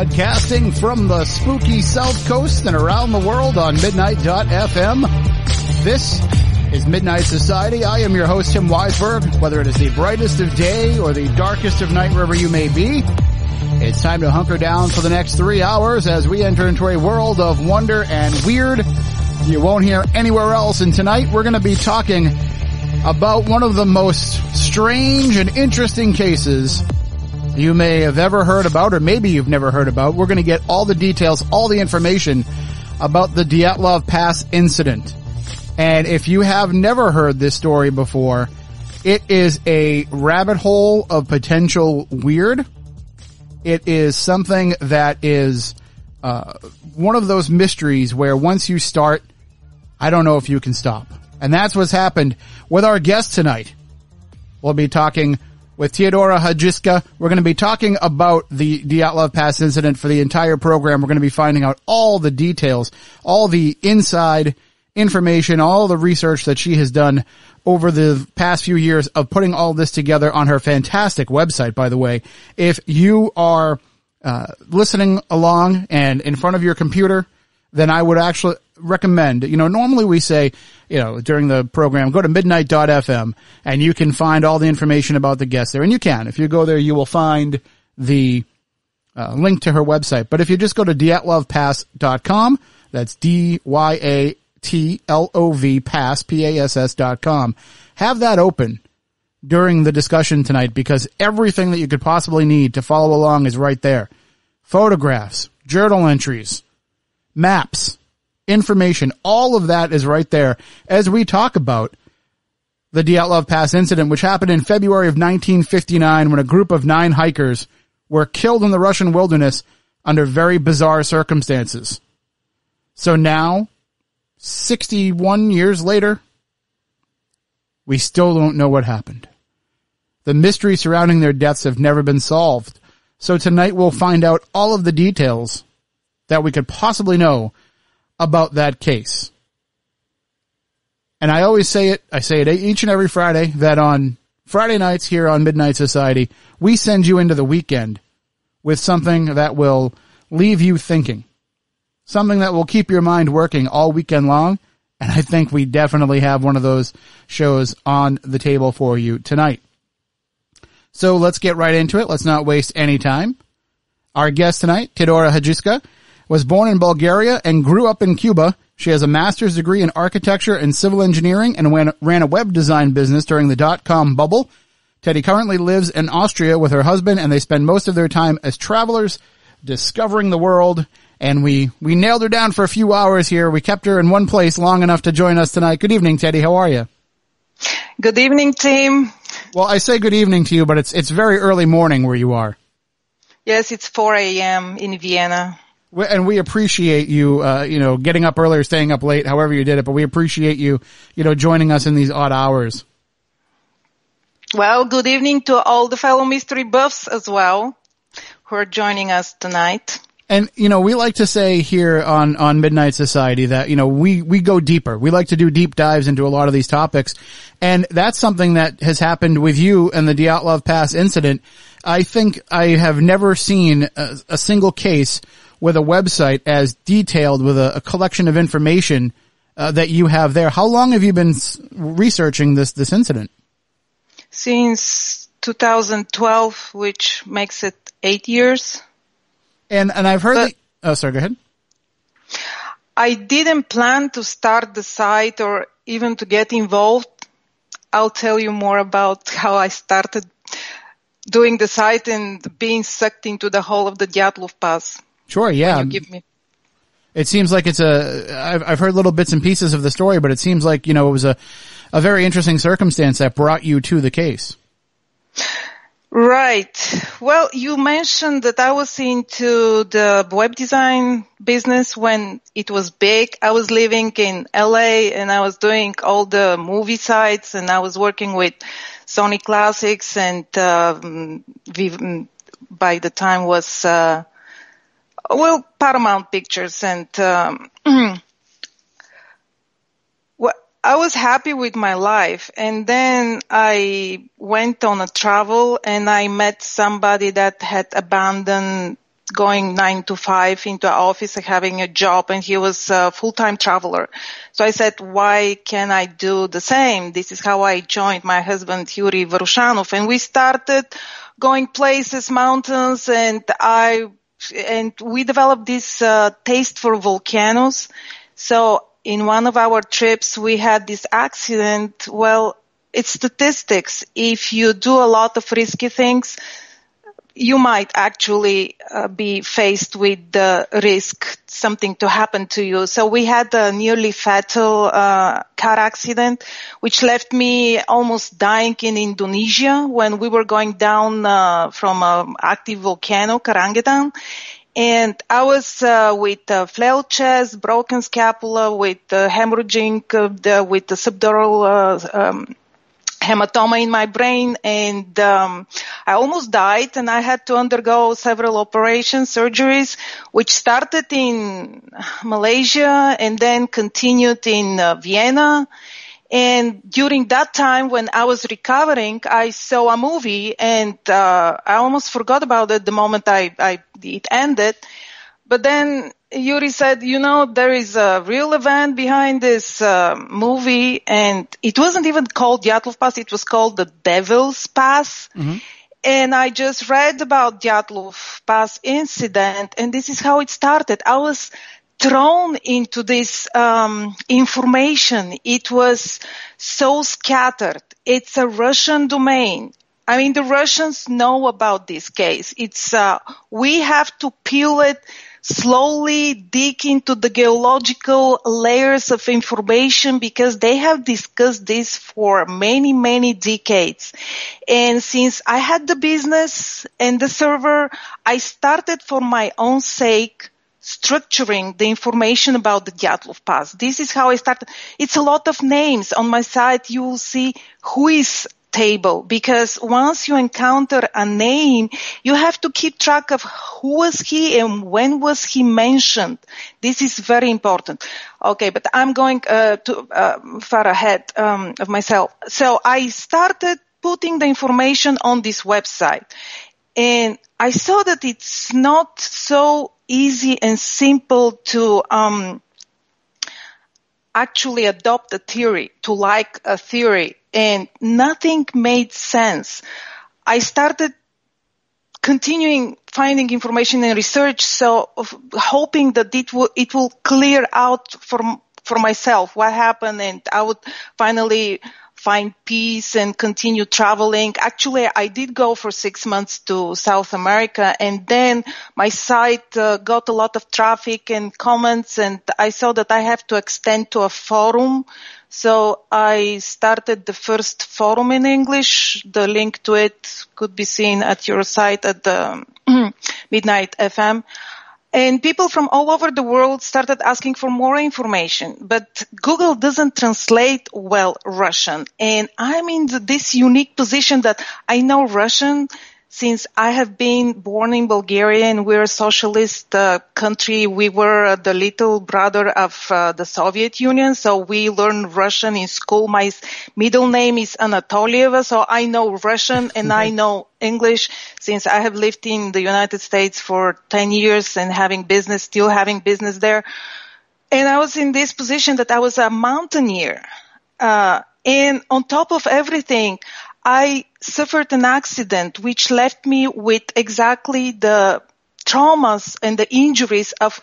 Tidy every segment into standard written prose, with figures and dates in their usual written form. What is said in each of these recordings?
Broadcasting from the spooky South Coast and around the world on Midnight.fm. This is Midnight Society. I am your host, Tim Weisberg. Whether it is the brightest of day or the darkest of night, wherever you may be, it's time to hunker down for the next 3 hours as we enter into a world of wonder and weird you won't hear anywhere else. And tonight we're going to be talking about one of the most strange and interesting cases you may have ever heard about, or maybe you've never heard about. We're going to get all the details, all the information about the Dyatlov Pass incident. And if you have never heard this story before, it is a rabbit hole of potential weird. It is something that is one of those mysteries where once you start, I don't know if you can stop. And that's what's happened with our guest tonight. We'll be talking with Teodora Hadjiyska. We're going to be talking about the Dyatlov Pass incident for the entire program. We're going to be finding out all the details, all the inside information, all the research that she has done over the past few years of putting all this together on her fantastic website, by the way. If you are listening along and in front of your computer, then I would actually recommend, normally we say, during the program, go to midnight.fm and you can find all the information about the guests there. And you can. If you go there, you will find the link to her website. But if you just go to dyatlovpass.com, that's DYATLOV pass, PASS.com, have that open during the discussion tonight because everything that you could possibly need to follow along is right there. Photographs, journal entries, maps, information, all of that is right there as we talk about the Dyatlov Pass incident, which happened in February of 1959 when a group of 9 hikers were killed in the Russian wilderness under very bizarre circumstances. So now, 61 years later, we still don't know what happened. The mystery surrounding their deaths have never been solved. So tonight we'll find out all of the details that we could possibly know about that case. And I always say it, I say it each and every Friday, that on Friday nights here on Midnight Society, we send you into the weekend with something that will leave you thinking. Something that will keep your mind working all weekend long. And I think we definitely have one of those shows on the table for you tonight. So let's get right into it. Let's not waste any time. Our guest tonight, Teodora Hadjiyska, was born in Bulgaria and grew up in Cuba. She has a master's degree in architecture and civil engineering and ran a web design business during the dot-com bubble. Teddy currently lives in Austria with her husband, and they spend most of their time as travelers discovering the world. And we nailed her down for a few hours here. We kept her in one place long enough to join us tonight. Good evening, Teddy. How are you? Good evening, Tim. Well, I say good evening to you, but it's very early morning where you are. Yes, it's 4 a.m. in Vienna. And we appreciate you, getting up early or staying up late, however you did it, but we appreciate you, joining us in these odd hours. Well, good evening to all the fellow mystery buffs as well who are joining us tonight. And, we like to say here on Midnight Society that, we go deeper. We like to do deep dives into a lot of these topics. And that's something that has happened with you and the Dyatlov Pass incident. I think I have never seen a single case with a website as detailed with a collection of information that you have there. How long have you been researching this incident? Since 2012, which makes it 8 years. And I've heard sorry, go ahead. I didn't plan to start the site or even to get involved. I'll tell you more about how I started doing the site and being sucked into the whole of the Dyatlov Pass. Sure, yeah. You give me. It seems like I've heard little bits and pieces of the story, but it seems like, it was a very interesting circumstance that brought you to the case. Right. Well, you mentioned that I was into the web design business when it was big. I was living in LA and I was doing all the movie sites and I was working with Sony Classics and by the time was Paramount Pictures and I was happy with my life, and then I went on a travel and I met somebody that had abandoned going 9 to 5 into an office and having a job, and he was a full-time traveler. So I said, why can't I do the same? This is how I joined my husband, Yuri Varushanov, and we started going places, mountains, and we developed this taste for volcanoes. So in one of our trips, we had this accident. Well, it's statistics. If you do a lot of risky things, you might actually be faced with the risk something to happen to you. So we had a nearly fatal car accident, which left me almost dying in Indonesia when we were going down from an active volcano, Karangetang. And I was with flail chest, broken scapula, with hemorrhaging, with the subdural hematoma in my brain, and I almost died, and I had to undergo several operations, surgeries, which started in Malaysia and then continued in Vienna. And during that time, when I was recovering, I saw a movie, and I almost forgot about it the moment it ended. But then Yuri said, there is a real event behind this movie, and it wasn't even called Dyatlov Pass, it was called the Devil's Pass. Mm-hmm. And I just read about Dyatlov Pass incident, and this is how it started. I was thrown into this information. It was so scattered. It's a Russian domain. I mean, the Russians know about this case. We have to peel it, slowly dig into the geological layers of information, because they have discussed this for many, many decades. And since I had the business and the server, I started for my own sake structuring the information about the Dyatlov Pass. This is how I started. It's a lot of names. On my site, you will see who is table, because once you encounter a name, you have to keep track of who was he and when was he mentioned. This is very important. Okay, but I'm going far ahead of myself. So I started putting the information on this website, and I saw that it's not so easy and simple to actually adopt a theory, to like a theory, and nothing made sense. I started continuing finding information and research, so hoping that it will clear out for myself what happened, and I would finally find peace and continue traveling. Actually, I did go for 6 months to South America, and then my site got a lot of traffic and comments, and I saw that I have to extend to a forum. So I started the first forum in English. The link to it could be seen at your site at the Midnight FM. And people from all over the world started asking for more information. But Google doesn't translate well Russian. And I'm in this unique position that I know Russian since I have been born in Bulgaria, and we're a socialist country. We were the little brother of the Soviet Union, so we learned Russian in school. My middle name is Anatolieva, so I know Russian and I know English since I have lived in the United States for 10 years and still having business there. And I was in this position that I was a mountaineer. And on top of everything, I suffered an accident which left me with exactly the traumas and the injuries of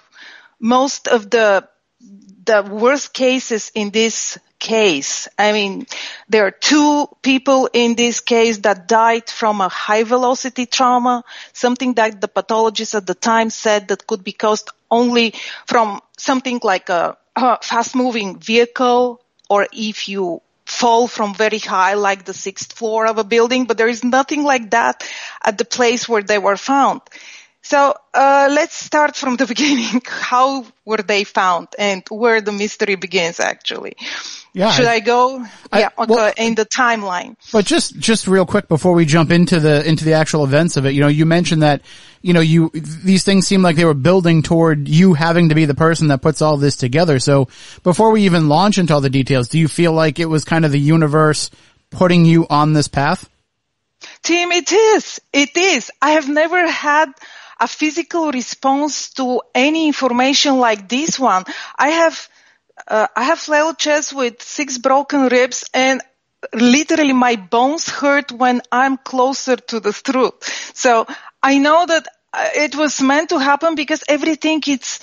most of the worst cases in this case. I mean, there are 2 people in this case that died from a high velocity trauma, something that the pathologists at the time said that could be caused only from something like a fast moving vehicle, or if you fall from very high, like the 6th floor of a building, but there is nothing like that at the place where they were found. So let's start from the beginning. How were they found, and where the mystery begins, actually? Yeah. Should I go? In the timeline. But just real quick before we jump into the actual events of it, you mentioned that, these things seem like they were building toward you having to be the person that puts all this together. So before we even launch into all the details, do you feel like it was kind of the universe putting you on this path? Tim, it is. I have never had a physical response to any information like this one. I have flailed chest with 6 broken ribs, and literally my bones hurt when I'm closer to the truth. So I know that it was meant to happen because everything it's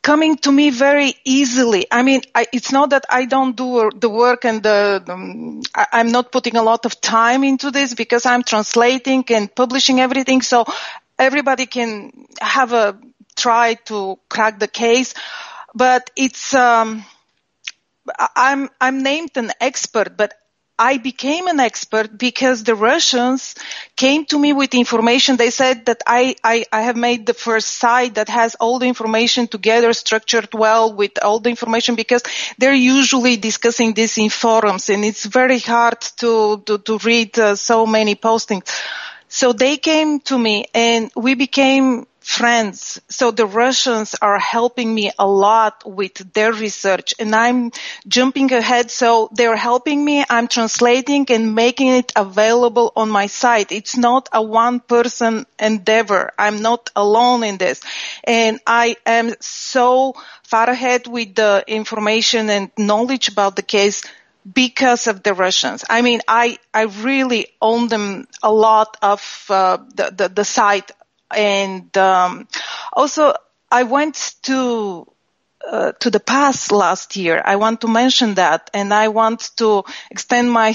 coming to me very easily. I mean, it's not that I don't do the work and I'm not putting a lot of time into this because I'm translating and publishing everything. So everybody can have a try to crack the case. But it's, I'm named an expert, but I became an expert because the Russians came to me with information. They said that I have made the first site that has all the information together, structured well with all the information, because they're usually discussing this in forums, and it's very hard to read so many postings. So they came to me and we became friends. So the Russians are helping me a lot with their research, and I'm jumping ahead. So they're helping me. I'm translating and making it available on my site. It's not a one-person endeavor. I'm not alone in this. And I am so far ahead with the information and knowledge about the case because of the Russians. I mean, I really own them a lot of the site. And also, I went to the past last year. I want to mention that, and I want to extend my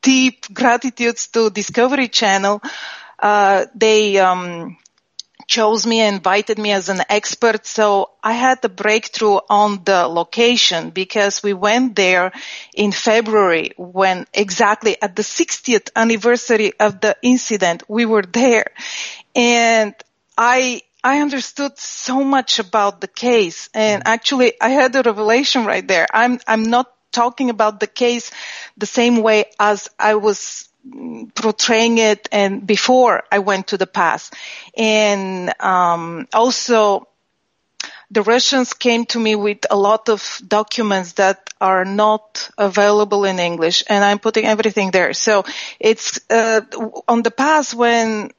deep gratitude to Discovery Channel. They chose me and invited me as an expert. So I had a breakthrough on the location because we went there in February when exactly at the 60th anniversary of the incident, we were there. And I understood so much about the case. And actually I had a revelation right there. I'm not talking about the case the same way as I was portraying it and before I went to the past. And also the Russians came to me with a lot of documents that are not available in English, and I'm putting everything there. So it's on the past when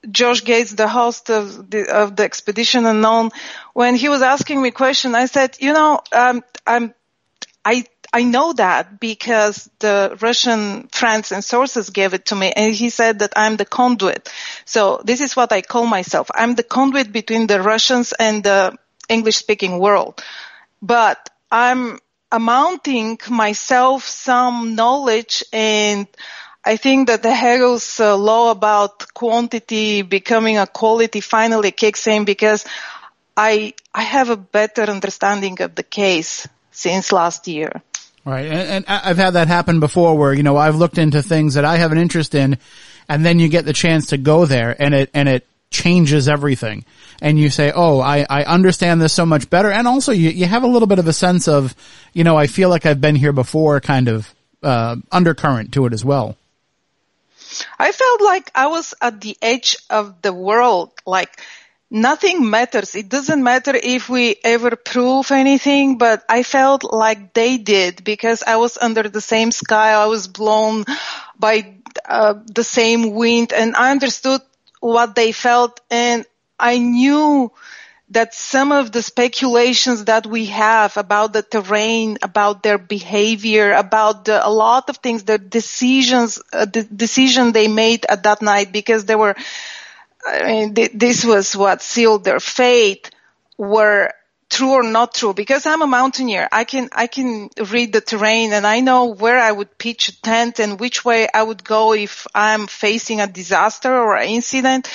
Josh Gates, the host of the Expedition Unknown, when he was asking me question, I said, I know that because the Russian friends and sources gave it to me, and he said that I'm the conduit. So this is what I call myself. I'm the conduit between the Russians and the English-speaking world. But I'm amounting myself some knowledge, and I think that the Hegel's law about quantity becoming a quality finally kicks in because I have a better understanding of the case since last year. Right. And I've had that happen before where, I've looked into things that I have an interest in, and then you get the chance to go there and it changes everything. And you say, oh, I understand this so much better. And also you have a little bit of a sense of, I feel like I've been here before kind of, undercurrent to it as well. I felt like I was at the edge of the world, like nothing matters. It doesn't matter if we ever prove anything, but I felt like they did because I was under the same sky. I was blown by the same wind, and I understood what they felt, and I knew that some of the speculations that we have about the terrain, about their behavior, about a lot of things, the decision they made at that night, because they were, this was what sealed their fate, were true or not true. Because I'm a mountaineer, I can read the terrain, and I know where I would pitch a tent and which way I would go if I'm facing a disaster or an incident.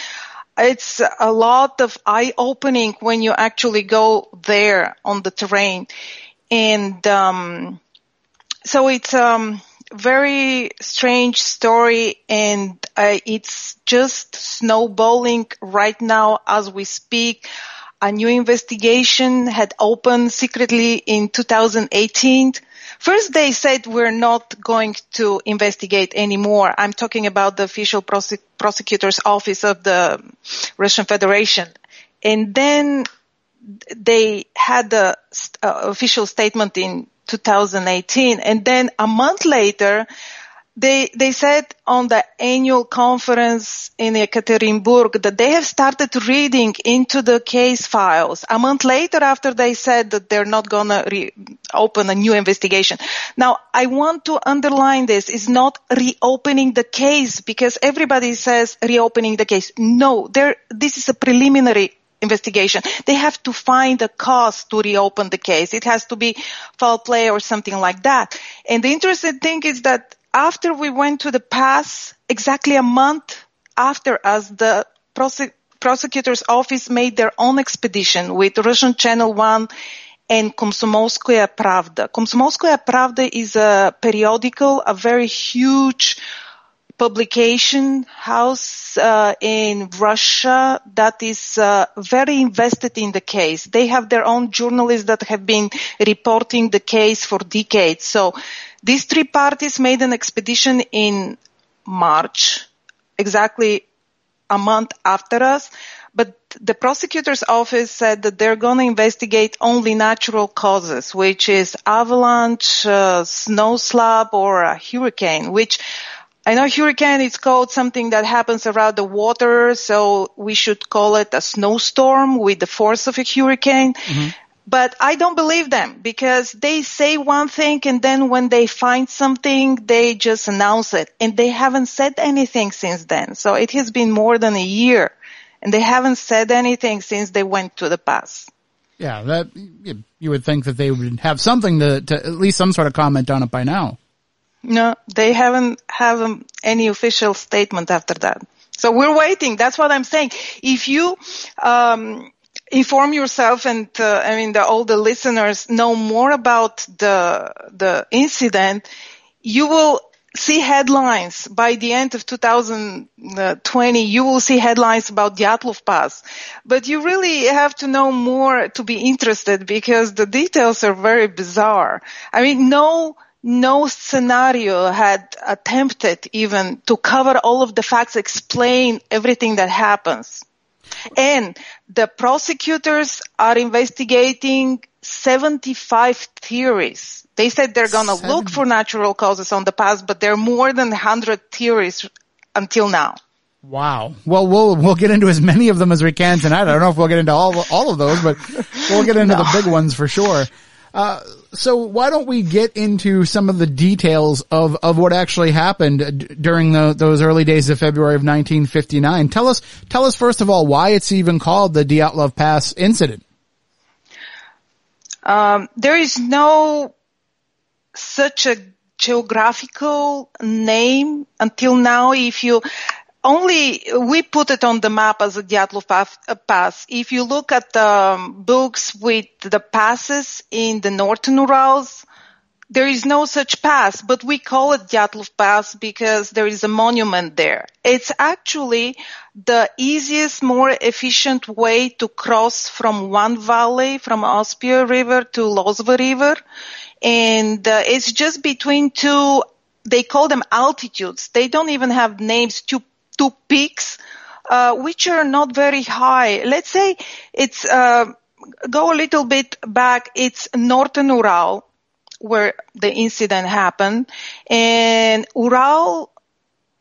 It's a lot of eye-opening when you actually go there on the terrain. And so it's very strange story, and it's just snowballing right now as we speak. A new investigation had opened secretly in 2018. First, they said we're not going to investigate anymore. I'm talking about the official prosecutor's office of the Russian Federation. And then they had the official statement in 2018. And then a month later, They said on the annual conference in Ekaterinburg that they have started reading into the case files a month later after they said that they're not going to open a new investigation. Now, I want to underline this is not reopening the case because everybody says reopening the case. No, this is a preliminary investigation. They have to find a cause to reopen the case. It has to be foul play or something like that. And the interesting thing is that after we went to the pass, exactly a month after us, the prosecutor's office made their own expedition with Russian Channel 1 and Komsomolskaya Pravda. Komsomolskaya Pravda is a periodical, a very huge publication house in Russia that is very invested in the case. They have their own journalists that have been reporting the case for decades. So these three parties made an expedition in March, exactly a month after us. But the prosecutor's office said that they're going to investigate only natural causes, which is avalanche, snow slab, or a hurricane, which I know hurricane is called something that happens around the water, so we should call it a snowstorm with the force of a hurricane. Mm-hmm. But I don't believe them because they say one thing and then when they find something, they just announce it. And they haven't said anything since then. So it has been more than a year and they haven't said anything since they went to the pass. Yeah, that you would think that they would have something to at least some sort of comment on it by now. No, they haven't have any official statement after that. So we're waiting. That's what I'm saying. If you inform yourself and all the listeners know more about the incident, you will see headlines by the end of 2020. You will see headlines about Dyatlov Pass, but you really have to know more to be interested because the details are very bizarre. I mean, no scenario had attempted even to cover all of the facts, explain everything that happens. And the prosecutors are investigating 75 theories. They said they're going to look for natural causes on the past, but there are more than 100 theories until now. Wow. Well, we'll get into as many of them as we can tonight. I don't know if we'll get into all of those, but we'll get into the big ones for sure. So why don't we get into some of the details of what actually happened during those early days of February of 1959? Tell us first of all why it's even called the Dyatlov Pass incident. There is no such a geographical name until now. We put it on the map as a Dyatlov Pass. If you look at the books with the passes in the Northern Urals, there is no such pass, but we call it Dyatlov Pass because there is a monument there. It's actually the easiest, more efficient way to cross from one valley, from Ospia River to Lozva River. And it's just between two, they call them altitudes. They don't even have names, two peaks, which are not very high. Let's say it's, go a little bit back. It's Northern Ural where the incident happened. And Ural,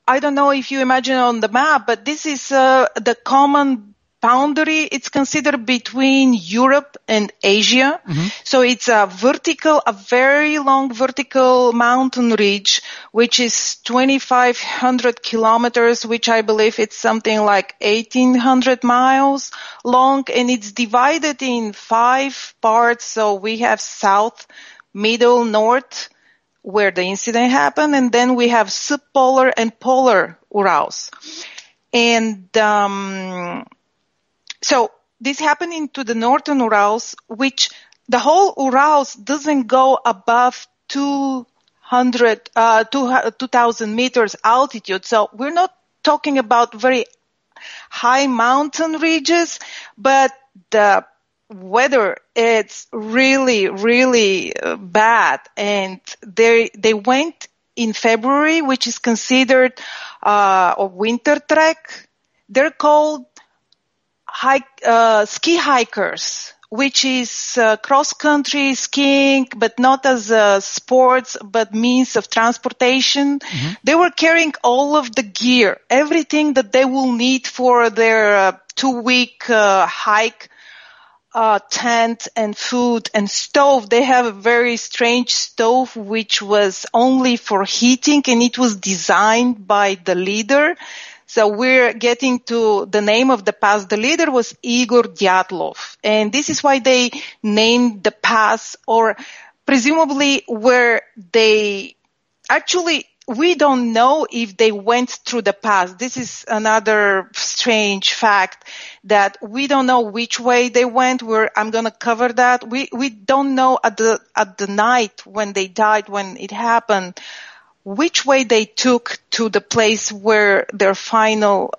I don't know if you imagine on the map, but this is, the common boundary. It's considered between Europe and Asia. Mm-hmm. So it's a very long vertical mountain ridge, which is 2,500 kilometers, which I believe it's something like 1,800 miles long. And it's divided in 5 parts. So we have south, middle, north, where the incident happened. And then we have subpolar and polar Urals. And, so this happened into the Northern Urals, which the whole Urals doesn't go above 2,000 meters altitude. So we're not talking about very high mountain ridges, but the weather, it's really, really bad. And they went in February, which is considered a winter trek. They're called ski hikers which is cross-country skiing, but not as a sports, but means of transportation. Mm-hmm. They were carrying all of the gear, everything that they will need for their 2-week hike, tent and food and stove. They have a very strange stove which was only for heating, and it was designed by the leader. So we're getting to the name of the pass. The leader was Igor Dyatlov. And this is why they named the pass, or presumably where they actually, we don't know if they went through the pass. This is another strange fact, that we don't know which way they went. I'm going to cover that. We don't know at the night when they died, when it happened, which way they took to the place where their final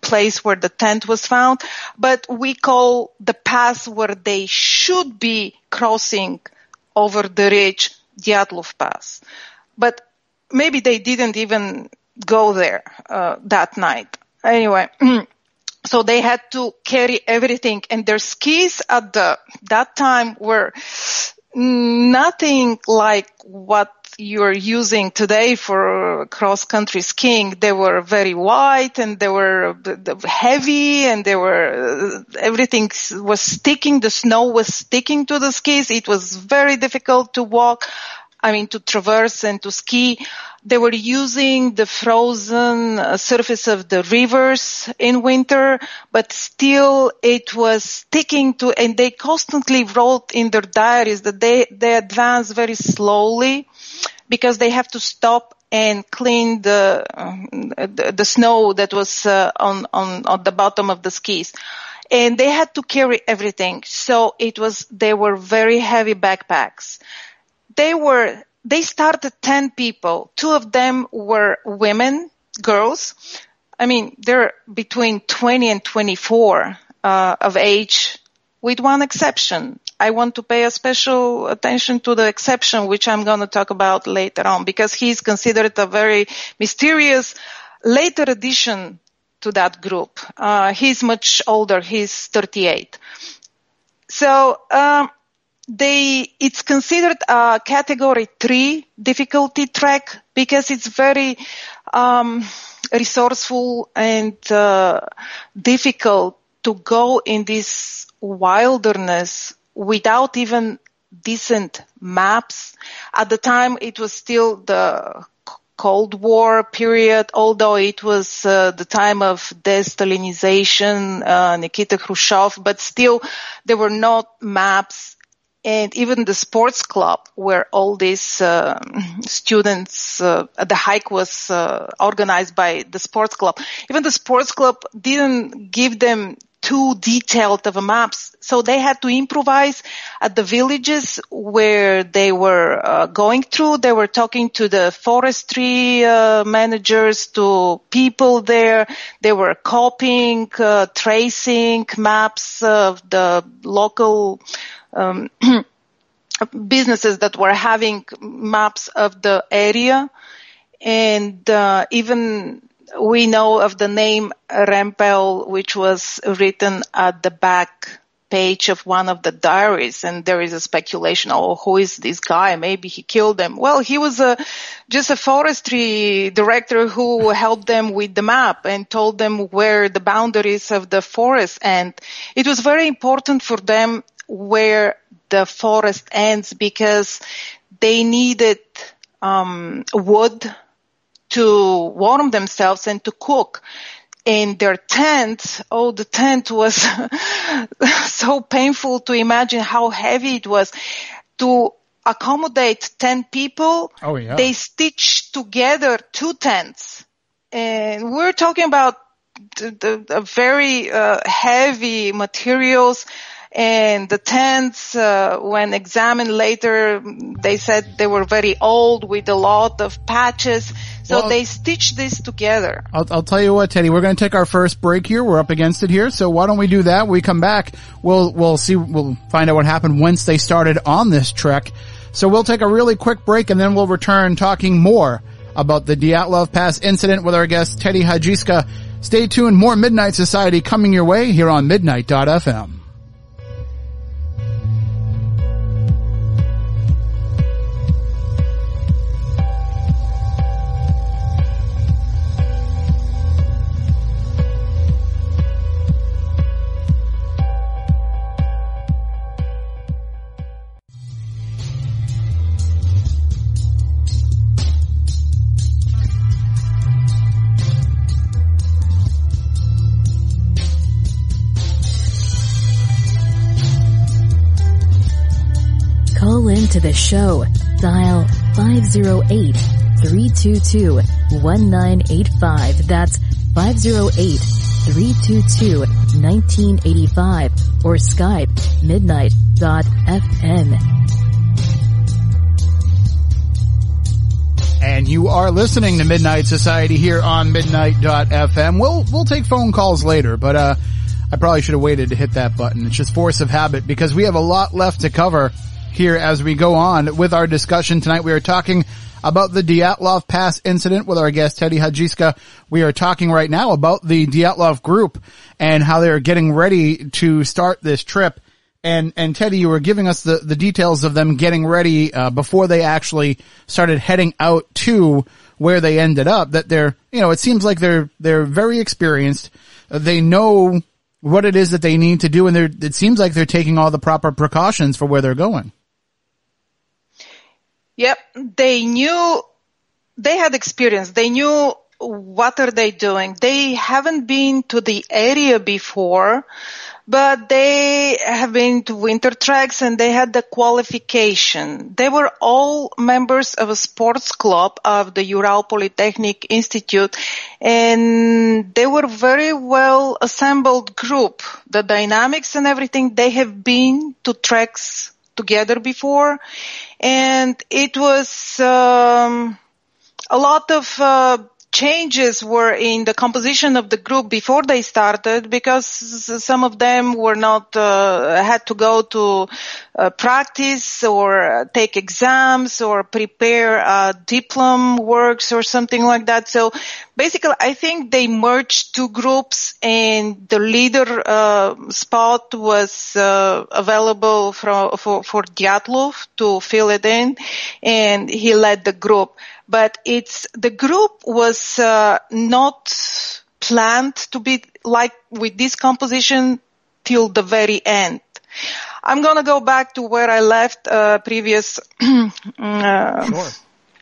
place where the tent was found. But we call the pass where they should be crossing over the ridge Dyatlov Pass. But maybe they didn't even go there that night. Anyway, so they had to carry everything, and their skis at that time were nothing like what you're using today for cross-country skiing. They were very wide, and they were heavy, and they were everything was sticking. The snow was sticking to the skis. It was very difficult to walk. To traverse and to ski. They were using the frozen surface of the rivers in winter, but still it was sticking to, and they constantly wrote in their diaries that they advance very slowly because they have to stop and clean the snow that was on the bottom of the skis. And they had to carry everything. So they were very heavy backpacks. They started 10 people. 2 of them were women, girls. They're between 20 and 24 of age, with one exception. I want to pay a special attention to the exception, which I'm going to talk about later on, because he's considered a very mysterious later addition to that group. He's much older. He's 38. So, it's considered a category 3 difficulty trek because it's very resourceful and difficult to go in this wilderness without even decent maps. At the time, it was still the Cold War period, although it was the time of de-Stalinization, Nikita Khrushchev, but still there were not maps. And even the sports club where all these students, the hike was organized by the sports club. Even the sports club didn't give them too detailed of a maps. So they had to improvise at the villages where they were going through. They were talking to the forestry managers, to people there. They were copying, tracing maps of the local businesses that were having maps of the area. And even we know of the name Rempel, which was written at the back page of one of the diaries, and there is a speculation, who is this guy? Maybe he killed them. Well, he was just a forestry director who helped them with the map and told them where the boundaries of the forest, and it was very important for them where the forest ends because they needed wood to warm themselves and to cook. In their tent, the tent was so painful to imagine how heavy it was. To accommodate 10 people, they stitched together 2 tents. And we're talking about the very heavy materials. And the tents, when examined later, they said they were very old with a lot of patches. So they stitched this together. I'll tell you what, Teddy, we're going to take our first break here. We're up against it here. So why don't we do that? When we come back, we'll find out what happened once they started on this trek. So we'll take a really quick break, and then we'll return talking more about the Dyatlov Pass incident with our guest, Teddy Hadjiyska. Stay tuned. More Midnight Society coming your way here on Midnight.fm. the show, dial 508-322-1985. That's 508-322-1985 or Skype midnight.fm. And you are listening to Midnight Society here on midnight.fm. We'll take phone calls later, but I probably should have waited to hit that button. It's just force of habit because we have a lot left to cover here as we go on with our discussion tonight. We are talking about the Dyatlov Pass incident with our guest Teddy Hadjiyska. We are talking right now about the Dyatlov group and how they're getting ready to start this trip. And Teddy, you were giving us the details of them getting ready before they actually started heading out to where they ended up. That they're, it seems like they're very experienced. They know what it is that they need to do, and it seems like they're taking all the proper precautions for where they're going. Yep, they had experience. They knew what are they doing. They haven't been to the area before, but they have been to winter tracks and they had the qualification. They were all members of a sports club of the Ural Polytechnic Institute, and they were very well assembled group. The dynamics and everything, they have been to tracks together before, and it was a lot of changes were in the composition of the group before they started, because some of them were not had to go to practice or take exams or prepare diploma works or something like that. So basically, I think they merged two groups, and the leader spot was available for Dyatlov to fill it in, and he led the group. But the group was not planned to be like with this composition till the very end. I'm going to go back to where I left previous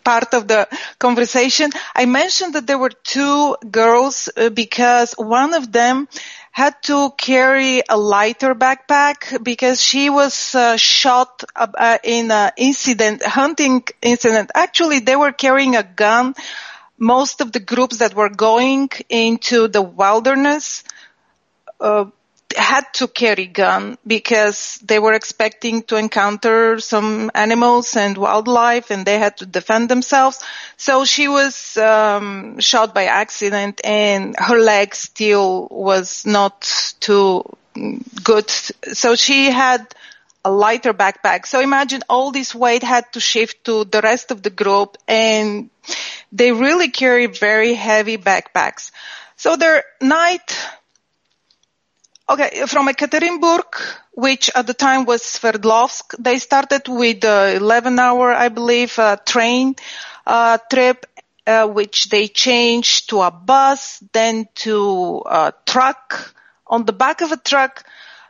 part of the conversation. I mentioned that there were two girls because one of them had to carry a lighter backpack because she was shot in a hunting incident. Actually, they were carrying a gun. Most of the groups that were going into the wilderness had to carry gun because they were expecting to encounter some animals and wildlife, and they had to defend themselves. So she was shot by accident, and her leg still was not too good. So she had a lighter backpack. So imagine all this weight had to shift to the rest of the group, and they really carry very heavy backpacks. So their night... Okay, from Ekaterinburg, which at the time was Sverdlovsk, they started with 11-hour, I believe, train trip, which they changed to a bus, then to a truck. On the back of a truck,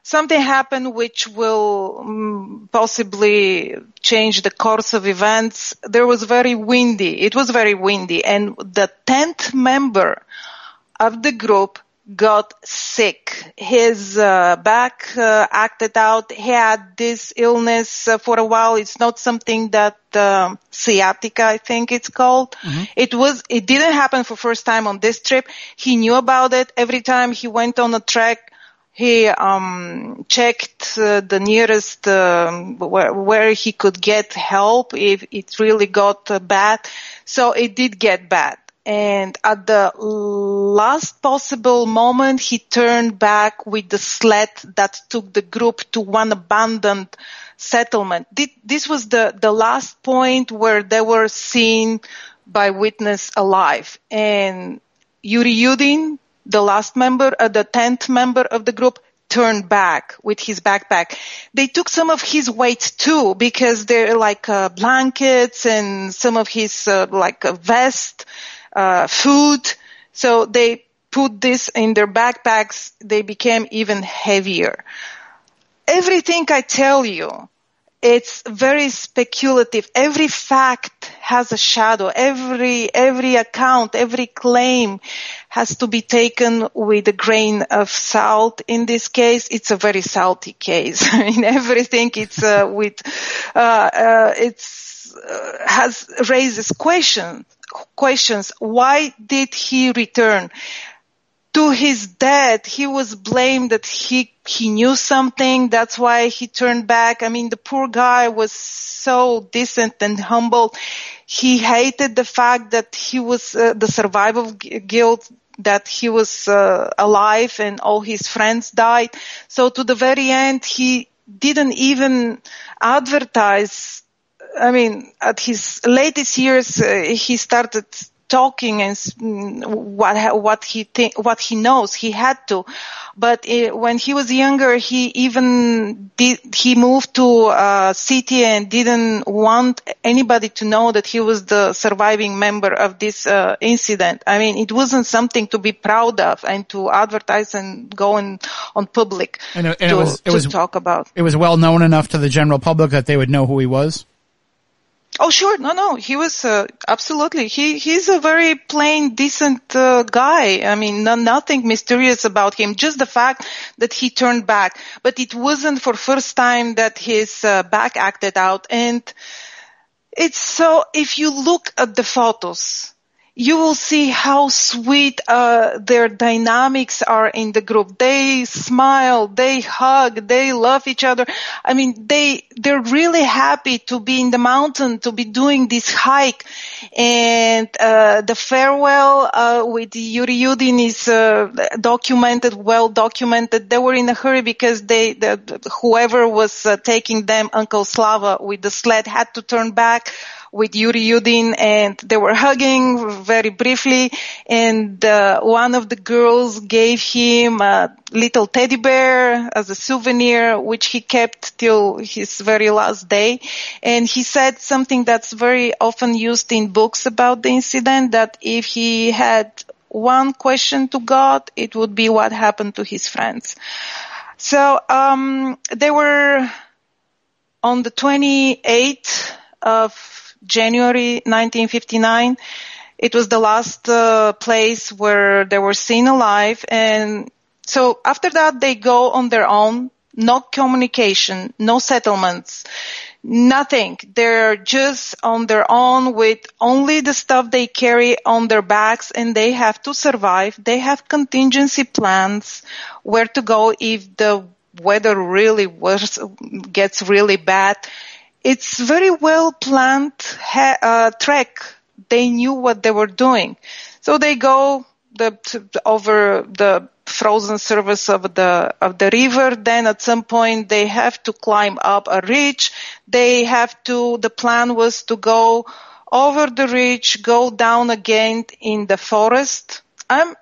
something happened which will possibly change the course of events. There was very windy. It was very windy, and the 10th member of the group got sick. His back acted out. He had this illness for a while. It's not something that sciatica, I think it's called. Mm-hmm. It didn't happen for first time on this trip. He knew about it. Every time he went on a trek, he checked the nearest where he could get help if it really got bad. So it did get bad. And at the last possible moment, he turned back with the sled that took the group to one abandoned settlement. This was the last point where they were seen by witness alive. And Yuri Yudin, the last member, the 10th member of the group, turned back with his backpack. They took some of his weight too, because they're like blankets and some of his like a vest. Food. So they put this in their backpacks. They became even heavier. Everything I tell you, it's very speculative. Every fact has a shadow. Every account, every claim has to be taken with a grain of salt. In this case, it's a very salty case. I mean, everything raises questions. Why did he return? To his dad, he was blamed that he knew something. That's why he turned back. I mean, the poor guy was so decent and humble. He hated the fact that he was the survival guilt, that he was alive and all his friends died. So to the very end, he didn't even advertise. I mean, at his latest years, he started talking and what he knows. He had to, but when he was younger, he moved to a city and didn't want anybody to know that he was the surviving member of this incident. I mean, it wasn't something to be proud of and to advertise and go on public to talk about. It was well known enough to the general public that they would know who he was. Oh, sure. No. He was, absolutely. He's a very plain, decent, guy. I mean, nothing mysterious about him. Just the fact that he turned back. But it wasn't for first time that his, back acted out. And it's so, if you look at the photos, you will see how sweet, their dynamics are in the group. They smile, they hug, they love each other. I mean, they're really happy to be in the mountain, to be doing this hike. And, the farewell, with Yuri Yudin is, well documented. They were in a hurry because whoever was taking them, Uncle Slava with the sled, had to turn back with Yuri Yudin, and they were hugging very briefly, and one of the girls gave him a little teddy bear as a souvenir, which he kept till his very last day. And he said something that's very often used in books about the incident, that if he had one question to God, it would be what happened to his friends. So they were on the 28th of January 1959. It was the last place where they were seen alive. And so after that, they go on their own. No communication, no settlements, nothing. They're just on their own with only the stuff they carry on their backs, and they have to survive. They have contingency plans where to go if the weather really gets really bad. It's very well planned trek. They knew what they were doing. So they go over the frozen surface of the river. Then at some point they have to climb up a ridge. The plan was to go over the ridge, go down again in the forest. I'm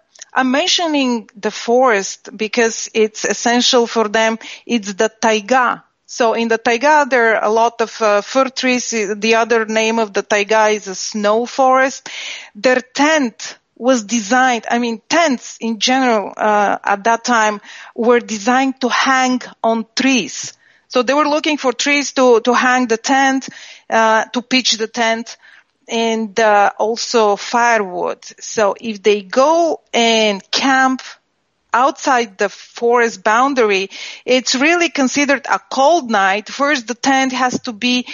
mentioning the forest because it's essential for them. It's the taiga. So in the taiga, there are a lot of fir trees. The other name of the taiga is a snow forest. Their tent was designed, tents in general at that time were designed to hang on trees. So they were looking for trees to hang the tent, to pitch the tent, and also firewood. So if they go and camp outside the forest boundary, it's really considered a cold night. First, the tent has to be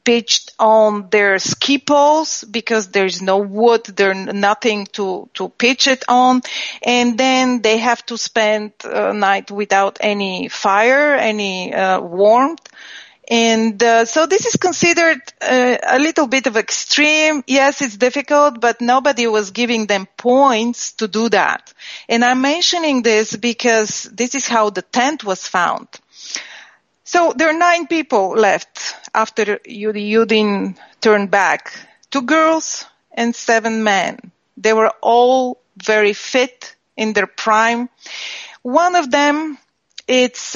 pitched on their ski poles because there's no wood, there's nothing to pitch it on. And then they have to spend a night without any fire, any warmth. And so this is considered a little bit of extreme. Yes, it's difficult, but nobody was giving them points to do that. And I'm mentioning this because this is how the tent was found. So there are 9 people left after Yuri Yudin turned back. 2 girls and 7 men. They were all very fit in their prime. One of them, it's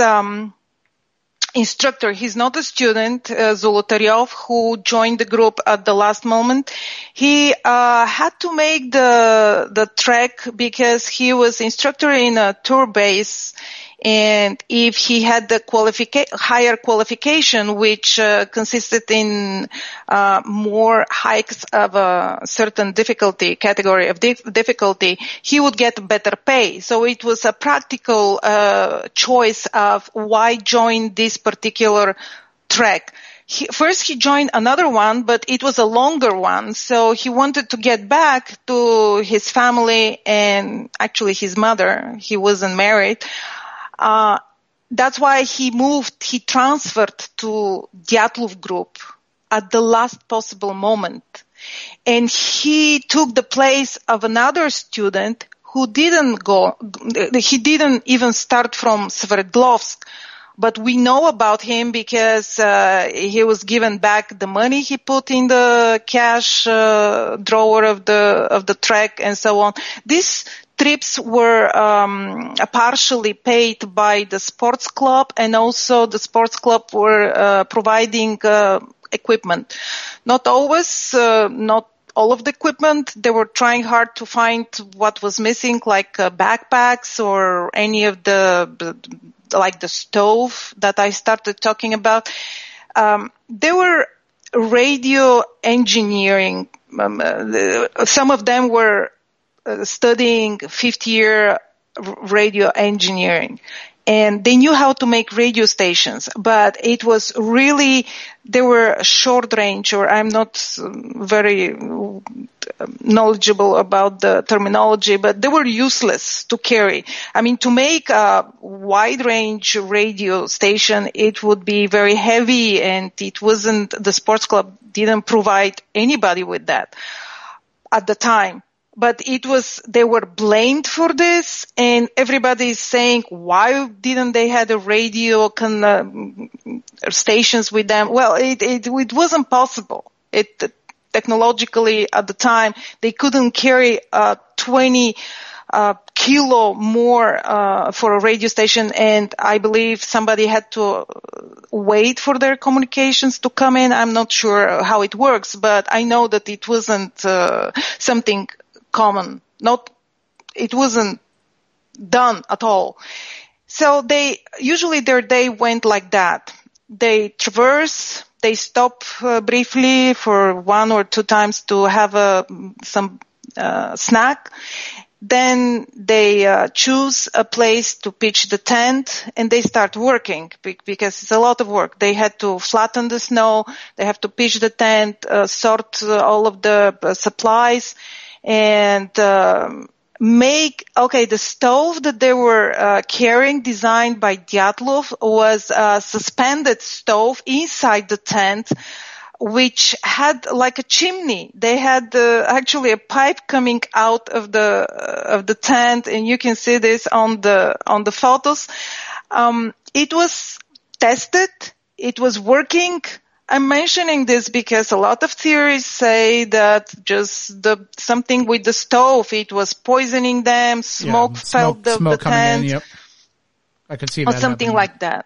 instructor. He's not a student, Zolotaryov, who joined the group at the last moment. He had to make the trek because he was instructor in a tour base And if he had the higher qualification, which consisted in more hikes of a certain difficulty, category of difficulty, he would get better pay. So it was a practical choice of why join this particular track. First he joined another one, but it was a longer one. So he wanted to get back to his family and actually his mother. He wasn't married. That's why he transferred to Dyatlov group at the last possible moment. And he took the place of another student who he didn't even start from Sverdlovsk. But we know about him because he was given back the money he put in the cash drawer of the track and so on. These trips were partially paid by the sports club, and also the sports club were providing equipment. Not always, not all of the equipment. They were trying hard to find what was missing, like backpacks or any of like the stove that I started talking about. They were radio engineering. Some of them were studying 50-year radio engineering. And they knew how to make radio stations, but it was really, they were short range, or I'm not very knowledgeable about the terminology, but they were useless to carry. I mean, to make a wide range radio station, it would be very heavy, and the sports club didn't provide anybody with that at the time. But they were blamed for this, and everybody is saying, why didn't they have the radio stations with them? Well, it wasn't possible. Technologically at the time, they couldn't carry 20 kilo more for a radio station, and I believe somebody had to wait for their communications to come in. I'm not sure how it works, but I know that it wasn't something common. It wasn't done at all. So usually their day went like that. They traverse, they stop briefly for 1 or 2 times to have some snack. Then they choose a place to pitch the tent, and they start working because it's a lot of work. They had to flatten the snow, they have to pitch the tent, sort all of the supplies, and the stove that they were carrying, designed by Dyatlov, was a suspended stove inside the tent, which had like a chimney. They had actually a pipe coming out of the tent, and you can see this on the photos. It was tested. It was working. I'm mentioning this because a lot of theories say that just something with the stove, it was poisoning them, smoke filled the tent. In, yep. I could see that. Or something happening. like that.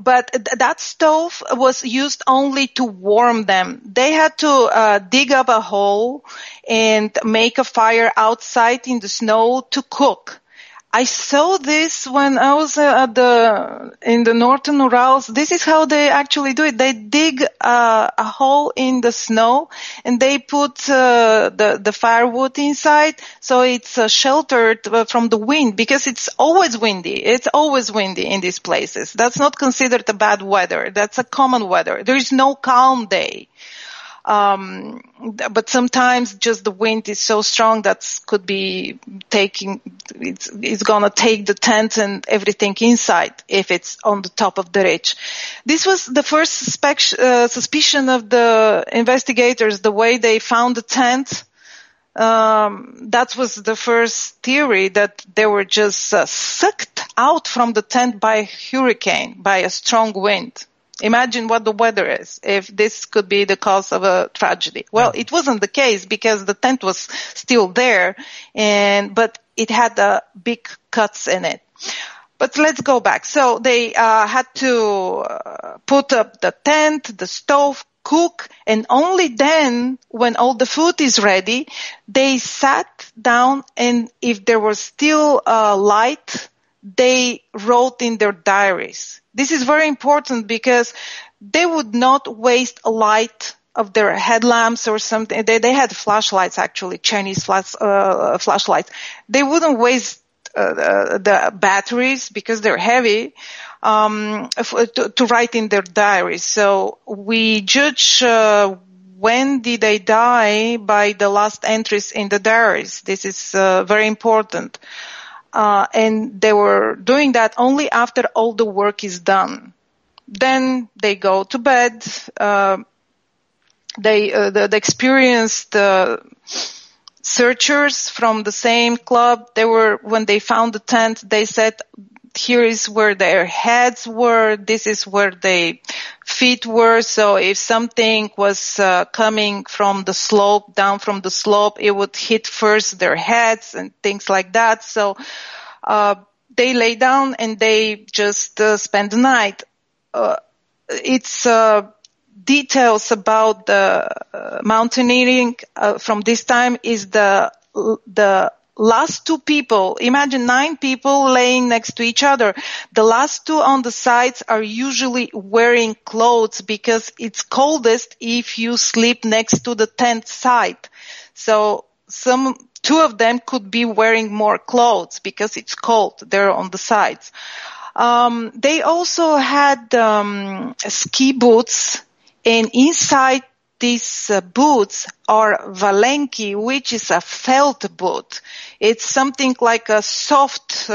But that stove was used only to warm them. They had to dig up a hole and make a fire outside in the snow to cook. I saw this when I was in the northern Urals. This is how they actually do it. They dig a hole in the snow, and they put the firewood inside, so it's sheltered from the wind, because it's always windy. It's always windy in these places. That's not considered a bad weather. That's a common weather. There is no calm day. But sometimes just the wind is so strong that could be it's gonna take the tent and everything inside if it's on the top of the ridge. This was the first suspicion of the investigators, the way they found the tent. That was the first theory, that they were just sucked out from the tent by a hurricane, by a strong wind. Imagine what the weather is, if this could be the cause of a tragedy. Well, it wasn't the case, because the tent was still there, but it had big cuts in it. But let's go back. So they had to put up the tent, the stove, cook, and only then, when all the food is ready, they sat down, and if there was still light, they wrote in their diaries. This is very important because they would not waste a light of their headlamps or something. They had flashlights, actually, Chinese flashlights. They wouldn't waste the batteries because they're heavy to write in their diaries. So we judge when did they die by the last entries in the diaries. This is very important. And they were doing that only after all the work is done. Then they go to bed. The experienced searchers from the same club, when they found the tent, they said, here is where their heads were, this is where their feet were. So if something was coming from the slope, down from the slope, it would hit first their heads and things like that. So they lay down and they just spend the night. It's details about the mountaineering from this time is the last two people. Imagine 9 people laying next to each other. The last 2 on the sides are usually wearing clothes because it's coldest if you sleep next to the tent side. So 2 of them could be wearing more clothes because it's cold. They're on the sides. They also had ski boots, and inside these boots are valenki, which is a felt boot. It's something like a soft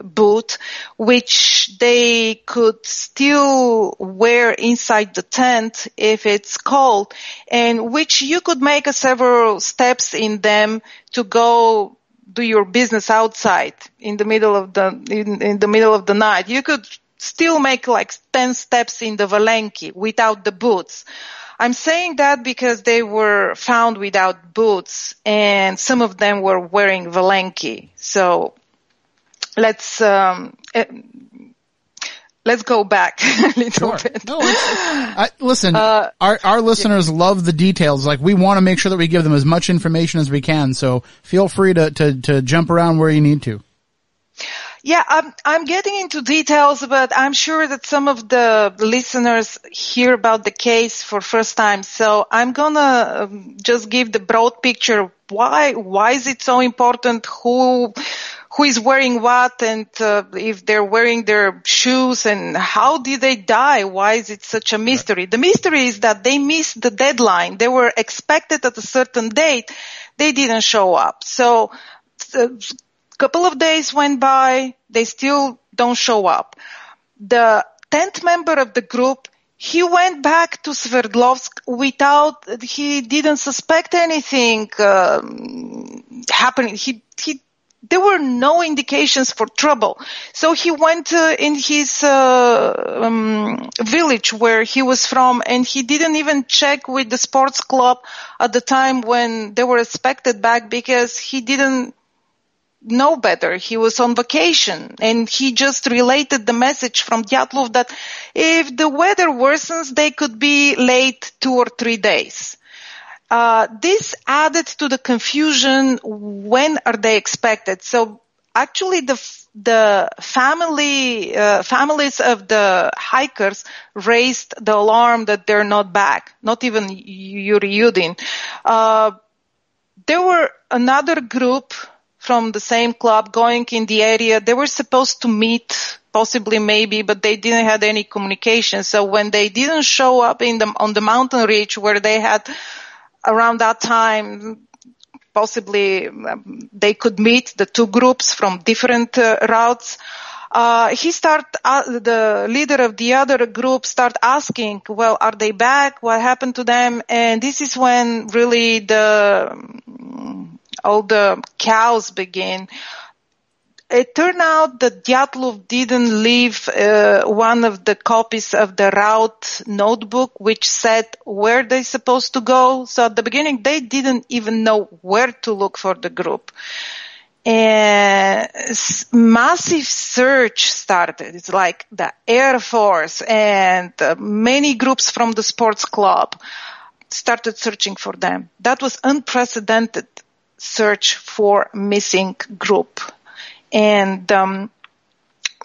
boot, which they could still wear inside the tent if it's cold, and which you could make several steps in them to go do your business outside in the middle of the night. You could still make like 10 steps in the valenki without the boots. I'm saying that because they were found without boots and some of them were wearing valenki. So let's go back a little bit. No, listen, our listeners love the details. Like, we want to make sure that we give them as much information as we can. So feel free to jump around where you need to. Yeah, I'm getting into details, but I'm sure that some of the listeners hear about the case for first time. So I'm gonna just give the broad picture. Why is it so important? Who is wearing what, and if they're wearing their shoes, and how did they die? Why is it such a mystery? The mystery is that they missed the deadline. They were expected at a certain date. They didn't show up. So couple of days went by, they still don't show up. The 10th member of the group, he went back to Sverdlovsk he didn't suspect anything happening. There were no indications for trouble. So he went in his village where he was from, and he didn't even check with the sports club at the time when they were expected back because he didn't know better. He was on vacation, and he just related the message from Dyatlov that if the weather worsens, they could be late 2 or 3 days. This added to the confusion. When are they expected? So actually the families of the hikers raised the alarm that they're not back, not even Yuri Yudin. There were another group from the same club going in the area. They were supposed to meet, possibly, maybe, but they didn't have any communication. So when they didn't show up on the mountain ridge where they had around that time, possibly they could meet the 2 groups from different routes. The leader of the other group start asking, well, are they back? What happened to them? And this is when really all the cows begin. It turned out that Dyatlov didn't leave one of the copies of the route notebook which said where they're supposed to go. So at the beginning, they didn't even know where to look for the group. And massive search started. It's like the Air Force and many groups from the sports club started searching for them. That was unprecedented search for missing group. And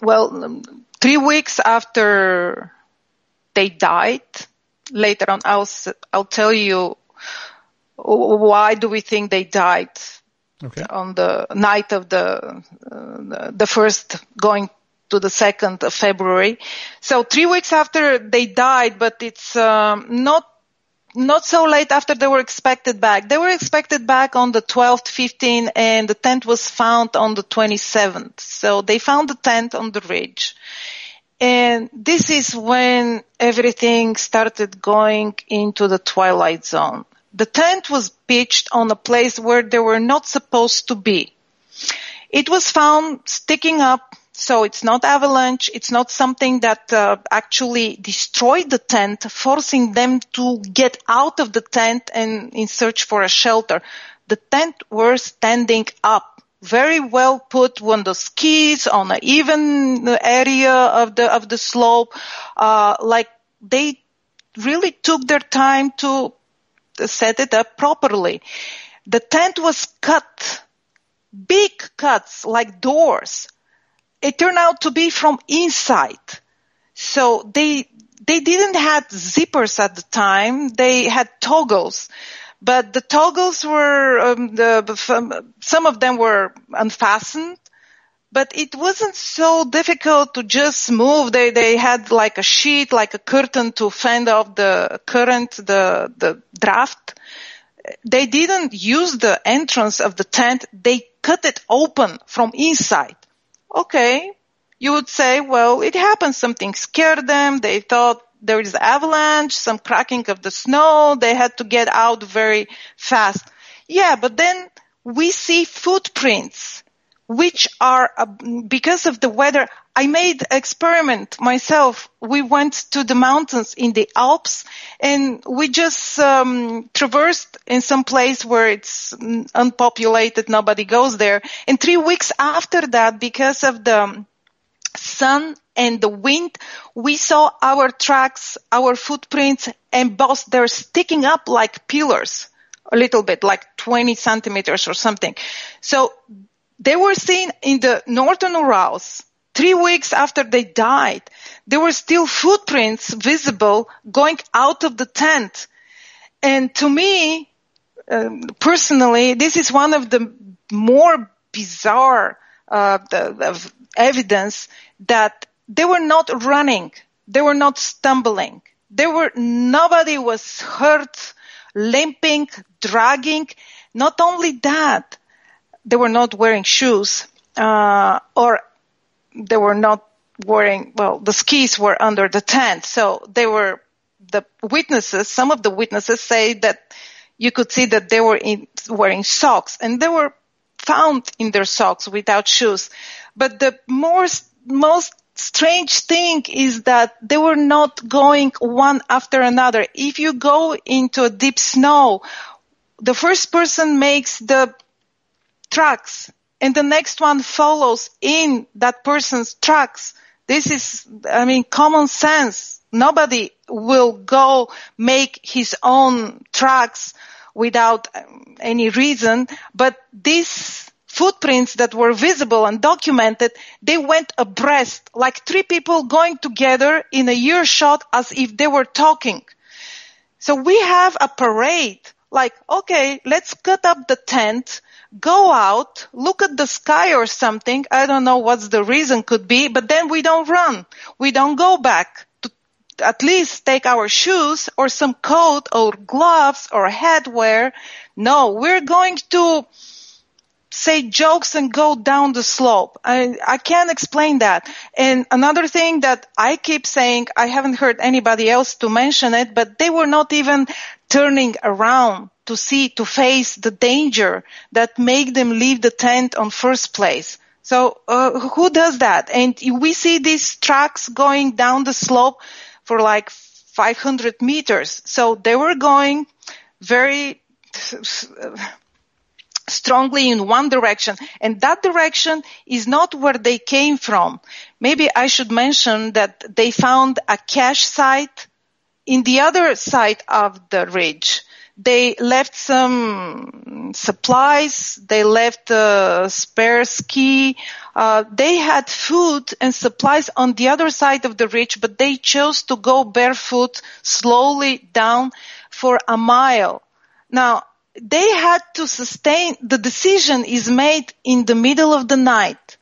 Well, 3 weeks after they died, later on I'll tell you why do we think they died on the night of the first going to the 2nd of February. So 3 weeks after they died, but it's not so late after they were expected back. They were expected back on the 12th, 15th, and the tent was found on the 27th. So they found the tent on the ridge. And this is when everything started going into the twilight zone. The tent was pitched on a place where they were not supposed to be. It was found sticking up, so it's not avalanche. It's not something that actually destroyed the tent, forcing them to get out of the tent and in search for a shelter. The tent was standing up. Very well put on the skis, on an even area of the slope. Like they really took their time to set it up properly. The tent was cut, big cuts like doors. It turned out to be from inside. So they didn't have zippers at the time. They had toggles. But the toggles were, some of them were unfastened, but it wasn't so difficult to just move. They had like a sheet, like a curtain to fend off the current, the draft. They didn't use the entrance of the tent. They cut it open from inside. Okay. You would say, well, it happened. Something scared them. They thought there is avalanche, some cracking of the snow. They had to get out very fast. Yeah, but then we see footprints, which are, because of the weather. I made an experiment myself. We went to the mountains in the Alps and we just traversed in some place where it's unpopulated. Nobody goes there. And 3 weeks after that, because of the sun and the wind, we saw our tracks, our footprints embossed. They're sticking up like pillars, a little bit, like 20 centimeters or something. So they were seen in the northern Urals. 3 weeks after they died, there were still footprints visible going out of the tent. And to me, personally, this is one of the more bizarre evidence that they were not running. They were not stumbling. Nobody was hurt, limping, dragging. Not only that, they were not wearing shoes, or they were not wearing, well, the skis were under the tent. So some of the witnesses say that you could see that they were wearing socks, and they were found in their socks without shoes. But the most strange thing is that they were not going one after another. If you go into a deep snow, the first person makes the tracks and the next one follows in that person's tracks. This is, common sense. Nobody will go make his own tracks without any reason, but these footprints that were visible and documented, they went abreast, like 3 people going together in a earshot as if they were talking. So we have a parade, like, okay, let's cut up the tent, go out, look at the sky or something. I don't know what the reason could be, but then we don't run. We don't go back to at least take our shoes or some coat or gloves or headwear. No, we're going to say jokes and go down the slope. I can't explain that. And another thing that I keep saying, I haven't heard anybody else to mention it, but they were not even turning around to face the danger that made them leave the tent on first place. So, who does that? And we see these tracks going down the slope for like 500 meters. So they were going very strongly in one direction, and that direction is not where they came from. Maybe I should mention that they found a cache site in the other side of the ridge. They left some supplies. They left a spare ski. They had food and supplies on the other side of the ridge, but they chose to go barefoot slowly down for a mile. Now, they had to sustain, the decision is made in the middle of the night.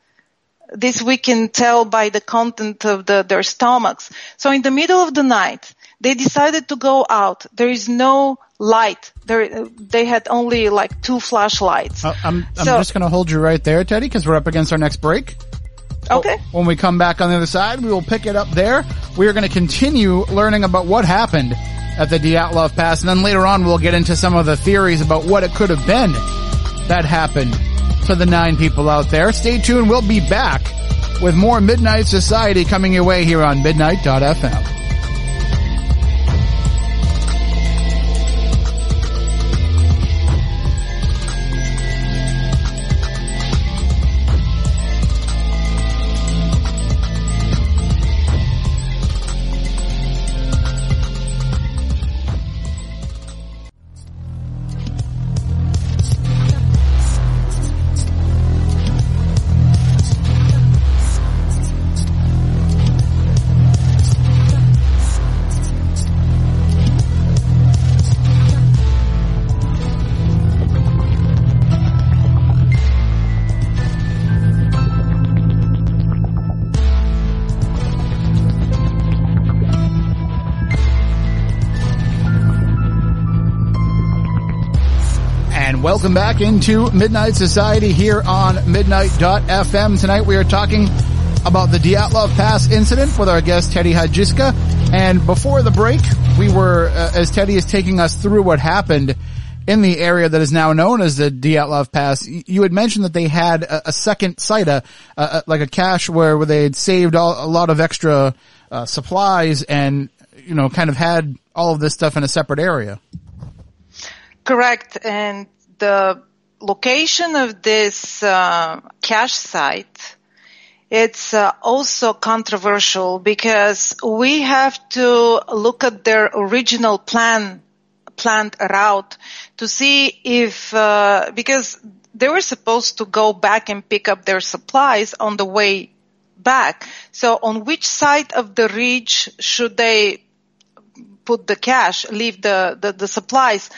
This we can tell by the content of their stomachs. So in the middle of the night, they decided to go out. There is no light. They had only like 2 flashlights. I'm just going to hold you right there, Teddy, because we're up against our next break. Okay. When we come back on the other side, we will pick it up there. We are going to continue learning about what happened at the Dyatlov Pass, and then later on we'll get into some of the theories about what it could have been that happened to the 9 people out there. Stay tuned. We'll be back with more Midnight Society coming your way here on Midnight.fm. Welcome back into Midnight Society here on Midnight.fm. Tonight we are talking about the Dyatlov Pass incident with our guest Teddy Hadjiyska. And before the break, we were, as Teddy is taking us through what happened in the area that is now known as the Dyatlov Pass, you had mentioned that they had a second site, like a cache where they had saved a lot of extra supplies and, you know, kind of had all of this stuff in a separate area. Correct. And the location of this cache site, it's also controversial because we have to look at their original planned route to see if, because they were supposed to go back and pick up their supplies on the way back. So on which side of the ridge should they put the cache, leave the supplies?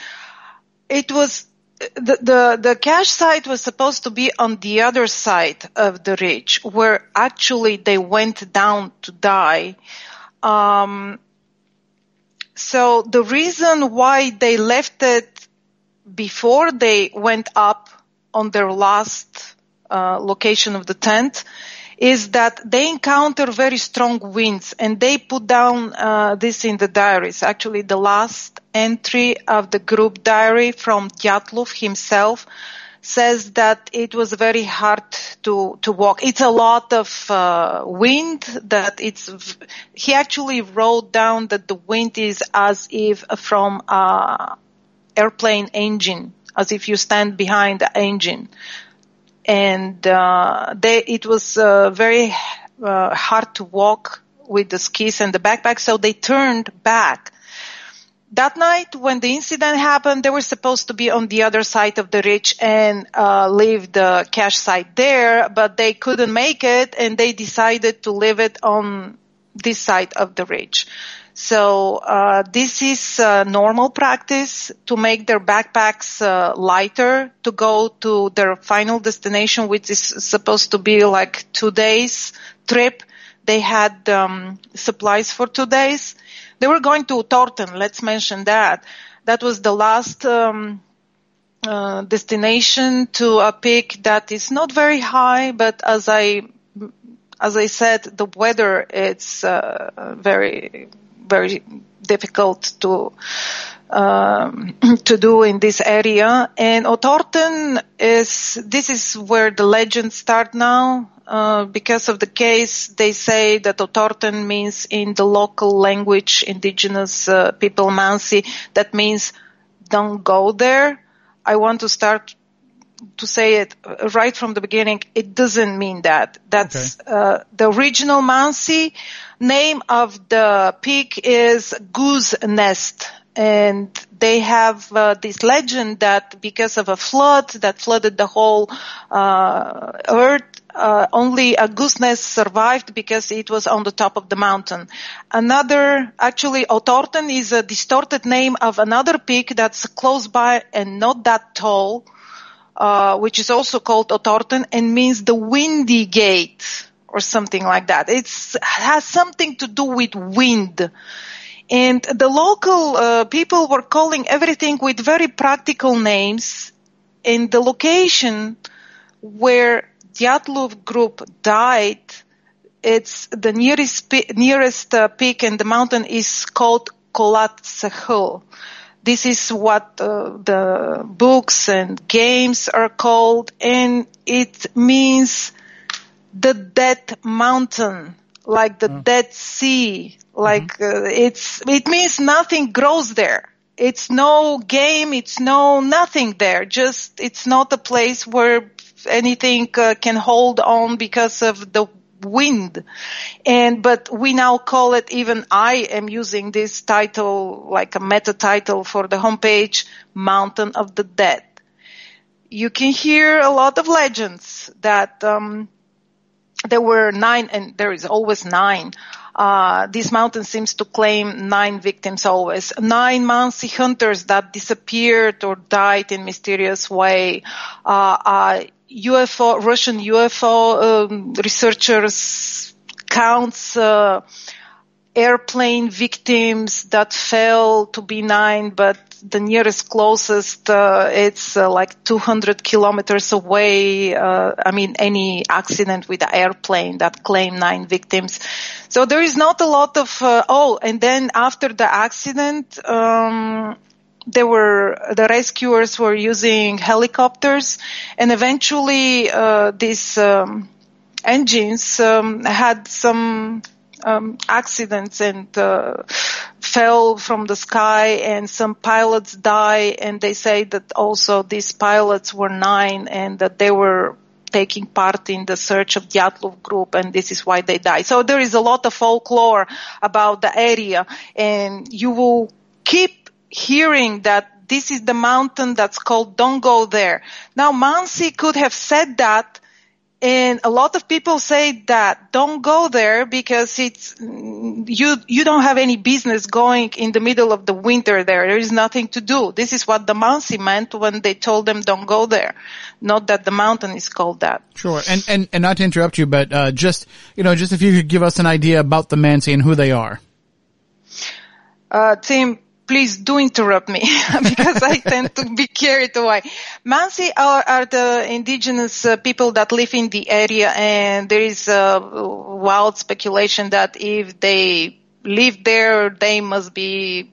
It was the cache site was supposed to be on the other side of the ridge, where actually they went down to die. So the reason why they left it before they went up on their last location of the tent is that they encounter very strong winds, and they put down this in the diaries. Actually, the last entry of the group diary from Dyatlov himself says that it was very hard to walk. It's a lot of wind. He actually wrote down that the wind is as if from airplane engine, as if you stand behind the engine. And it was very hard to walk with the skis and the backpack, so they turned back. That night, when the incident happened, they were supposed to be on the other side of the ridge and leave the cache site there, but they couldn't make it, and they decided to leave it on this side of the ridge. So this is normal practice to make their backpacks lighter to go to their final destination, which is supposed to be like 2 days trip. They had supplies for 2 days. They were going to Torten, let's mention that. That was the last destination to a peak that is not very high, but as I said, the weather is very, very difficult to do in this area. And Otorten this is where the legends start now. Because of the case, they say that Otorten means in the local language, indigenous people, Mansi, that means don't go there. I want to start to say it right from the beginning. It doesn't mean that. That's okay. The original Mansi name of the peak is Goose Nest. And they have this legend that because of a flood that flooded the whole earth, only a goose nest survived because it was on the top of the mountain. Actually, Otorten is a distorted name of another peak that's close by and not that tall, which is also called Otorten and means the windy gate or something like that. Has something to do with wind. And the local people were calling everything with very practical names. And the location where Dyatlov group died, it's the nearest peak in the mountain is called Kolatse. This is what the books and games are called, and it means the dead mountain, like the Dead Sea. Like it means nothing grows there. It's no game. It's nothing there. Just it's not a place where anything can hold on because of the wind. But we now call it, even I am using this title like a meta title for the homepage, Mountain of the Dead. You can hear a lot of legends that there were 9, and there is always 9. This mountain seems to claim 9 victims always. 9 Mansi hunters that disappeared or died in mysterious way. Russian UFO researchers counts airplane victims that fell to be 9, but the nearest closest, it's like 200 kilometers away. Any accident with the airplane that claimed 9 victims. So there is not a lot of, and then after the accident, the rescuers were using helicopters, and eventually, these, engines, had some, accidents and fell from the sky, and some pilots died, and they say that also these pilots were 9 and that they were taking part in the search of Dyatlov group, and this is why they died. So there is a lot of folklore about the area, and you will keep hearing that this is the mountain that's called Don't Go There. Now Mansi could have said that, and a lot of people say that don't go there because it's you don't have any business going in the middle of the winter there. There is nothing to do. This is what the Mansi meant when they told them don't go there. Not that the mountain is called that. Sure. And not to interrupt you, but just if you could give us an idea about the Mansi and who they are. Tim, please do interrupt me because I tend to be carried away. Mansi are the indigenous people that live in the area, and there is a wild speculation that if they live there, they must be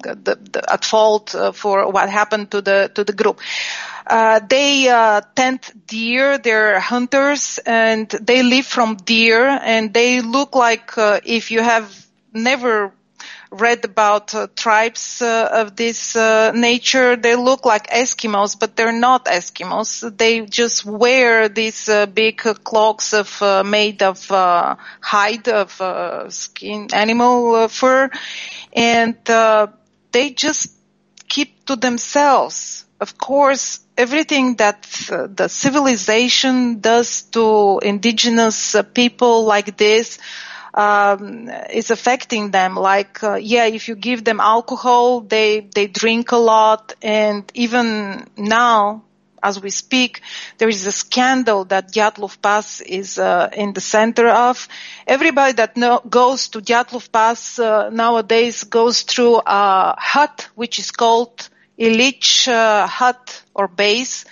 at fault for what happened to the group. They tend deer, they're hunters, and they live from deer, and they look like, if you have never read about tribes of this nature, they look like Eskimos, but they're not Eskimos. They just wear these big cloaks made of hide of skin, animal fur, and they just keep to themselves. Of course, everything that the civilization does to indigenous people like this is affecting them. Like, if you give them alcohol, they drink a lot. And even now, as we speak, there is a scandal that Dyatlov Pass is in the center of. Everybody that goes to Dyatlov Pass nowadays goes through a hut, which is called Ilich hut or base.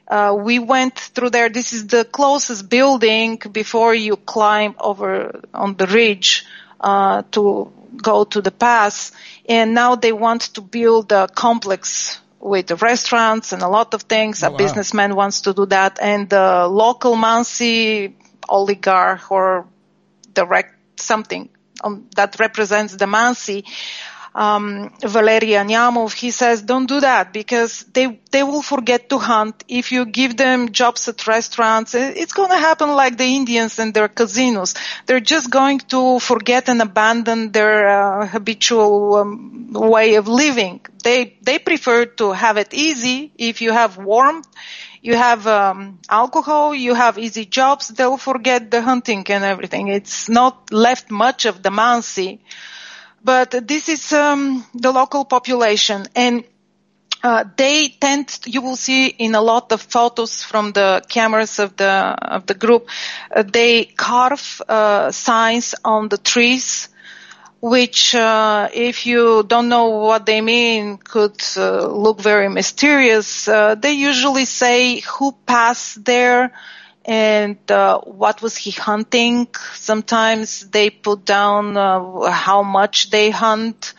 We went through there. This is the closest building before you climb over on the ridge to go to the pass. And now they want to build a complex with restaurants and a lot of things. A businessman wants to do that. And the local Mansi oligarch or something that represents the Mansi, Valeria Nyamov, he says, don't do that because they will forget to hunt. If you give them jobs at restaurants, it's going to happen like the Indians and their casinos. They're just going to forget and abandon their habitual way of living. they prefer to have it easy. If you have warmth, you have alcohol, you have easy jobs, they'll forget the hunting and everything. It's not left much of the Mansi. But this is the local population. And they tend, you will see in a lot of photos from the cameras of the group, they carve signs on the trees, which, if you don't know what they mean, could look very mysterious. They usually say who passed there and what was he hunting. Sometimes they put down how much they hunt.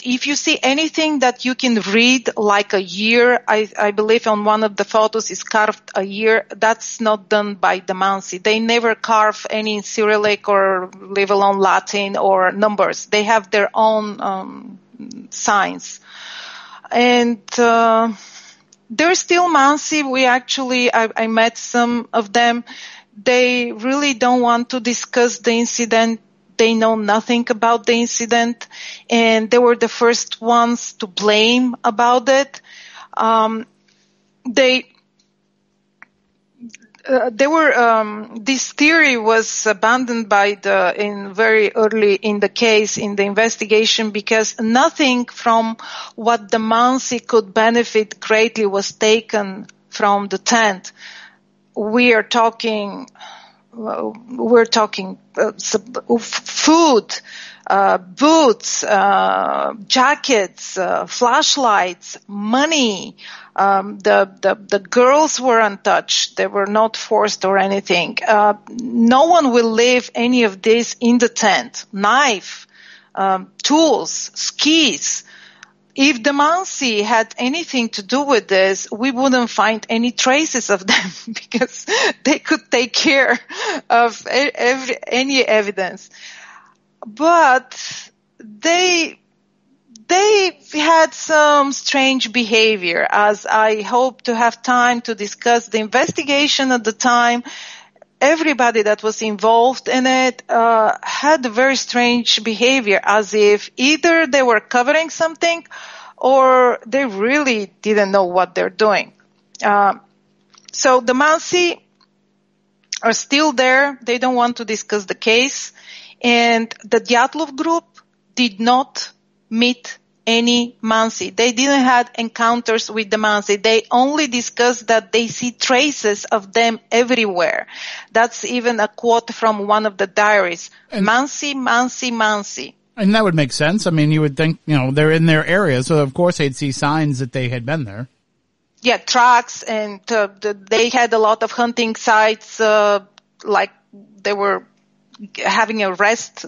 If you see anything that you can read, like a year, I believe on one of the photos is carved a year, that's not done by the Mansi. They never carve any in Cyrillic or leave alone Latin or numbers. They have their own signs. And they're still Mansi. I met some of them. They really don't want to discuss the incident. They know nothing about the incident, and they were the first ones to blame about it. This theory was abandoned very early in the case, in the investigation, because nothing from what the Mansi could benefit greatly was taken from the tent. We're talking food, boots, jackets, flashlights, money. The girls were untouched. They were not forced or anything. No one will leave any of this in the tent. Knife, tools, skis. If the Mansi had anything to do with this, we wouldn't find any traces of them because they could take care of any evidence. But they had some strange behavior, as I hope to have time to discuss the investigation at the time. Everybody that was involved in it had a very strange behavior, as if either they were covering something or they really didn't know what they're doing. So the Mansi are still there. They don't want to discuss the case. And the Dyatlov group did not meet any Mansi. They didn't have encounters with the Mansi. They only discussed that they see traces of them everywhere. That's even a quote from one of the diaries. Mansi, Mansi, Mansi. And that would make sense. I mean, you would think, they're in their area, so of course they'd see signs that they had been there. Yeah, tracks, and they had a lot of hunting sites, like they were having a rest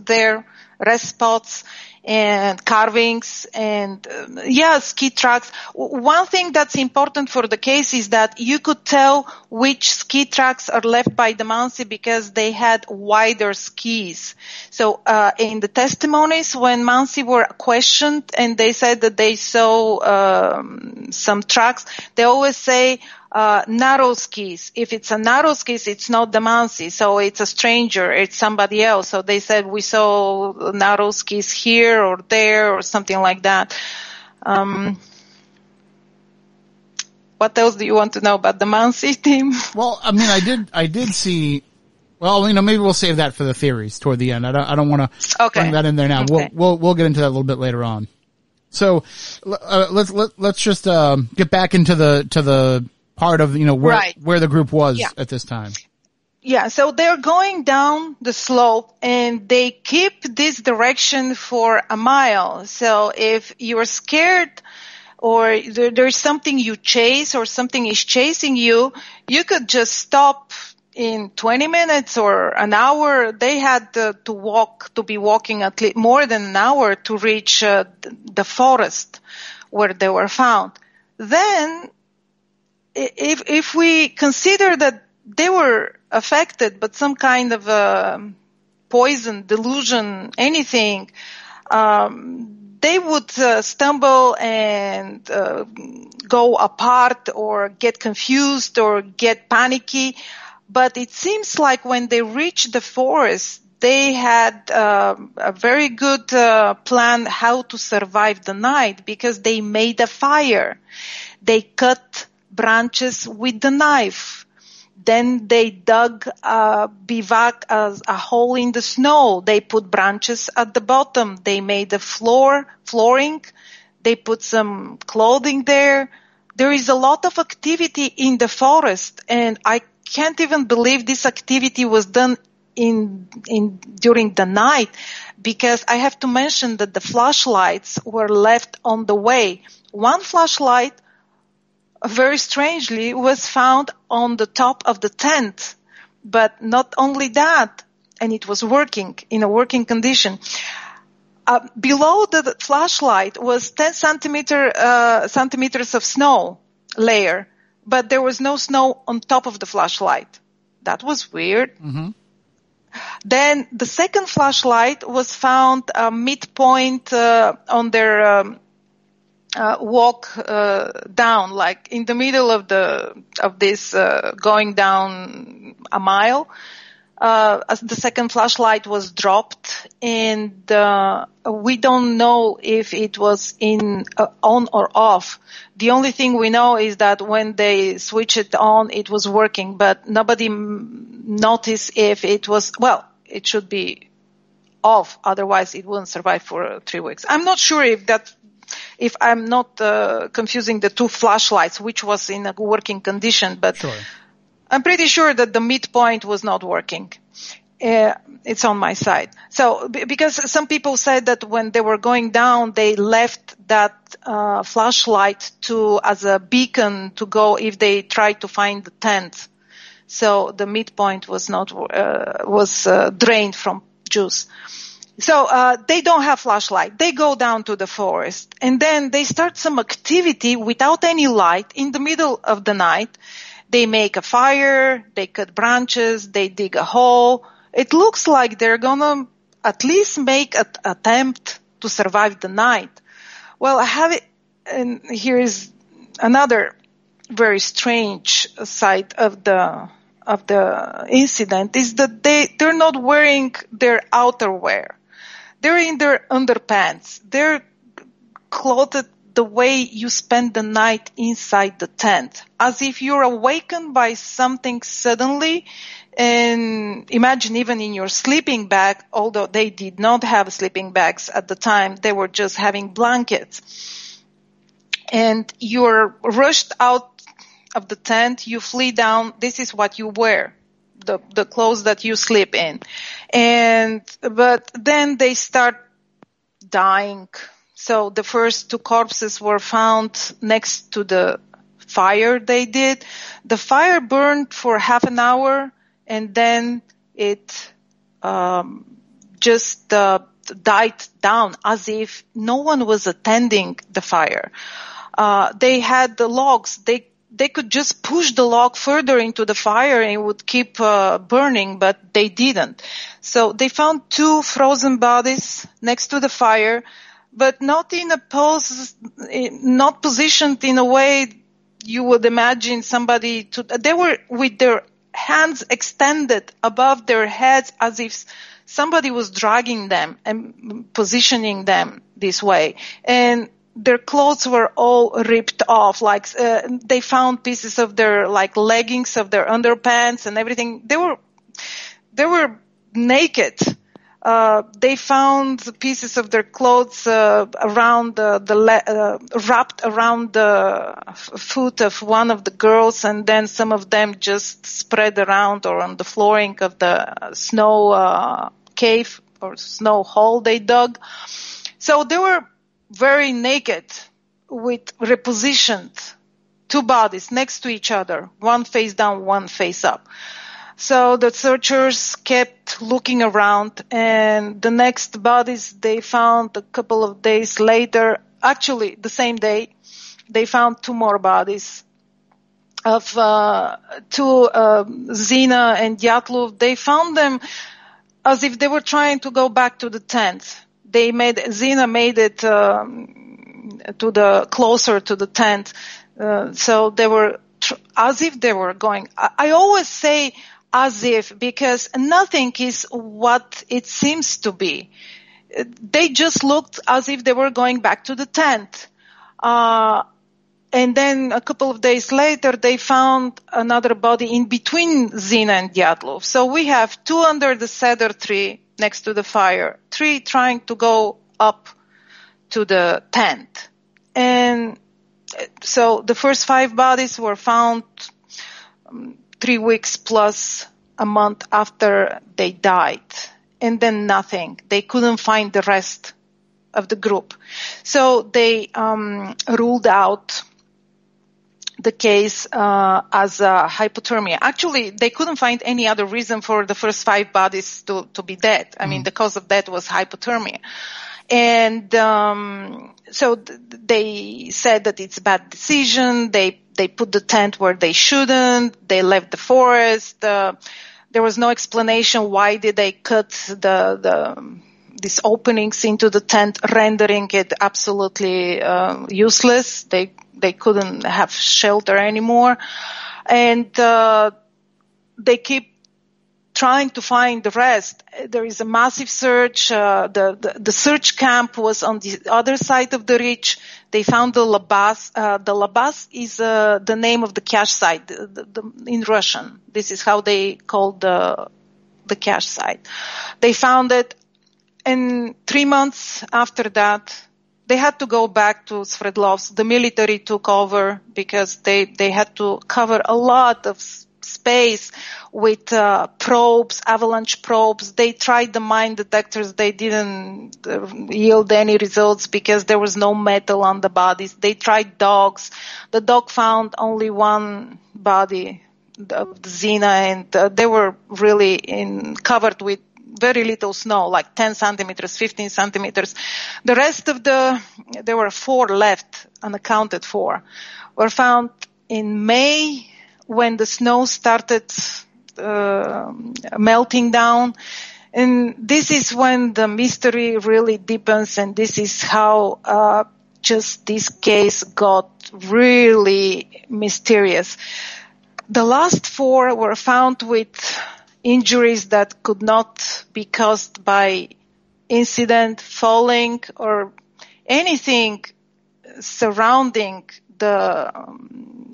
spots, and carvings, and ski tracks. One thing that's important for the case is that you could tell which ski tracks are left by the Mansi because they had wider skis. So in the testimonies, when Mansi were questioned and they said that they saw some tracks, they always say narrow skis. If it's a narrow skis, it's not the Mansi, so it's a stranger, it's somebody else. So they said we saw narrow skis here or there or something like that. What else do you want to know about the Mansi team? Well, I mean, I did see. Well, maybe we'll save that for the theories toward the end. I don't want to bring that in there now. Okay. We'll get into that a little bit later on. So let's just get back into the part of where the group was at this time. Yeah, so they're going down the slope and they keep this direction for a mile. So if you're scared or there's something you chase or something is chasing you, you could just stop in 20 minutes or an hour. They had to be walking at least more than an hour to reach the forest where they were found. Then if we consider that they were affected, but some kind of poison, delusion, anything, they would stumble and go apart or get confused or get panicky. But it seems like when they reach the forest, they had a very good plan how to survive the night, because they made a fire. They cut branches with the knife. Then they dug a bivouac, a hole in the snow. They put branches at the bottom. They made a flooring. They put some clothing there. There is a lot of activity in the forest, and I can't even believe this activity was done during the night, because I have to mention that the flashlights were left on the way. One flashlight, very strangely, was found on the top of the tent, but not only that, and it was working, in a working condition. Below the flashlight was 10 centimeters of snow layer, but there was no snow on top of the flashlight. That was weird. Mm-hmm. Then the second flashlight was found midpoint on their walk down, like in the middle of this going down a mile. As the second flashlight was dropped, and we don't know if it was on or off. The only thing we know is that when they switched it on, it was working, but nobody noticed if it was, well, it should be off, otherwise it wouldn't survive for 3 weeks. I'm not sure if I'm not confusing the two flashlights, which was in a working condition, but sure. I'm pretty sure that the midpoint was not working. It's on my side. So, because some people said that when they were going down, they left that flashlight as a beacon to go if they tried to find the tent. So the midpoint was drained from juice. So they don't have flashlight. They go down to the forest, and then they start some activity without any light in the middle of the night. They make a fire, they cut branches, they dig a hole. It looks like they're gonna at least make an attempt to survive the night. Well, I have it, and here is another very strange side of the incident, is that they're not wearing their outerwear. They're in their underpants. They're clothed the way you spend the night inside the tent, as if you're awakened by something suddenly. And imagine even in your sleeping bag, although they did not have sleeping bags at the time, they were just having blankets. And you're rushed out of the tent, you flee down, this is what you wear, the clothes that you sleep in. But then they start dying. So the first two corpses were found next to the fire they did. The fire burned for half an hour, and then it just died down as if no one was attending the fire. They had the logs. They could just push the log further into the fire and it would keep burning, but they didn't. So they found two frozen bodies next to the fire, but not in a pose, not positioned in a way you would imagine somebody they were with their hands extended above their heads as if somebody was dragging them and positioning them this way. And their clothes were all ripped off, like they found pieces of their leggings, of their underpants and everything. They were naked. They found pieces of their clothes around wrapped around the foot of one of the girls, and then some of them just spread around or on the flooring of the snow cave or snow hole they dug. So they were very naked, with repositioned two bodies next to each other, one face down, one face up. So the searchers kept looking around, and the next bodies they found a couple of days later, actually the same day, they found two more bodies of Zina and Dyatlov. They found them as if they were trying to go back to the tent. Zina made it closer to the tent, so they were as if they were going. I always say as if, because nothing is what it seems to be. They just looked as if they were going back to the tent. And then a couple of days later, they found another body in between Zina and Dyatlov. So we have 2 under the cedar tree next to the fire, 3 trying to go up to the tent. And so the first 5 bodies were found 3 weeks plus a month after they died. And then nothing. They couldn't find the rest of the group. So they ruled out the case as hypothermia. Actually, they couldn't find any other reason for the first 5 bodies to be dead. I mean, the cause of death was hypothermia. And so they said that it's a bad decision. They put the tent where they shouldn't. They left the forest. There was no explanation why did they cut these openings into the tent, rendering it absolutely useless. They couldn't have shelter anymore. And they keep trying to find the rest. There is a massive search. The search camp was on the other side of the ridge. They found the Labas. The Labas is the name of the cache site in Russian. This is how they called the cache site. They found it, and 3 months after that, they had to go back to Sverdlovsk. The military took over because they had to cover a lot of space with probes, avalanche probes. They tried the mine detectors. They didn't yield any results because there was no metal on the bodies. They tried dogs. The dog found only 1 body of Zina, and they were really covered with very little snow, like 10 centimeters, 15 centimeters. The rest of there were 4 left, unaccounted for, were found in May when the snow started melting down. And this is when the mystery really deepens, and this is how just this case got really mysterious. The last 4 were found with injuries that could not be caused by incident, falling, or anything surrounding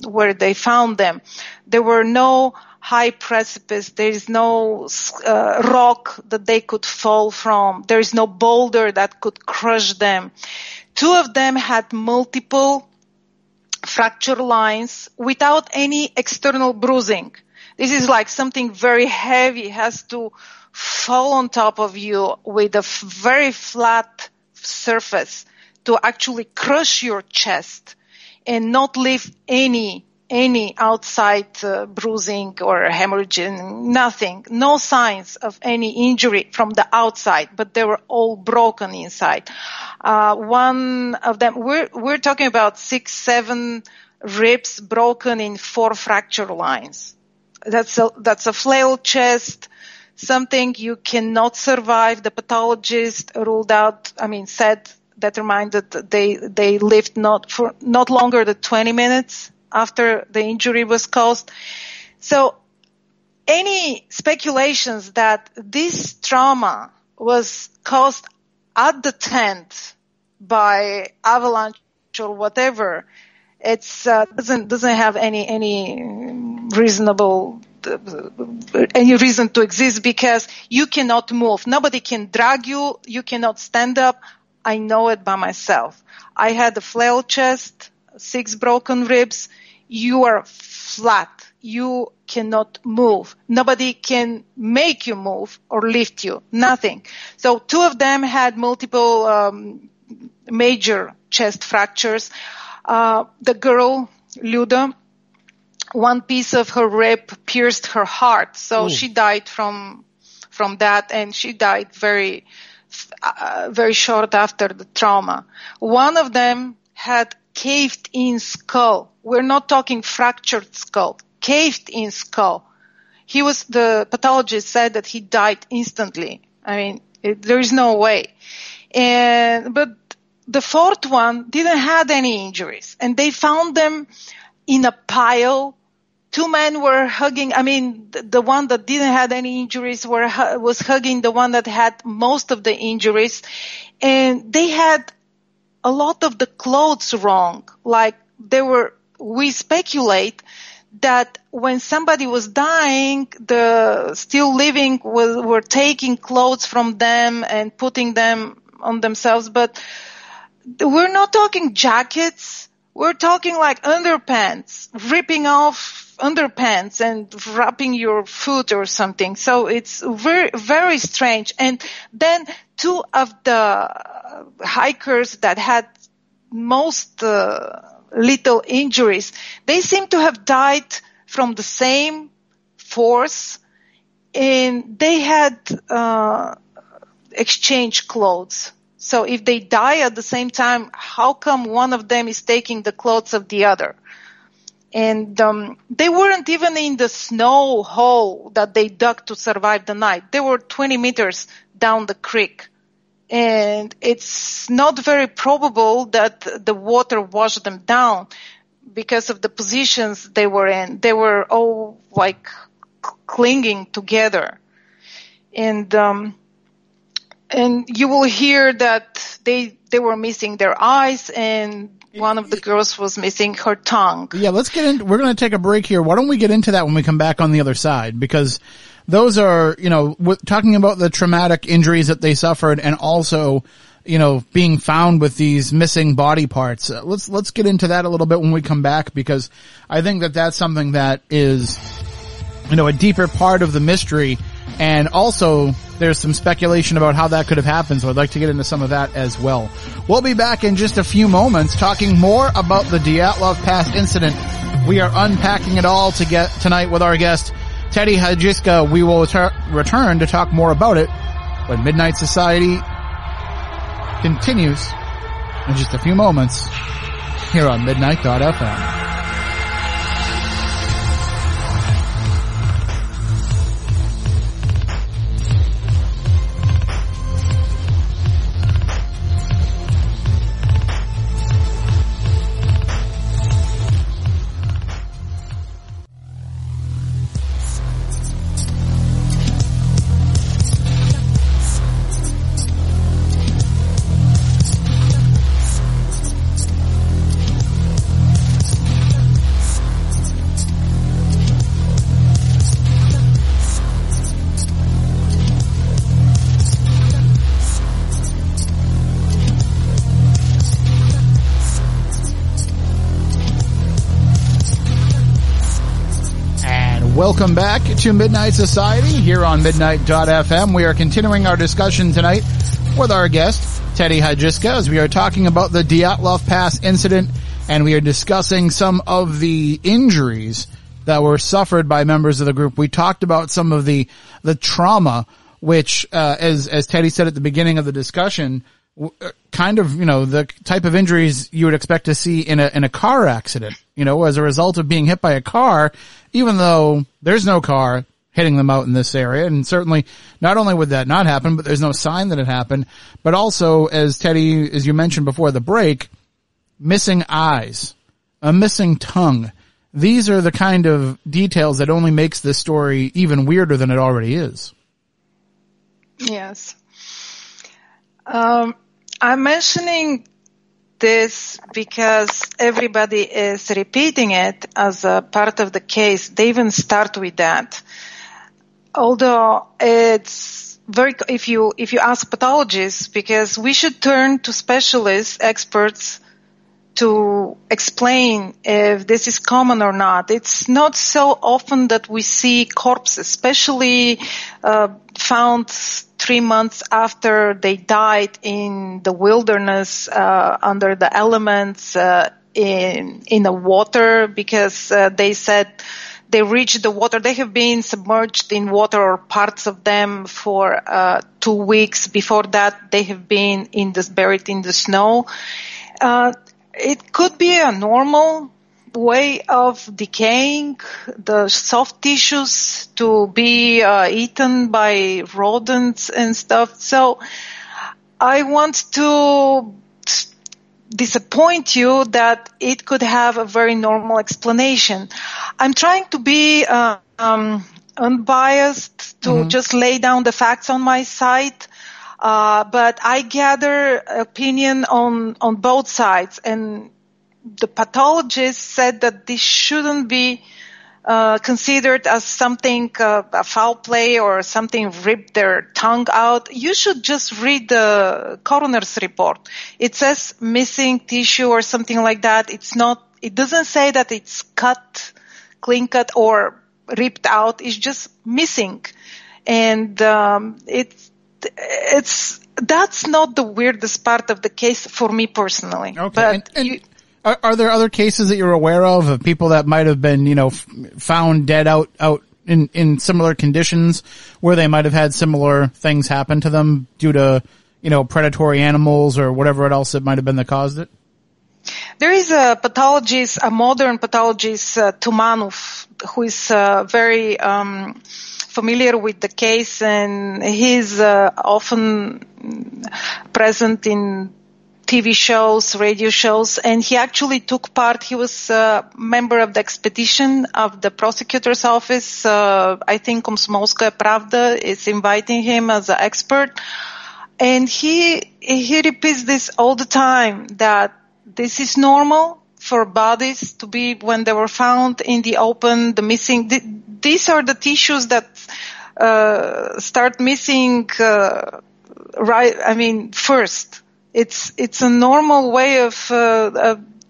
where they found them. There were no high precipice. There is no rock that they could fall from. There is no boulder that could crush them. 2 of them had multiple fracture lines without any external bruising. This is like something very heavy has to fall on top of you with a very flat surface to actually crush your chest and not leave any outside bruising or hemorrhaging, nothing. No signs of any injury from the outside, but they were all broken inside. One of them, we're talking about 6-7 ribs broken in 4 fracture lines. That's a flail chest, something you cannot survive. The pathologist determined that they lived not longer than 20 minutes after the injury was caused. So any speculations that this trauma was caused at the tent by avalanche or whatever, it's doesn't have any reasonable any reason to exist, because you cannot move. Nobody can drag you. You cannot stand up. I know it by myself. I had a flail chest, 6 broken ribs. You are flat. You cannot move. Nobody can make you move or lift you. Nothing. So 2 of them had multiple major chest fractures. The girl, Luda, 1 piece of her rib pierced her heart. So she died from that, and she died very short after the trauma. 1 of them had caved in skull. We're not talking fractured skull, caved in skull. The pathologist said that he died instantly. I mean, there is no way. But the 4th one didn't have any injuries, and they found them in a pile two men were hugging. I mean, the one that didn't have any injuries was hugging the one that had most of the injuries. And they had a lot of the clothes wrong. Like we speculate that when somebody was dying, the still living were taking clothes from them and putting them on themselves. But we're not talking jackets. We're talking like underpants, ripping off underpants and wrapping your foot or something. So it's very, very strange. And then two of the hikers that had most little injuries, they seem to have died from the same force, and they had exchanged clothes. So if they die at the same time, how come one of them is taking the clothes of the other? And they weren't even in the snow hole that they dug to survive the night. They were 20 meters down the creek. And it's not very probable that the water washed them down because of the positions they were in. They were all like clinging together. And you will hear that they were missing their eyes, and one of the girls was missing her tongue. Yeah, let's get in. We're going to take a break here. Why don't we get into that when we come back on the other side? Because those are, talking about the traumatic injuries that they suffered, and also, being found with these missing body parts. Let's get into that a little bit when we come back, because I think that that's something that is, a deeper part of the mystery. And also, there's some speculation about how that could have happened, so I'd like to get into some of that as well. We'll be back in just a few moments talking more about the Dyatlov Pass incident. We are unpacking it all tonight with our guest, Teddy Hadjiyska. We will return to talk more about it when Midnight Society continues in just a few moments here on Midnight.fm. Welcome back to Midnight Society here on Midnight.fm. We are continuing our discussion tonight with our guest, Teddy Hadjiyska, as we are talking about the Dyatlov Pass incident, and we are discussing some of the injuries that were suffered by members of the group. We talked about some of the trauma, which, as Teddy said at the beginning of the discussion, kind of, the type of injuries you would expect to see in a car accident, as a result of being hit by a car, even though there's no car hitting them out in this area. And certainly not only would that not happen, but there's no sign that it happened. But also, as you mentioned before the break, missing eyes, a missing tongue. These are the kind of details that only makes this story even weirder than it already is. Yes. I'm mentioning this because everybody is repeating it as a part of the case. They even start with that. Although it's if you ask pathologists, because we should turn to specialists, experts, to explain if this is common or not. It's not so often that we see corpses, especially found 3 months after they died in the wilderness, under the elements, in the water, because they said they reached the water. They have been submerged in water, or parts of them, for 2 weeks. Before that, they have been buried in the snow. It could be a normal way of decaying, the soft tissues to be eaten by rodents and stuff. So I want to disappoint you that it could have a very normal explanation. I'm trying to be unbiased, to just lay down the facts on my side. But I gather opinion on both sides, and the pathologist said that this shouldn't be considered as something, a foul play or something ripped their tongue out. You should just read the coroner's report. It says missing tissue or something like that. It doesn't say that it's cut, clean cut or ripped out. It's just missing. And, that's not the weirdest part of the case for me personally. Okay. But are there other cases that you're aware of people that might have been, found dead out in similar conditions where they might have had similar things happen to them due to, predatory animals or whatever else it might have been that caused it? There is a pathologist, a modern pathologist, Tumanov, who is very familiar with the case, and he's often present in TV shows, radio shows, and he actually took part. He was a member of the expedition of the prosecutor's office. I think Komsomolskaya Pravda is inviting him as an expert. And he repeats this all the time, that this is normal for bodies to be, when they were found in the open, the missing. These are the tissues that start missing first. It's a normal way of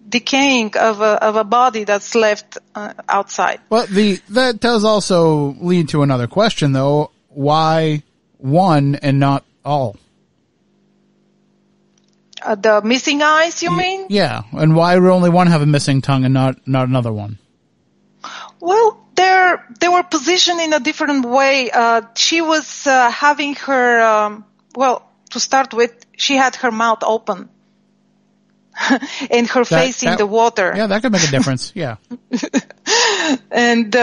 decaying of a body that's left outside. Well, that does also lead to another question, though. Why one and not all? The missing eyes, you mean? Yeah, and why would only one have a missing tongue and not another one? Well, they were positioned in a different way. She was having her, to start with, she had her mouth open and her face in the water. Yeah, that could make a difference. Yeah. And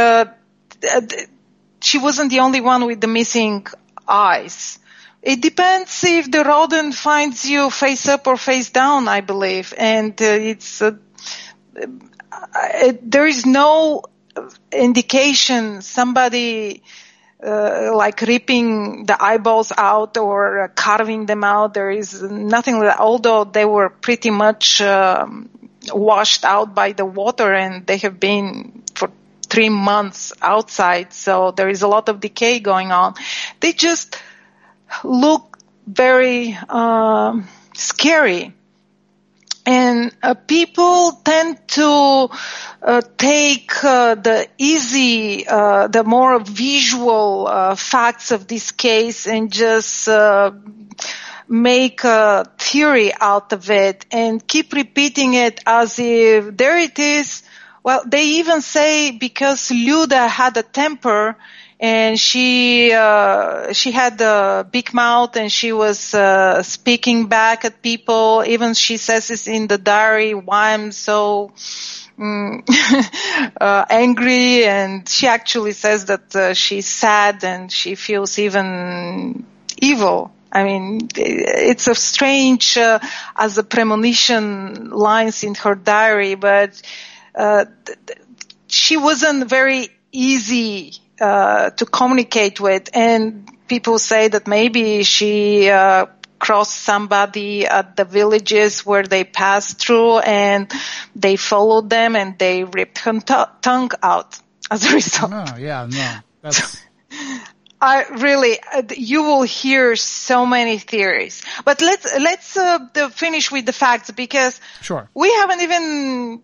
she wasn't the only one with the missing eyes. It depends if the rodent finds you face up or face down, I believe. And there is no indication somebody like ripping the eyeballs out or carving them out. There is nothing like that, although they were pretty much washed out by the water, and they have been for 3 months outside, so there is a lot of decay going on. They just look very scary. And people tend to take the easy, the more visual facts of this case and just make a theory out of it and keep repeating it as if there it is. Well, they even say because Luda had a temper and she had a big mouth and she was speaking back at people. Even she says this in the diary, why I'm so angry, and she actually says that she's sad and she feels even evil. I mean, it's a strange as a premonition lines in her diary, but she wasn't very easy to communicate with, and people say that maybe she crossed somebody at the villages where they passed through and they followed them and they ripped her tongue out as a result. Oh, yeah, no. That's... You will hear so many theories, but let's finish with the facts, because sure. We haven't even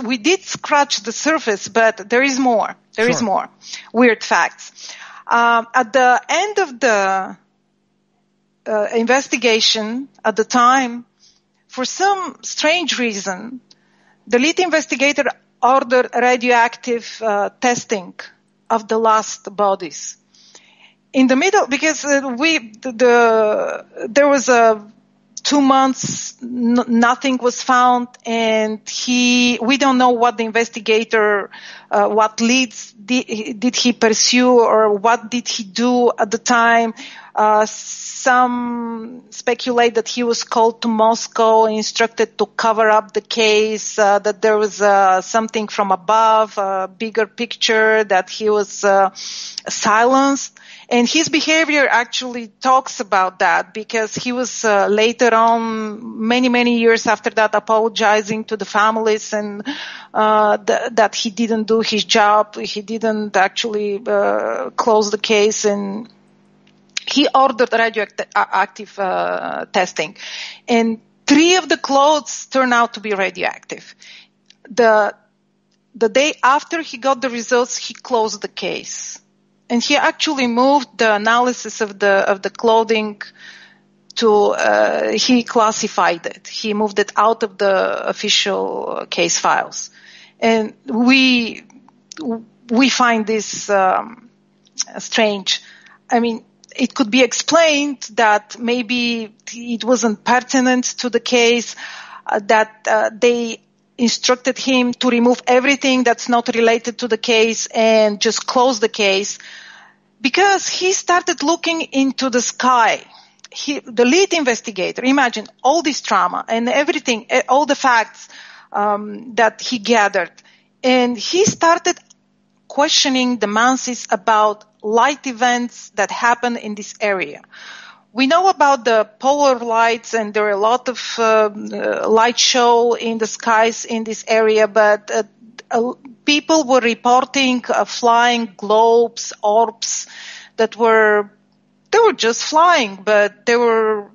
we did scratch the surface, but there is more. There is more weird facts. At the end of the investigation, at the time, for some strange reason, the lead investigator ordered radioactive testing of the last bodies. In the middle, because there was 2 months, nothing was found, and we don't know what the investigator, what leads did he pursue, or what did he do at the time. Some speculate that he was called to Moscow, instructed to cover up the case, that there was something from above, a bigger picture, that he was silenced. And his behavior actually talks about that, because he was later on, many years after that, apologizing to the families and that he didn't do his job. He didn't actually close the case, and he ordered radioactive testing. And 3 of the clothes turned out to be radioactive. The day after he got the results, he closed the case. And he actually moved the analysis of the clothing to, he classified it. He moved it out of the official case files. And we find this strange. I mean, it could be explained that maybe it wasn't pertinent to the case, that they instructed him to remove everything that's not related to the case and just close the case, because he started looking into the sky. The lead investigator, imagine all this trauma and everything, all the facts that he gathered, and he started questioning the Mansis about light events that happen in this area. We know about the polar lights, and there are a lot of light show in the skies in this area, but people were reporting flying globes, orbs they were just flying, but they were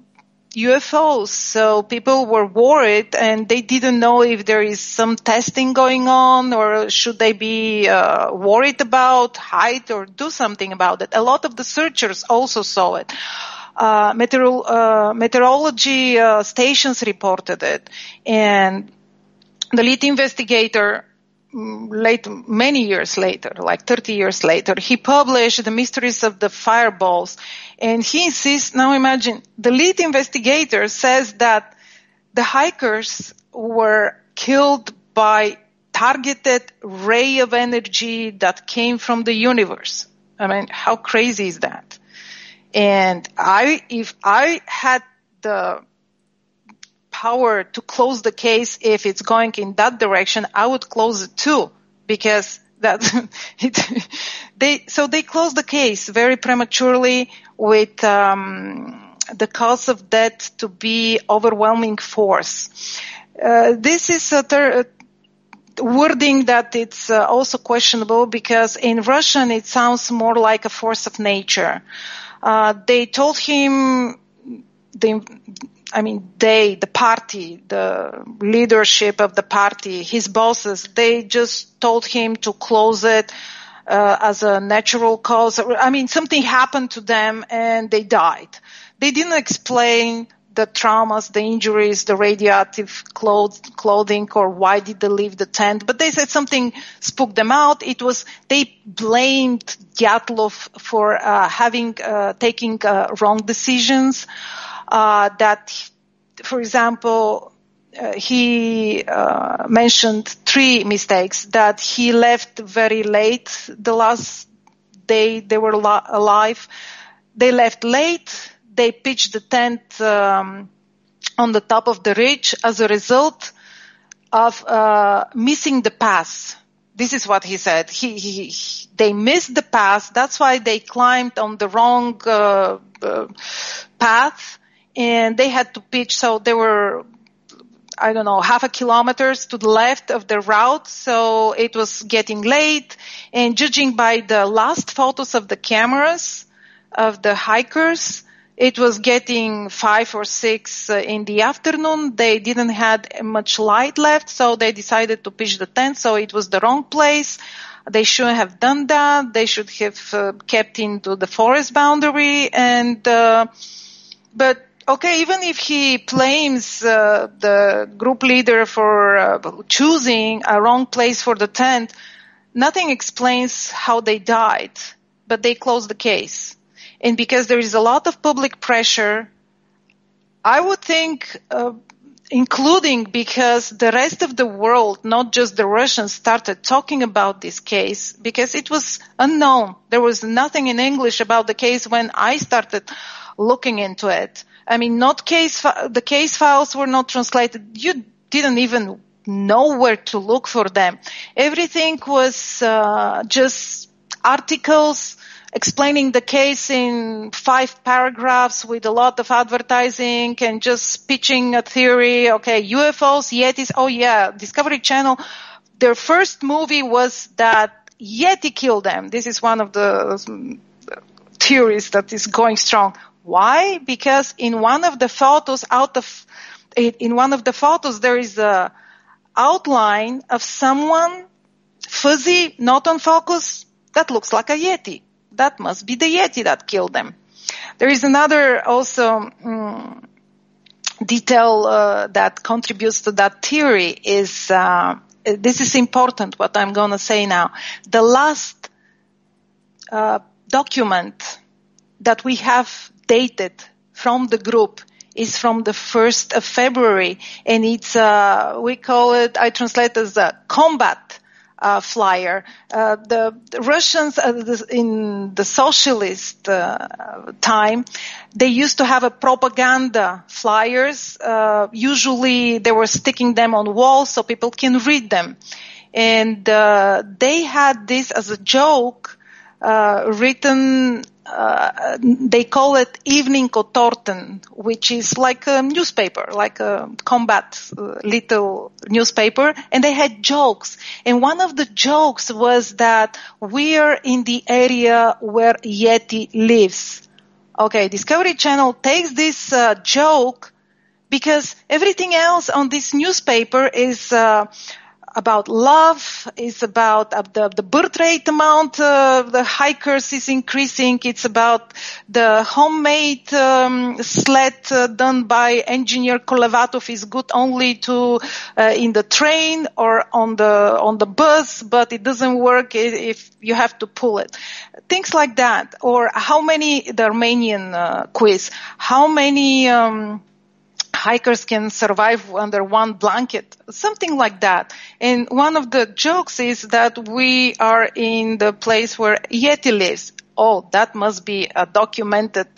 UFOs. So people were worried, and they didn't know if there is some testing going on, or should they be worried about, hide, or do something about it. A lot of the searchers also saw it. Meteorology stations reported it, and the lead investigator, many years later, like 30 years later, he published The Mysteries of the Fireballs, and he insists. Now imagine, the lead investigator says that the hikers were killed by targeted ray of energy that came from the universe. I mean, how crazy is that? And if I had the power to close the case, if it's going in that direction, I would close it too, because they closed the case very prematurely, with the cause of death to be overwhelming force. This is a wording that it's also questionable, because in Russian it sounds more like a force of nature. They told him, the party, the leadership of the party, his bosses, they just told him to close it as a natural cause. I mean, something happened to them and they died. They didn't explain the traumas, the injuries, the radioactive clothing, or why did they leave the tent. But they said something spooked them out. They blamed Dyatlov for taking wrong decisions. That, for example, he mentioned 3 mistakes: that he left very late the last day they were alive. They left late. They pitched the tent on the top of the ridge as a result of missing the pass. This is what he said. They missed the pass. That's why they climbed on the wrong path, and they had to pitch. So they were, half a kilometer to the left of the route. So it was getting late. And judging by the last photos of the cameras of the hikers, it was getting 5 or 6 in the afternoon. They didn't have much light left, so they decided to pitch the tent. So it was the wrong place. They shouldn't have done that. They should have kept into the forest boundary. But okay, even if he blames the group leader for choosing a wrong place for the tent, nothing explains how they died. But they closed the case. And because there is a lot of public pressure, I would think including because the rest of the world, not just the Russians, started talking about this case because it was unknown. There was nothing in English about the case when I started looking into it. I mean, the case files were not translated. You didn't even know where to look for them. Everything was just articles explaining the case in 5 paragraphs with a lot of advertising and just pitching a theory. Okay, UFOs, Yetis. Oh yeah, Discovery Channel. Their first movie was that Yeti killed them. This is one of the theories that is going strong. Why? Because in one of the photos there is a outline of someone fuzzy, not on focus, that looks like a Yeti. That must be the Yeti that killed them. There is another also detail that contributes to that theory is, this is important what I'm going to say now. The last document that we have dated from the group is from the 1st of February, and it's, we call it, I translate as a combat flyer. The Russians in the socialist time, they used to have a propaganda flyers. Usually they were sticking them on walls so people can read them. And they had this as a joke written, they call it Evening Kotorten, which is like a newspaper, like a combat little newspaper, and they had jokes. And one of the jokes was that we're in the area where Yeti lives. Okay, Discovery Channel takes this joke because everything else on this newspaper is about love, is about the birth rate amount, the hikers is increasing. It's about the homemade sled done by engineer Kolevatov is good only to in the train or on the bus, but it doesn't work if you have to pull it. Things like that. Or how many, the Armenian quiz, how many hikers can survive under one blanket, something like that. And one of the jokes is that we are in the place where Yeti lives. Oh, that must be a documented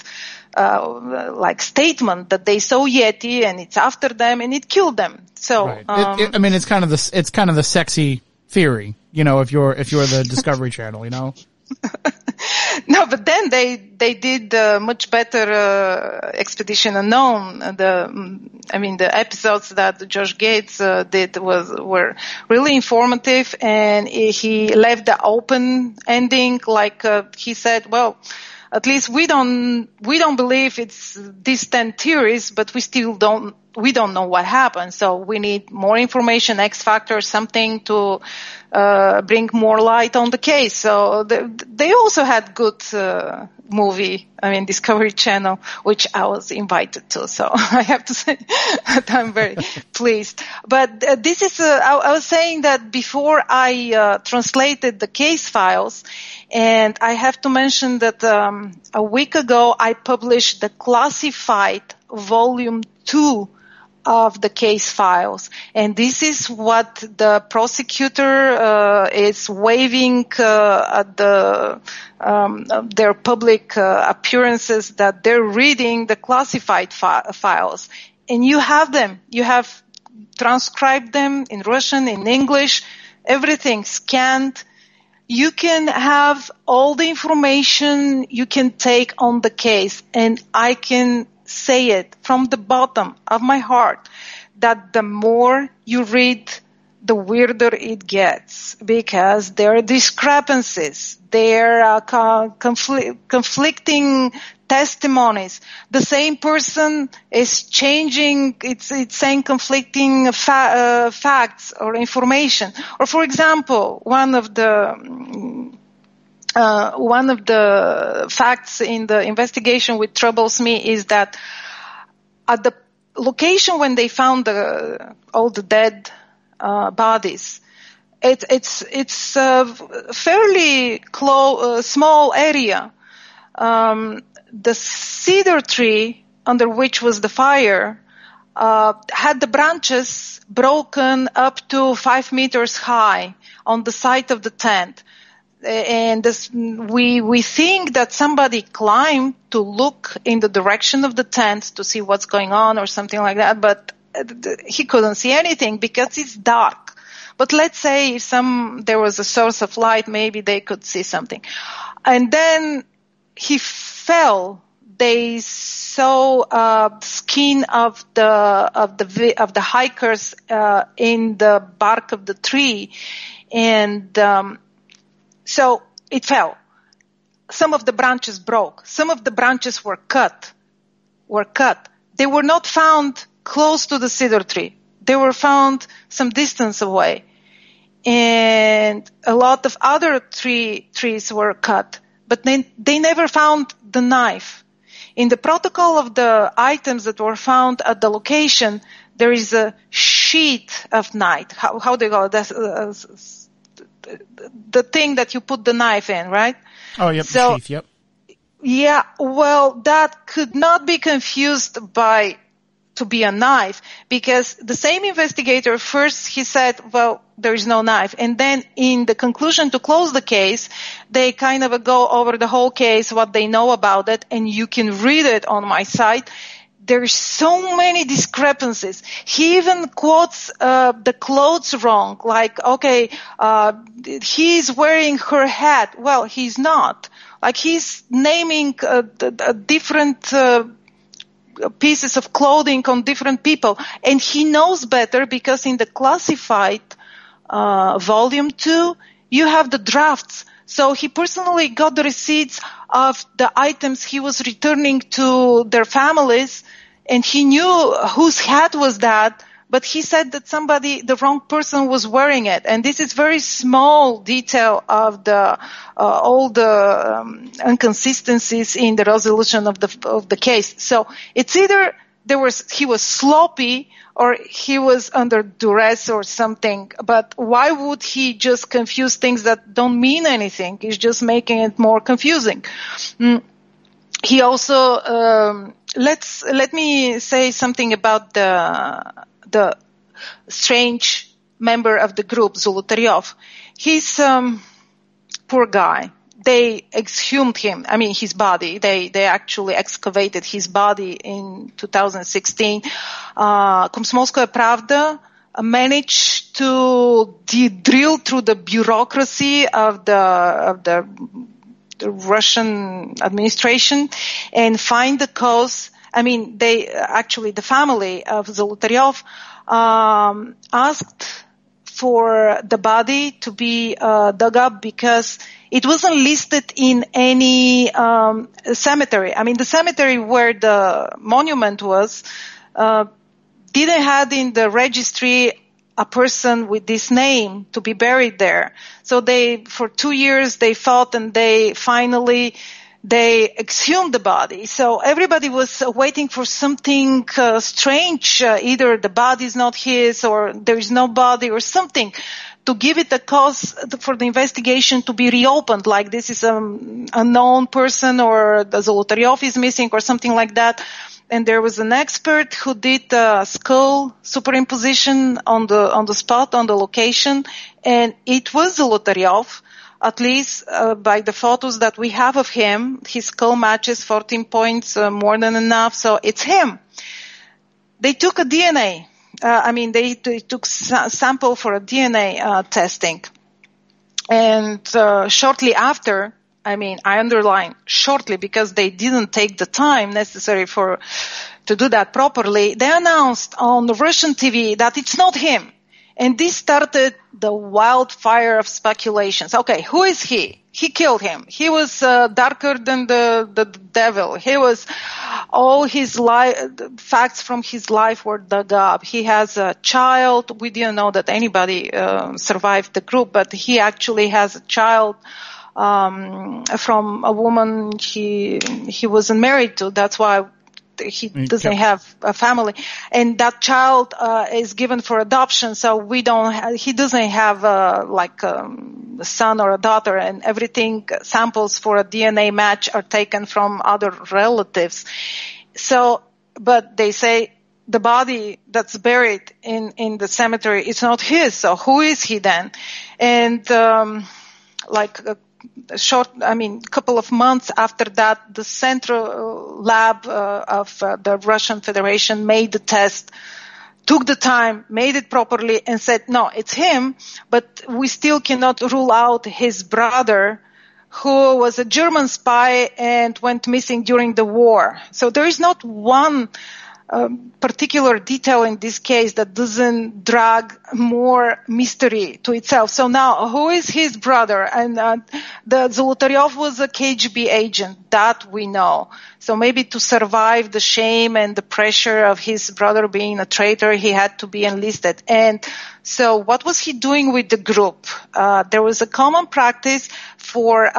like statement that they saw Yeti and it's after them and it killed them. So right. I mean, it's kind of the sexy theory, you know, if you're the Discovery Channel, you know. No, but then they did much better Expedition Unknown. The episodes that Josh Gates did were really informative, and he left the open ending. Like he said, well, at least we don't believe it's these 10 theories, but we don't know what happened. So we need more information, X factor, something to bring more light on the case. So they also had good movie, Discovery Channel, which I was invited to. So I have to say that I'm very pleased. But this is, I was saying that before I translated the case files, and I have to mention that a week ago I published the classified volume 2 of the case files. And this is what the prosecutor is waving at their public appearances, that they're reading the classified files. And you have them. You have transcribed them in Russian, in English, everything scanned. You can have all the information you can take on the case, and I can say it from the bottom of my heart that the more you read, the weirder it gets, because there are discrepancies, there are conflicting testimonies. The same person is changing, it's saying conflicting facts or information. Or for example, one of the facts in the investigation which troubles me is that at the location when they found all the dead bodies, it's a fairly small area. The cedar tree under which was the fire had the branches broken up to 5 meters high on the side of the tent. And we think that somebody climbed to look in the direction of the tent to see what's going on or something like that, but he couldn't see anything because it's dark. But let's say if there was a source of light, maybe they could see something. And then he fell. They saw skin of the hikers in the bark of the tree, and so it fell. Some of the branches broke. Some of the branches were cut. They were not found close to the cedar tree. They were found some distance away. And a lot of other trees were cut. But they never found the knife. In the protocol of the items that were found at the location, there is a sheet of knife. How do you call it? The thing that you put the knife in, right? Oh, yep, so, the sheath, yep. Yeah, well, that could not be confused to be a knife, because the same investigator, first he said, well, there is no knife. And then in the conclusion to close the case, they kind of go over the whole case, what they know about it, and you can read it on my site. There's so many discrepancies. He even quotes the clothes wrong, like, okay, he's wearing her hat. Well, he's not. Like, he's naming different pieces of clothing on different people. And he knows better because in the classified volume 2, you have the drafts. So he personally got the receipts of the items he was returning to their families, and he knew whose hat was that, but he said that the wrong person was wearing it. And this is very small detail of all the inconsistencies in the resolution of the case. So it's either he was sloppy or he was under duress or something. But why would he just confuse things that don't mean anything? He's just making it more confusing. He also, let me say something about the strange member of the group, Zolotaryov. He's poor guy. They exhumed him. I mean, his body. They actually excavated his body in 2016. Komsomolskaya Pravda managed to drill through the bureaucracy of the Russian administration and find the cause. I mean, the family of Zolotaryov asked for the body to be dug up because it wasn't listed in any cemetery. I mean, the cemetery where the monument was didn't have in the registry a person with this name to be buried there. So for 2 years, they fought, and they exhumed the body. So everybody was waiting for something strange. Either the body is not his, or there is no body, or something to give it a cause for the investigation to be reopened. Like this is an unknown person, or the Zolotaryov is missing, or something like that. And there was an expert who did skull superimposition on the spot, on the location, and it was Zolotaryov. At least by the photos that we have of him, his skull matches 14 points, more than enough. So it's him. They took a DNA. They took sample for a DNA testing. And shortly after, I underline shortly because they didn't take the time necessary to do that properly, they announced on the Russian TV that it's not him. And this started the wildfire of speculations. Okay, who is he? He killed him. He was darker than the devil. He was all his facts from his life were dug up. He has a child. We didn't know that anybody survived the group, but he actually has a child from a woman he wasn't married to. That's why he doesn't have a family, and that child is given for adoption. So he doesn't have a son or a daughter, and everything samples for a DNA match are taken from other relatives. So, but they say the body that's buried in the cemetery, it's not his. So who is he then? And, couple of months after that, the central lab of the Russian Federation made the test, took the time, made it properly, and said, no, it's him, but we still cannot rule out his brother, who was a German spy and went missing during the war. So there is not one particular detail in this case that doesn't drag more mystery to itself. So now, who is his brother? And the Zolotaryov was a KGB agent, that we know. So maybe to survive the shame and the pressure of his brother being a traitor, he had to be enlisted. And so what was he doing with the group? There was a common practice for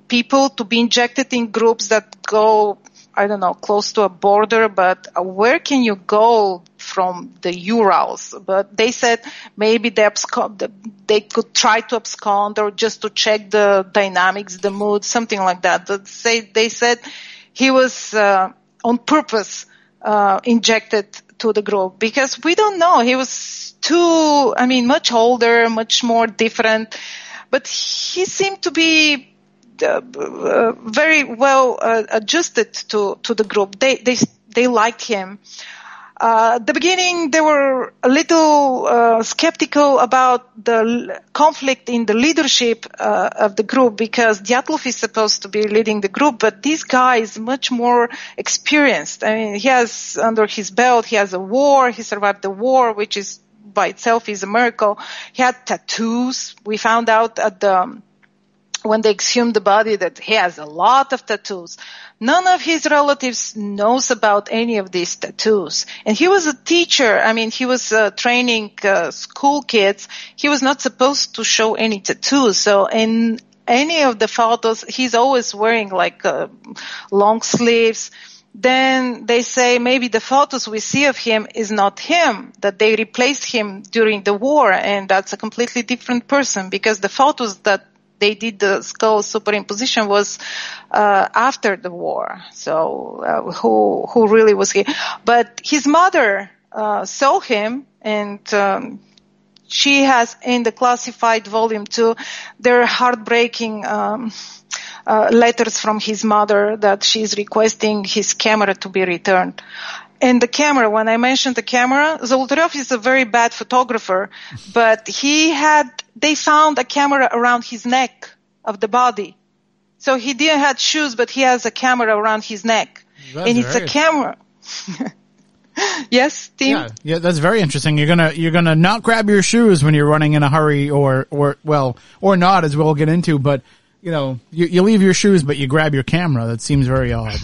people to be injected in groups that go, I don't know, close to a border, but where can you go from the Urals? But they said maybe they could try to abscond or just to check the dynamics, the mood, something like that. They said he was on purpose injected to the group because we don't know. He was much older, much more different, but he seemed to be very well adjusted to the group. They liked him. At the beginning, they were a little skeptical about the conflict in the leadership of the group because Dyatlov is supposed to be leading the group, but this guy is much more experienced. I mean, he has under his belt, he has a war, he survived the war, which is by itself is a miracle. He had tattoos. We found out when they exhumed the body that he has a lot of tattoos. None of his relatives knows about any of these tattoos. And he was a teacher. I mean, he was training school kids. He was not supposed to show any tattoos. So in any of the photos, he's always wearing long sleeves. Then they say maybe the photos we see of him is not him, that they replaced him during the war, and that's a completely different person because the photos that they did the skull superimposition was after the war. So who really was he? But his mother saw him, and she has in the classified volume 2, there are heartbreaking letters from his mother that she's requesting his camera to be returned. And the camera, when I mentioned the camera, Zolotaryov is a very bad photographer, but they found a camera around his neck of the body. So he didn't have shoes, but he has a camera around his neck. And it's a camera. Yes, Tim? Yeah, that's very interesting. You're gonna not grab your shoes when you're running in a hurry or not, as we'll get into, but you leave your shoes, but you grab your camera. That seems very odd.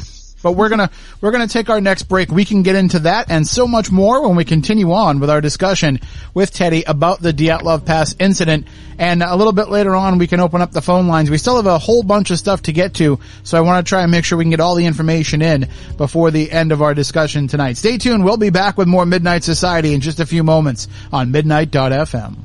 But we're gonna take our next break. We can get into that and so much more when we continue on with our discussion with Teddy about the Dyatlov Pass incident. And a little bit later on, we can open up the phone lines. We still have a whole bunch of stuff to get to, so I want to try and make sure we can get all the information in before the end of our discussion tonight. Stay tuned. We'll be back with more Midnight Society in just a few moments on Midnight.fm.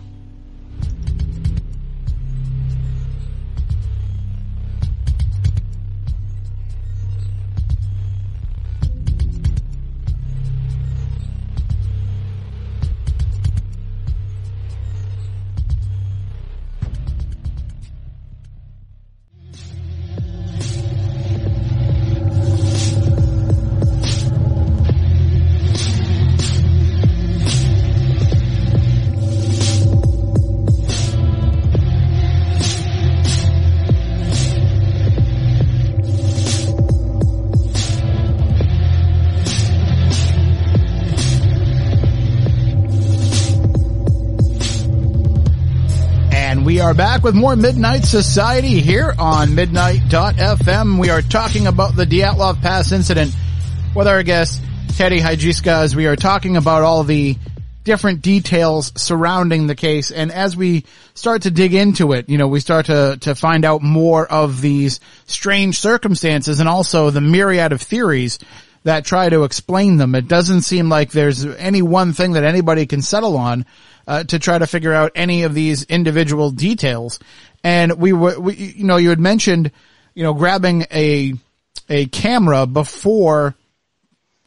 We are back with more Midnight Society here on Midnight.fm. We are talking about the Dyatlov Pass incident with our guest, Teddy Hadjiyska, as we are talking about all the different details surrounding the case. And as we start to dig into it, we start to find out more of these strange circumstances and also the myriad of theories that try to explain them. It doesn't seem like there's any one thing that anybody can settle on to try to figure out any of these individual details. And you had mentioned, grabbing a camera before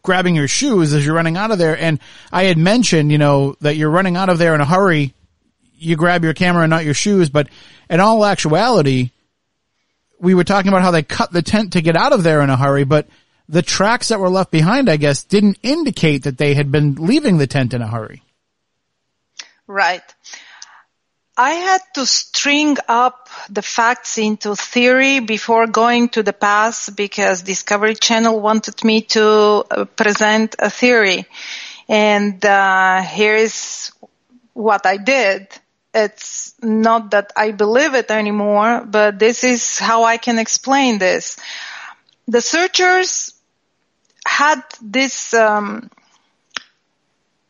grabbing your shoes as you're running out of there. And I had mentioned, that you're running out of there in a hurry. You grab your camera and not your shoes. But in all actuality, we were talking about how they cut the tent to get out of there in a hurry, but the tracks that were left behind, I guess, didn't indicate that they had been leaving the tent in a hurry. Right. I had to string up the facts into theory before going to the past because Discovery Channel wanted me to present a theory. And here is what I did. It's not that I believe it anymore, but this is how I can explain this. The searchers had this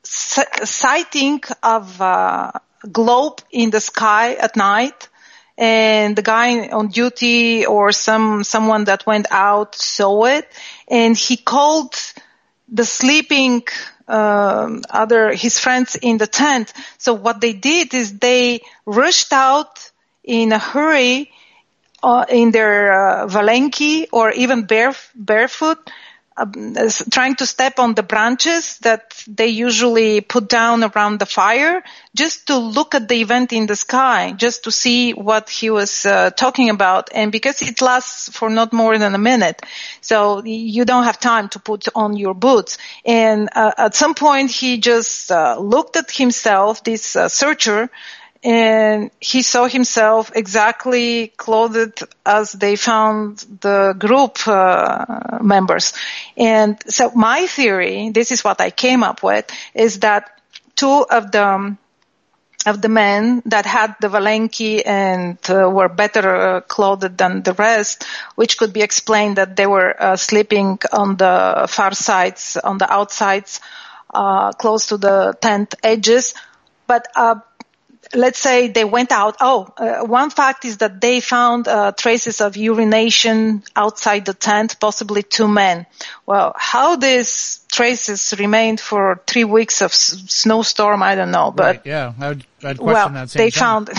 sighting of globe in the sky at night, and the guy on duty or someone that went out saw it, and he called the sleeping his friends in the tent. So what they did is they rushed out in a hurry in their valenki or even barefoot, trying to step on the branches that they usually put down around the fire, just to look at the event in the sky, just to see what he was talking about. And because it lasts for not more than a minute, so you don't have time to put on your boots. And at some point, he just looked at himself, this searcher, and he saw himself exactly clothed as they found the group members. And so my theory, this is what I came up with, is that two of the men that had the valenki and were better clothed than the rest, which could be explained that they were sleeping on the far sides, on the outsides, close to the tent edges. But let's say they went out. One fact is that they found traces of urination outside the tent, possibly two men. Well, how these traces remained for 3 weeks of snowstorm, I don't know. But right, yeah, I'd question that same they thing. found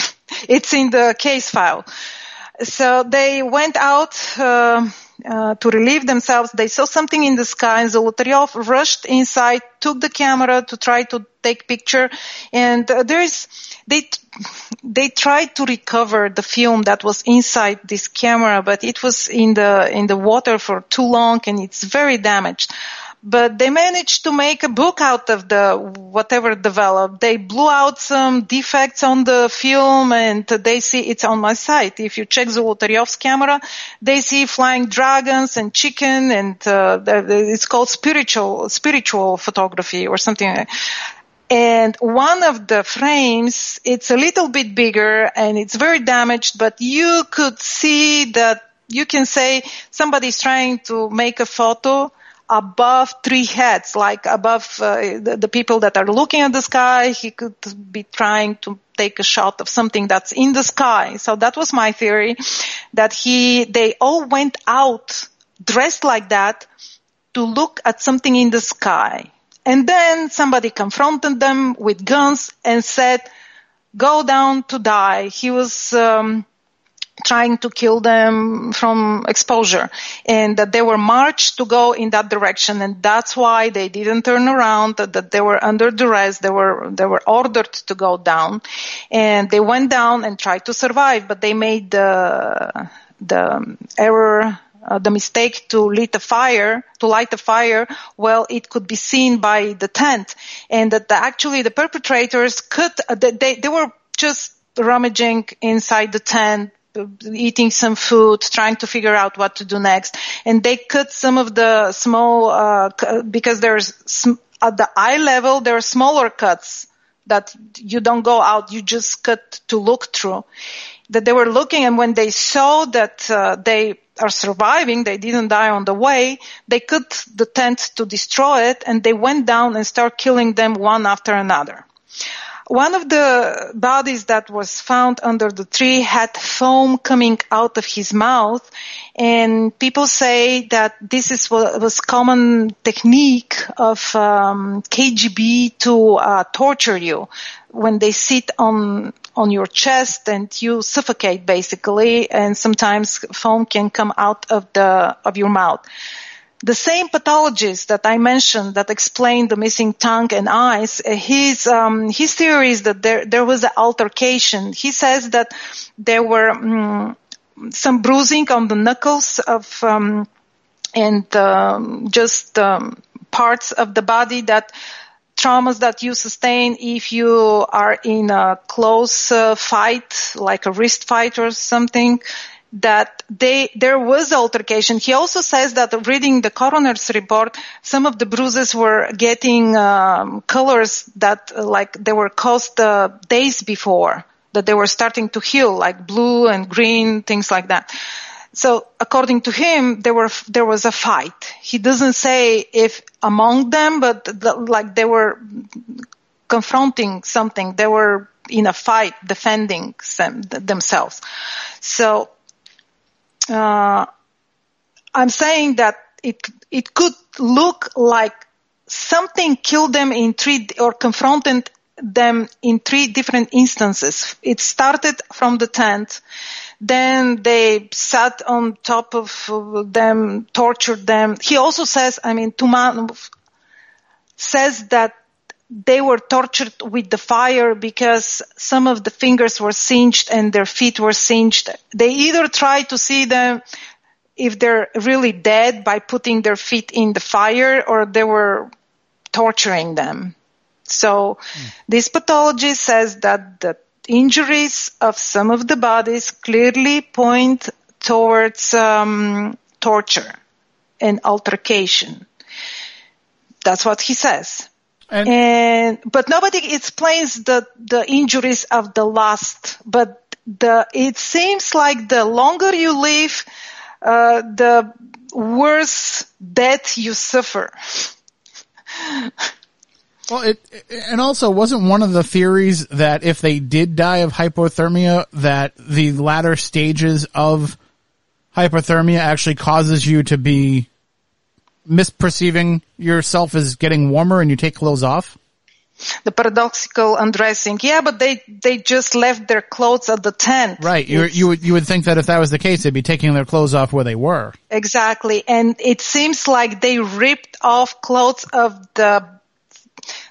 it's in the case file. So they went out to relieve themselves. They saw something in the sky, and Zolotaryov rushed inside, took the camera to try to take picture, and they tried to recover the film that was inside this camera, but it was in the water for too long, and it's very damaged. But they managed to make a book out of the whatever developed. They blew out some defects on the film, and they see it's on my site. If you check Zolotaryov's camera, they see flying dragons and chicken, and it's called spiritual photography or something. And one of the frames, it's a little bit bigger and it's very damaged, but you could see that you can say somebody's trying to make a photo above three heads, like above the people that are looking at the sky. He could be trying to take a shot of something that's in the sky. So that was my theory, that they all went out dressed like that to look at something in the sky. And then somebody confronted them with guns and said, go down to die. He was trying to kill them from exposure, and that they were marched to go in that direction. And that's why they didn't turn around, that they were under duress. They were ordered to go down, and they went down and tried to survive, but they made the error, the mistake to light a fire. Well, it could be seen by the tent, and that actually the perpetrators they were just rummaging inside the tent, eating some food, trying to figure out what to do next. And they cut some of the small, because there's at the eye level, there are smaller cuts that you don't go out, you just cut to look through. That they were looking, and when they saw that they are surviving, they didn't die on the way, they cut the tent to destroy it, and they went down and started killing them one after another. One of the bodies that was found under the tree had foam coming out of his mouth, and people say that this was common technique of KGB to torture you. When they sit on your chest and you suffocate basically, and sometimes foam can come out of your mouth. the same pathologist that I mentioned that explained the missing tongue and eyes, his theory is that there was an altercation. He says that there were some bruising on the knuckles of parts of the body, that traumas that you sustain if you are in a close fight, like a wrist fight or something, that there was altercation. He also says that reading the coroner's report, some of the bruises were getting colors that like they were caused days before, that they were starting to heal, like blue and green, things like that. So according to him, there was a fight. He doesn't say if among them, but like they were confronting something. They were in a fight, defending themselves. So I'm saying that it could look like something killed them or confronted them in 3 different instances. It started from the tent. Then they sat on top of them, tortured them. He also says, Tumanov says that they were tortured with the fire because some of the fingers were singed and their feet were singed. They either tried to see them if they're really dead by putting their feet in the fire, or they were torturing them. So this pathologist says that the injuries of some of the bodies clearly point towards torture and altercation. That's what he says. But nobody explains the injuries of the last. But it seems like the longer you live, the worse death you suffer. Well, and also wasn't one of the theories that if they did die of hypothermia, that the latter stages of hypothermia actually causes you to be misperceiving yourself as getting warmer and you take clothes off? The paradoxical undressing. Yeah, but they just left their clothes at the tent. Right. You would think that if that was the case, they'd be taking their clothes off where they were. Exactly. And it seems like they ripped off clothes of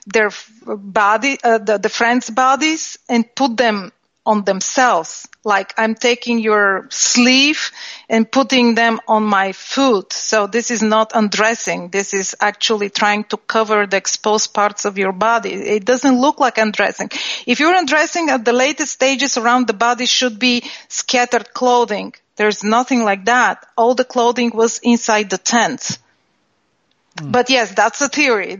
their body, the friends' bodies, and put them on themselves. Like, I'm taking your sleeve and putting them on my foot. So this is not undressing. This is actually trying to cover the exposed parts of your body. It doesn't look like undressing. If you're undressing at the latest stages around the body should be scattered clothing. There's nothing like that. All the clothing was inside the tent. But yes, that's a theory.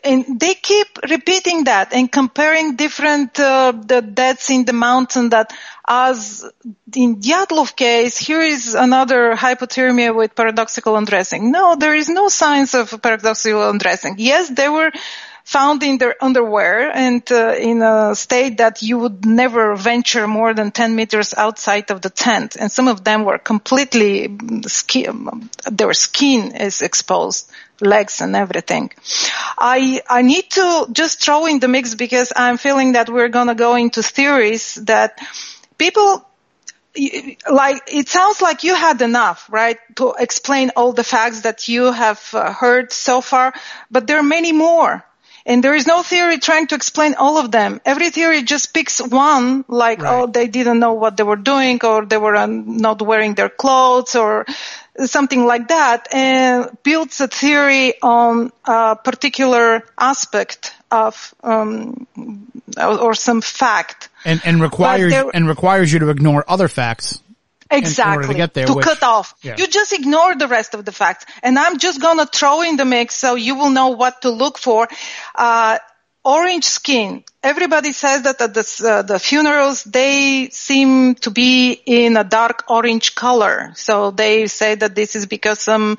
And they keep repeating that and comparing different the deaths in the mountain. That, as in Dyatlov case, here is another hypothermia with paradoxical undressing. No, there is no signs of paradoxical undressing. Yes, they were found in their underwear and in a state that you would never venture more than 10 meters outside of the tent. And some of them were completely their skin is exposed, legs and everything. I need to just throw in the mix, because I'm feeling that we're going to go into theories that people, like, it sounds like you had enough, right, to explain all the facts that you have heard so far, but there are many more. And there is no theory trying to explain all of them. Every theory just picks one, like, right, oh, they didn't know what they were doing, or they were not wearing their clothes, or something like that, and builds a theory on a particular aspect of or some fact. And requires you to ignore other facts. Exactly. In order to get there, cut off. Yeah. You just ignore the rest of the facts. And I'm just going to throw in the mix so you will know what to look for. Orange skin. Everybody says that at the funerals, they seem to be in a dark orange color. So they say that this is because some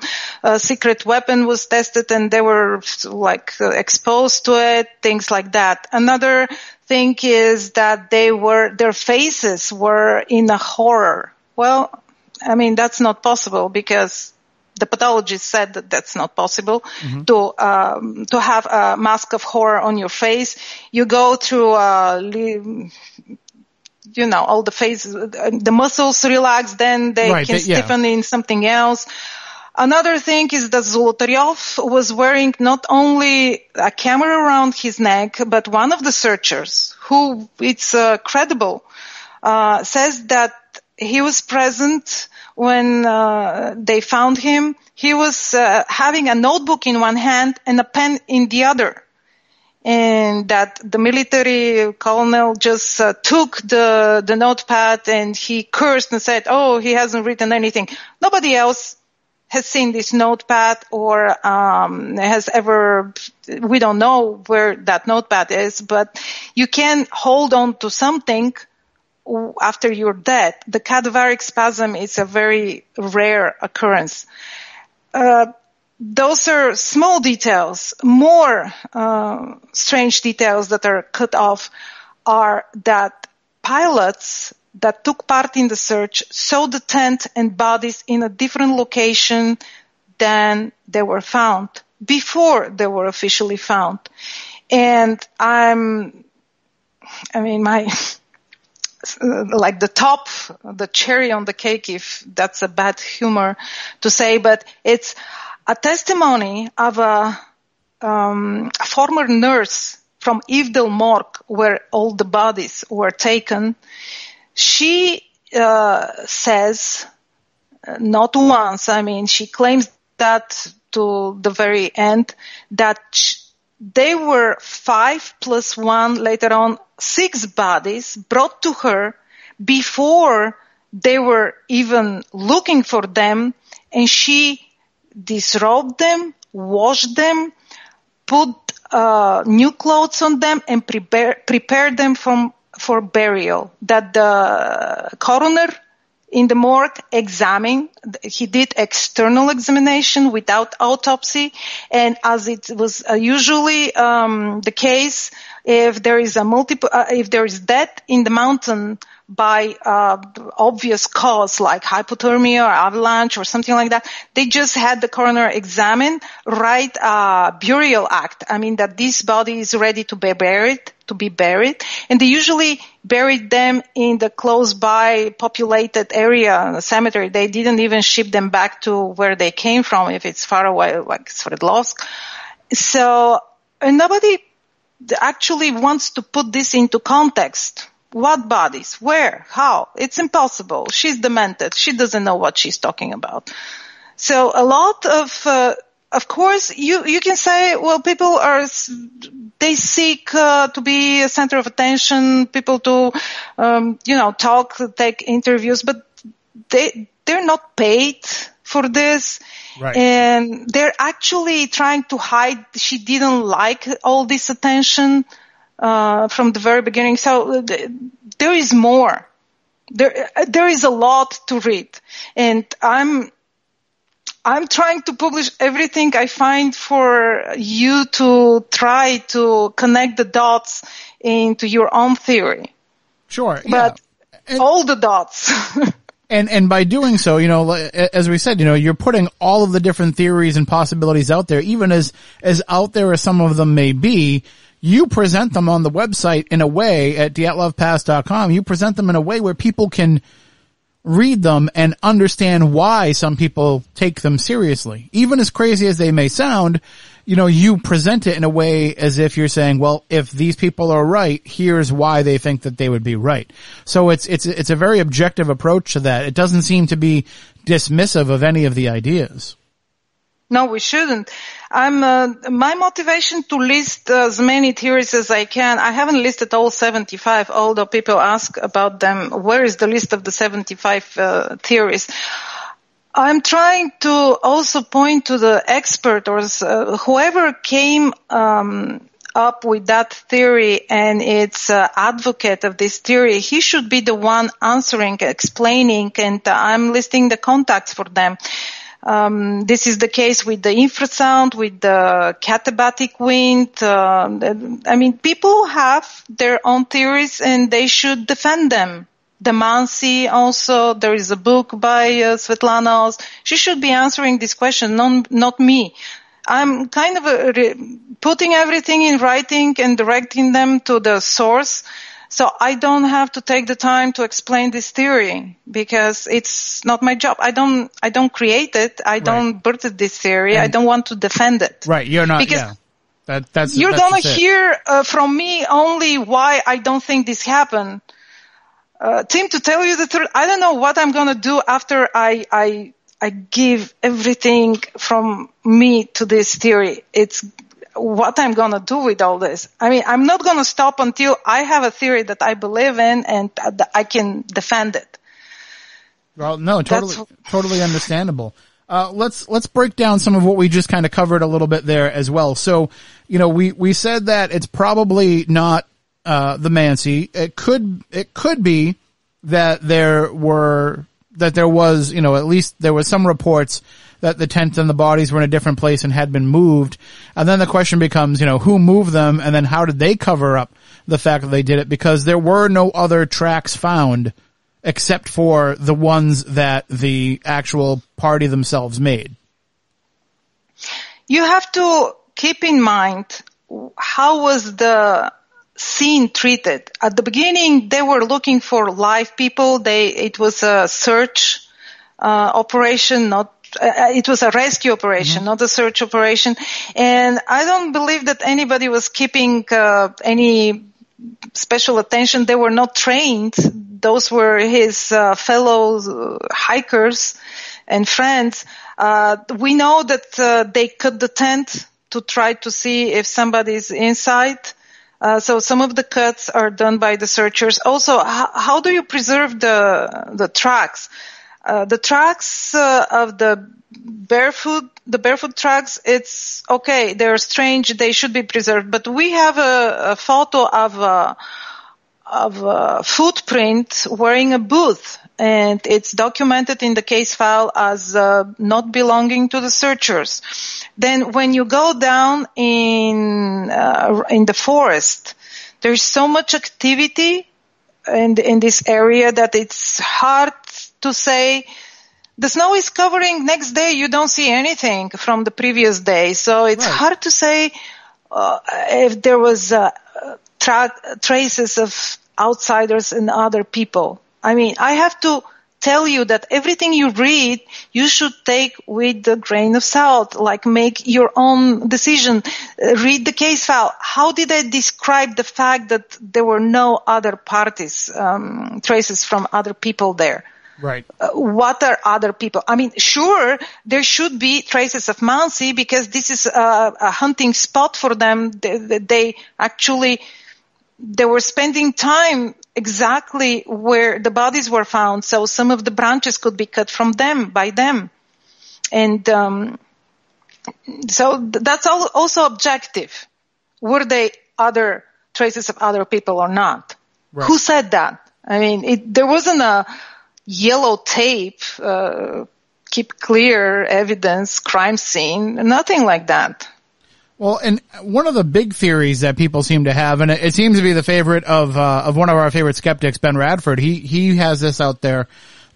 secret weapon was tested and they were exposed to it, things like that. Another thing is that their faces were in a horror. Well, I mean, that's not possible, because the pathologist said that that's not possible, to have a mask of horror on your face. You go through, all the face, the muscles relax, then they can stiffen in something else. Another thing is that Zolotaryov was wearing not only a camera around his neck, but one of the searchers, who it's credible, says that he was present when they found him. He was having a notebook in one hand and a pen in the other. And that the military colonel just took the notepad and he cursed and said, oh, he hasn't written anything. Nobody else has seen this notepad or has ever, we don't know where that notepad is, but you can hold on to something after you're dead. The cadaveric spasm is a very rare occurrence. Those are small details. More strange details that are cut off are that pilots that took part in the search saw the tent and bodies in a different location than they were found, before they were officially found. And like the cherry on the cake, if that's a bad humor to say, but it's a testimony of a former nurse from Yves Del Morgue, where all the bodies were taken. She says, not once, she claims that to the very end, that they were 5 + 1, later on 6 bodies brought to her before they were even looking for them, and she disrobed them, washed them, put new clothes on them, and prepared them for burial. That the coroner in the morgue examined. He did external examination without autopsy, and as it was usually the case, if there is death in the mountain by obvious cause like hypothermia or avalanche or something like that, they just had the coroner examine, write a burial act. That this body is ready to be buried, and they usually buried them in the close by populated area, the cemetery. They didn't even ship them back to where they came from if it's far away, like Sverdlovsk. So nobody actually wants to put this into context. What bodies? Where? How? It's impossible. She's demented. She doesn't know what she's talking about. So a lot of course, you can say, well, people they seek to be a center of attention, people to, talk, take interviews, but they're not paid for this. Right. And they're actually trying to hide. She didn't like all this attention from the very beginning. So there is more. There is a lot to read, and I'm trying to publish everything I find for you to try to connect the dots into your own theory. Sure, yeah. But all the dots. And by doing so, as we said, you're putting all of the different theories and possibilities out there, even as out there as some of them may be. You present them on the website in a way at dyatlovpass.com. You present them in a way where people can read them and understand why some people take them seriously. Even as crazy as they may sound, you present it in a way as if you're saying, well, if these people are right, here's why they think that they would be right. So it's a very objective approach to that. It doesn't seem to be dismissive of any of the ideas. No, we shouldn't. My motivation to list as many theories as I can. I haven't listed all 75, although people ask about them. Where is the list of the 75 theories? I'm trying to also point to the expert or whoever came up with that theory and its advocate of this theory. He should be the one answering, explaining, and I'm listing the contacts for them. This is the case with the infrasound, with the katabatic wind. People have their own theories and they should defend them. The Mansi also, there is a book by Svetlana. She should be answering this question, not me. I'm kind of putting everything in writing and directing them to the source So I don't have to take the time to explain this theory because it's not my job. I don't create it. I don't birth this theory. I don't want to defend it. Right. You're not, because that's you're going to hear from me only why I don't think this happened. Tim, to tell you the truth, I don't know what I'm going to do after I give everything from me to this theory. It's what I'm going to do with all this. I mean, I'm not going to stop until I have a theory that I believe in and I can defend it. Well, no, totally understandable. Let's break down some of what we just kind of covered a little bit there as well. So, we said that it's probably not the Mansi. It could be that there was, at least there was some reports that the tent and the bodies were in a different place and had been moved. And then the question becomes, who moved them, and then how did they cover up the fact that they did it? Because there were no other tracks found except for the ones that the actual party themselves made. You have to keep in mind how was the scene treated. At the beginning, they were looking for live people. It was a search operation, it was a rescue operation, not a search operation. And I don't believe that anybody was keeping any special attention. They were not trained. Those were his fellow hikers and friends. We know that they cut the tent to try to see if somebody's inside. So some of the cuts are done by the searchers. Also, how do you preserve the tracks? The tracks of the barefoot tracks, it's okay. They're strange. They should be preserved. But we have a photo of a footprint wearing a boot, and it's documented in the case file as not belonging to the searchers. Then when you go down in the forest, there's so much activity in this area that it's hard to say. The snow is covering. Next day you don't see anything from the previous day, so it's hard to say if there was traces of outsiders and other people. I mean, I have to tell you that everything you read, you should take with a grain of salt, like make your own decision. Read the case file. How did I describe the fact that there were no other parties, traces from other people there? Right. What are other people? I mean, sure, there should be traces of Mansi because this is a hunting spot for them. They were spending time exactly where the bodies were found. So some of the branches could be cut by them. And, so that's also objective. Were they other traces of other people or not? Right. Who said that? I mean, there wasn't a yellow tape, keep clear evidence, crime scene, nothing like that. Well, and one of the big theories that people seem to have, and it seems to be the favorite of one of our favorite skeptics, Ben Radford, he has this out there,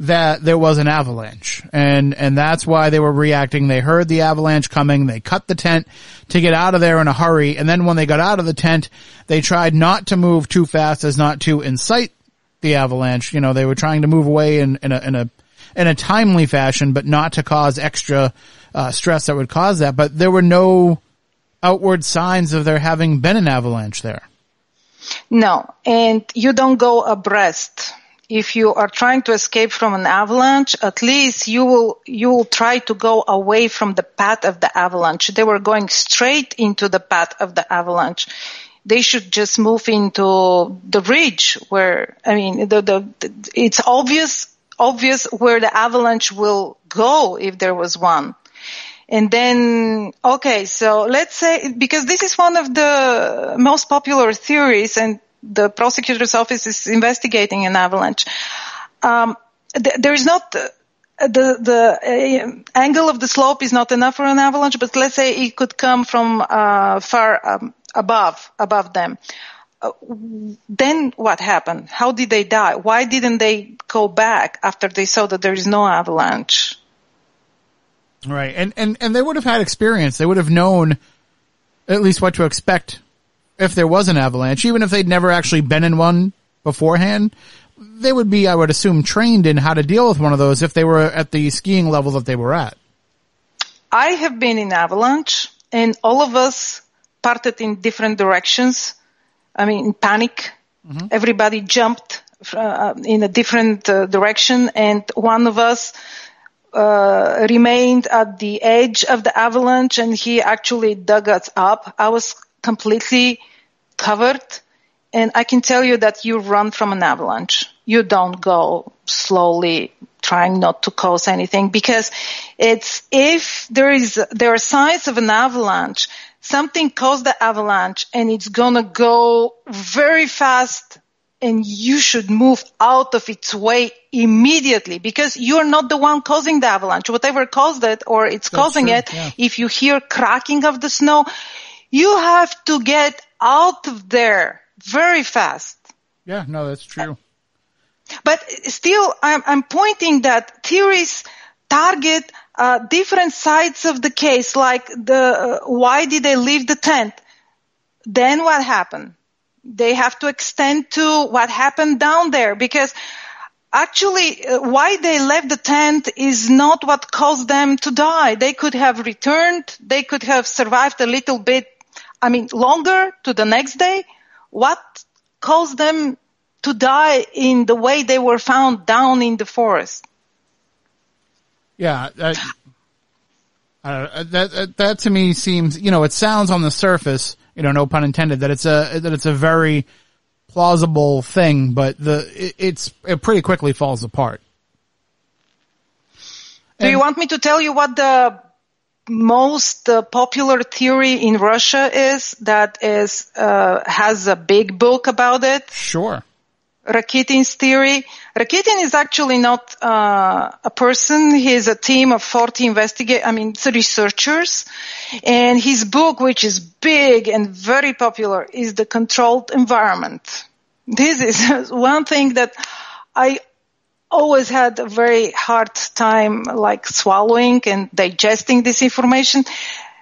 that there was an avalanche. And that's why they were reacting. They heard the avalanche coming. They cut the tent to get out of there in a hurry. And then when they got out of the tent, they tried not to move too fast as not to incite the avalanche. They were trying to move away in a timely fashion, but not to cause extra stress that would cause that. But there were no outward signs of there having been an avalanche there. No, and you don't go abreast. If you are trying to escape from an avalanche, at least you will try to go away from the path of the avalanche. They were going straight into the path of the avalanche. They should just move into the ridge where, I mean, it's obvious where the avalanche will go if there was one. And then, okay, so let's say, because this is one of the most popular theories and the prosecutor's office is investigating an avalanche. There is not, the angle of the slope is not enough for an avalanche, but let's say it could come from far above them. Then what happened? How did they die? Why didn't they go back after they saw that there is no avalanche? Right. And they would have had experience. They would have known at least what to expect if there was an avalanche, even if they'd never actually been in one beforehand, they would be, I would assume, trained in how to deal with one of those if they were at the skiing level that they were at. I have been in avalanche, and all of us parted in different directions. I mean, in panic. Mm-hmm. Everybody jumped in a different direction, and one of us remained at the edge of the avalanche, and he actually dug us up. I was completely covered, and I can tell you that you run from an avalanche. You don't go slowly, trying not to cause anything, because if there are signs of an avalanche, something caused the avalanche, and it's gonna go very fast, and you should move out of its way immediately, because you're not the one causing the avalanche. Whatever caused it, or it's causing it, yeah. If you hear cracking of the snow, you have to get out of there very fast. Yeah, no, that's true. But still, I'm pointing that theories target different sides of the case, like why did they leave the tent? Then what happened? They have to extend to what happened down there, because actually why they left the tent is not what caused them to die. They could have returned. They could have survived a little bit, longer to the next day. What caused them to die in the way they were found down in the forest? Yeah, that to me seems, it sounds on the surface, no pun intended, that it's a very plausible thing, but it pretty quickly falls apart. Do you want me to tell you what the most popular theory in Russia is? That has a big book about it. Sure. Rakitin's theory. Rakitin is actually not a person. He's a team of 40 researchers. And his book, which is big and very popular, is The Controlled Environment. This is one thing that I always had a very hard time swallowing and digesting this information.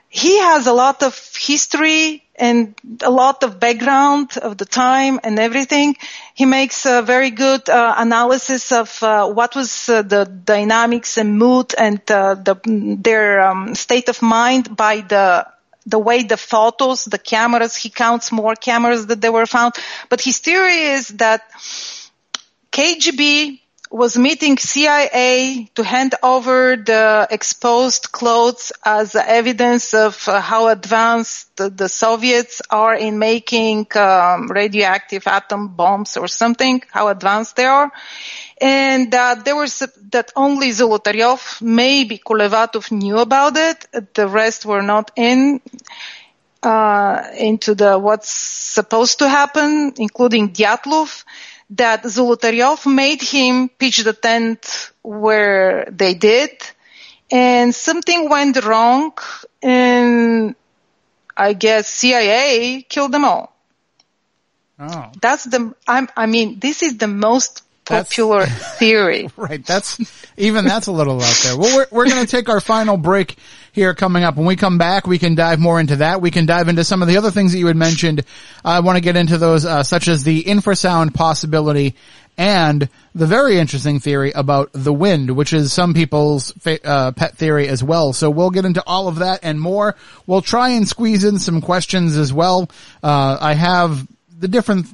He has a lot of history and a lot of background of the time and everything. He makes a very good analysis of what was the dynamics and mood and their state of mind by the way the photos, the cameras, he counts more cameras that they were found. But his theory is that KGB was meeting CIA to hand over the exposed clothes as evidence of how advanced the Soviets are in making radioactive atom bombs or something, how advanced they are. And that only Zolotaryov, maybe Kolevatov knew about it. The rest were not into what's supposed to happen, including Dyatlov. That Zolotaryov made him pitch the tent where they did, and something went wrong, and I guess CIA killed them all. Oh. This is the most popular theory. Right. That's a little out there. Well, we're going to take our final break here coming up. When we come back, we can dive more into that. We can dive into some of the other things that you had mentioned. I want to get into those, such as the infrasound possibility and the very interesting theory about the wind, which is some people's pet theory as well. So we'll get into all of that and more. We'll try and squeeze in some questions as well. I have the different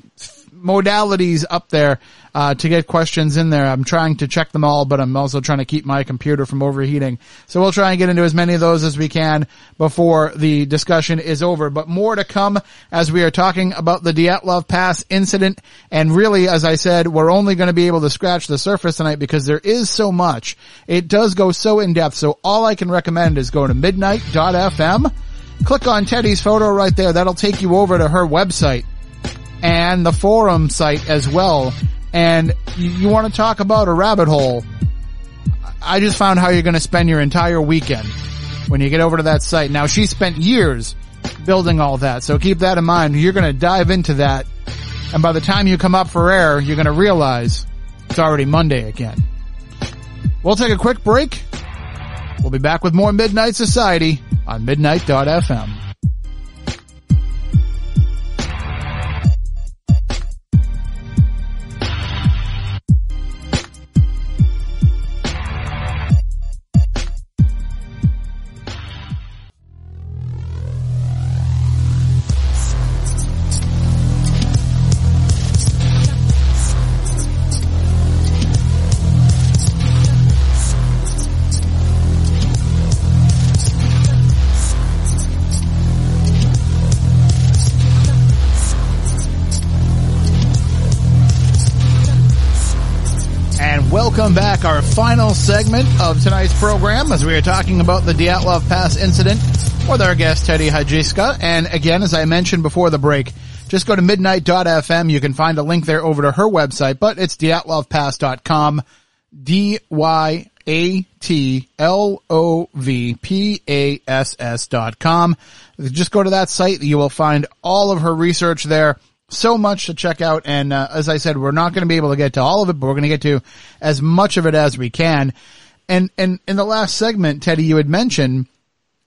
modalities up there to get questions in there. I'm trying to check them all, but I'm also trying to keep my computer from overheating. So we'll try and get into as many of those as we can before the discussion is over. But more to come as we are talking about the Dyatlov Pass incident. And really, as I said, we're only going to be able to scratch the surface tonight because there is so much. It does go so in depth. So all I can recommend is go to midnight.fm, click on Teddy's photo right there. That'll take you over to her website and the forum site as well. And you want to talk about a rabbit hole, I just found how you're going to spend your entire weekend when you get over to that site. Now, she spent years building all that, so keep that in mind. You're going to dive into that, and by the time you come up for air, you're going to realize it's already Monday again. We'll take a quick break. We'll be back with more Midnight Society on midnight.fm. Welcome back. Our final segment of tonight's program as we are talking about the Dyatlov Pass incident with our guest Teddy Hadjiyska. And again, as I mentioned before the break, just go to midnight.fm. You can find a link there over to her website, but it's dyatlovpass.com. DYATLOVPASS.com. Just go to that site. You will find all of her research there. So much to check out. And as I said, we're not going to be able to get to all of it, but we're going to get to as much of it as we can. And in the last segment, Teddy, you had mentioned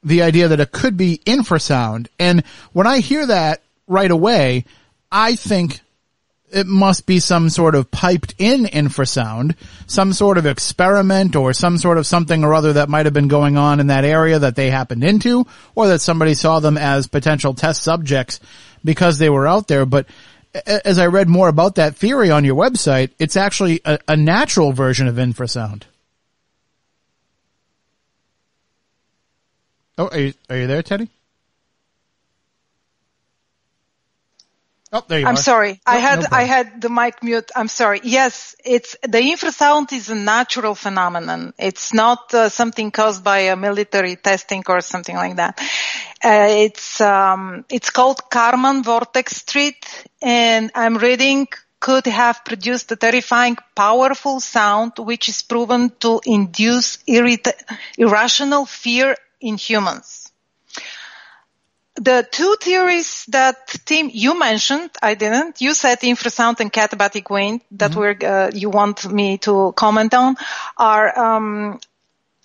the idea that it could be infrasound. And when I hear that right away, I think it must be some sort of piped in infrasound, some sort of experiment or some sort of something or other that might have been going on in that area that they happened into, or that somebody saw them as potential test subjects because they were out there. But as I read more about that theory on your website, it's actually a natural version of infrasound. Oh, are you there, Teddy? Oh, there you are. I'm sorry. Oh, I had the mic mute. I'm sorry. Yes, the infrasound is a natural phenomenon. It's not something caused by a military testing or something like that. It's called Karman vortex street, and I'm reading could have produced a terrifying, powerful sound which is proven to induce irrational fear in humans. The two theories that, Tim, you mentioned, I didn't. You said infrasound and katabatic wind that you want me to comment on are,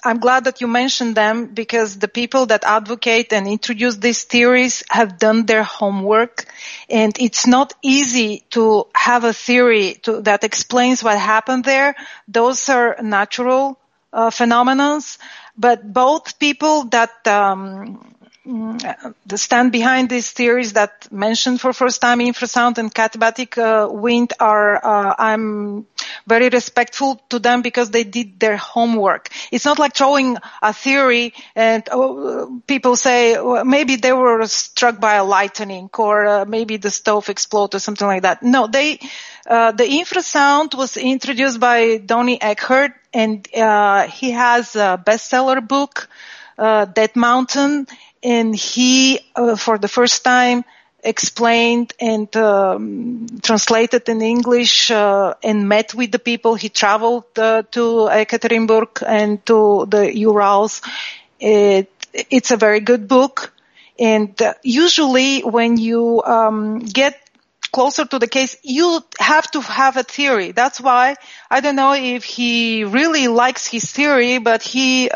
I'm glad that you mentioned them because the people that advocate and introduce these theories have done their homework, and it's not easy to have a theory that explains what happened there. Those are natural phenomena, but both people that the stand behind these theories that mentioned for first time infrasound and katabatic wind are, I'm very respectful to them because they did their homework. It's not like throwing a theory and people say well, maybe they were struck by a lightning or maybe the stove exploded or something like that. No, the infrasound was introduced by Donny Eckhart, and he has a bestseller book, Dead Mountain. And he, for the first time, explained and translated in English and met with the people. He traveled to Ekaterinburg and to the Urals. It's a very good book. And usually when you get closer to the case, you have to have a theory. That's why I don't know if he really likes his theory, but he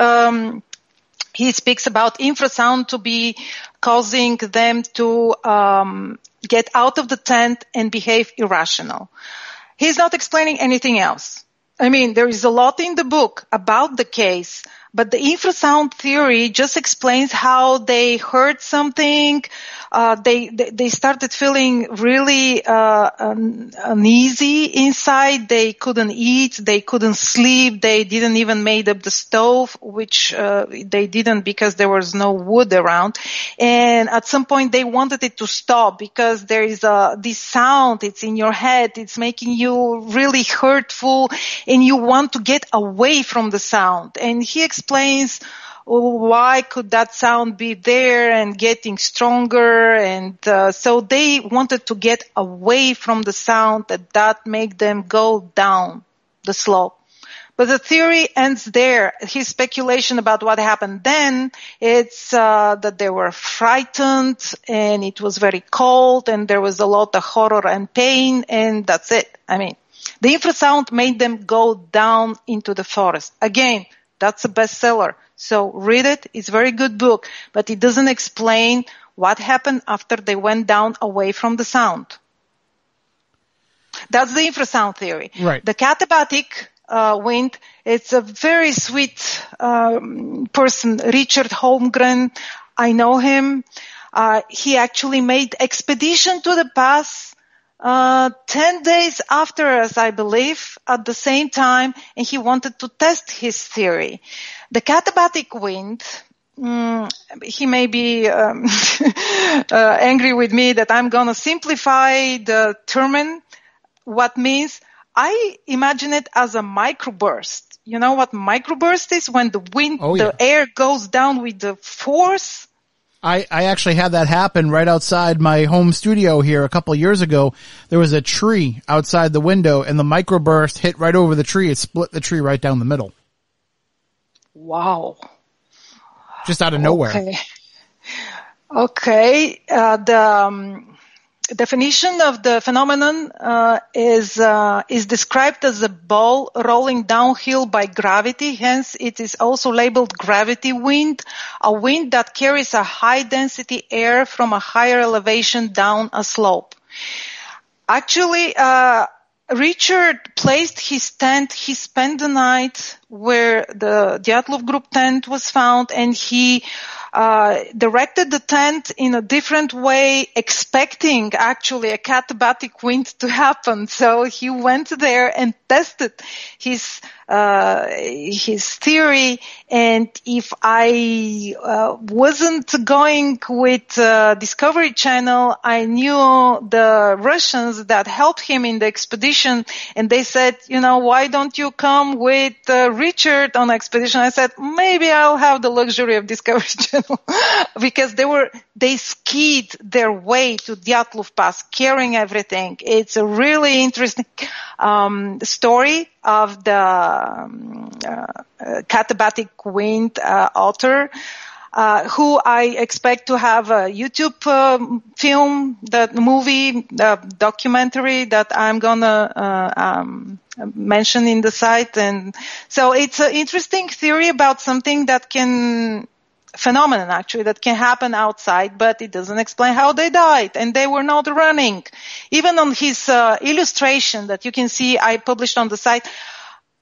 speaks about infrasound to be causing them to get out of the tent and behave irrational. He's not explaining anything else. I mean, there is a lot in the book about the case, but the infrasound theory just explains how they heard something. They started feeling really uneasy inside. They couldn't eat. They couldn't sleep. They didn't even made up the stove, which they didn't because there was no wood around. And at some point they wanted it to stop because there is this sound. It's in your head. It's making you really hurtful, and you want to get away from the sound. And he explains why could that sound be there and getting stronger. And so they wanted to get away from the sound that make them go down the slope. But the theory ends there. His speculation about what happened then, it's that they were frightened and it was very cold and there was a lot of horror and pain, and that's it. I mean, the infrasound made them go down into the forest. Again, that's a bestseller. So read it. It's a very good book, but it doesn't explain what happened after they went down away from the sound. That's the infrasound theory. Right. The katabatic wind, it's a very sweet person, Richard Holmgren. I know him. He actually made expedition to the pass 10 days after us, I believe, at the same time, and he wanted to test his theory. The katabatic wind, he may be angry with me that I'm going to simplify the term, what means I imagine it as a microburst. You know what microburst is? When the wind, Oh, yeah. the air goes down with the force. I actually had that happen right outside my home studio here a couple of years ago. There was a tree outside the window, and the microburst hit right over the tree. It split the tree right down the middle. Wow. Just out of nowhere. Okay. The definition of the phenomenon is described as a ball rolling downhill by gravity. Hence, it is also labeled gravity wind, a wind that carries a high-density air from a higher elevation down a slope. Actually, Richard placed his tent. He spent the night where the Dyatlov group tent was found, and he directed the tent in a different way, expecting actually a katabatic wind to happen. So he went there and tested his theory. And if I wasn't going with Discovery Channel, I knew the Russians that helped him in the expedition, and they said, why don't you come with Richard on expedition? I said, maybe I'll have the luxury of Discovery Channel. Because they skied their way to Dyatlov Pass, carrying everything. It's a really interesting story of the katabatic wind author, who I expect to have a YouTube film, that movie, documentary that I'm gonna mention in the site. And so it's an interesting theory about something that phenomenon actually that can happen outside, but it doesn't explain how they died, and they were not running. Even on his illustration that you can see, I published on the site.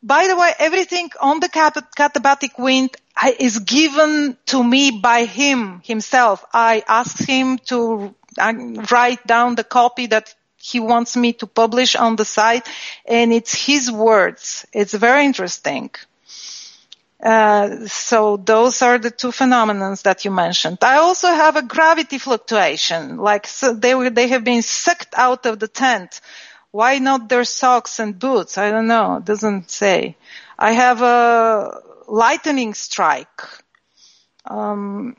By the way, everything on the katabatic wind is given to me by himself. I asked him to write down the copy that he wants me to publish on the site, and it's his words. It's very interesting. So those are the two phenomena that you mentioned. I also have a gravity fluctuation, so they have been sucked out of the tent. Why not their socks and boots? I don't know. It doesn't say. I have a lightning strike. What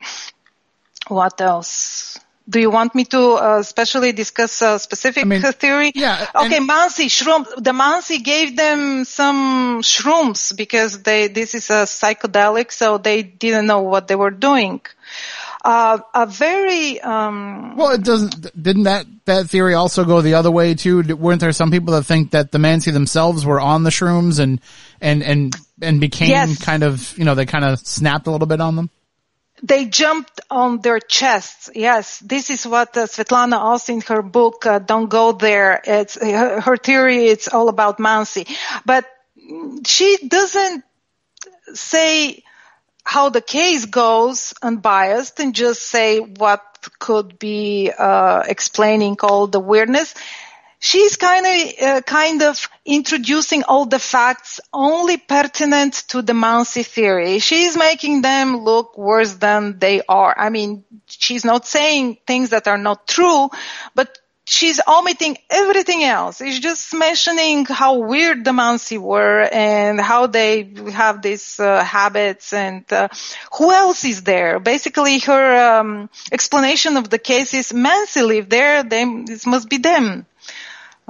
else? Do you want me to especially discuss a specific theory? Yeah. Okay, Mansi, shrooms. The Mansi gave them some shrooms because this is a psychedelic, so they didn't know what they were doing. Well, it didn't that theory also go the other way too? Weren't there some people that think that the Mansi themselves were on the shrooms and became kind of, they kind of snapped a little bit on them? They jumped on their chests. Yes, this is what Svetlana also in her book, Don't Go There. It's her theory. It's all about Mansi, but she doesn't say how the case goes unbiased and just say what could be explaining all the weirdness. She's kind of introducing all the facts only pertinent to the Mansi theory. She's making them look worse than they are. I mean, she's not saying things that are not true, but she's omitting everything else. She's just mentioning how weird the Mansi were and how they have these habits and who else is there. Basically, her explanation of the case is Mansi lived there. This must be them.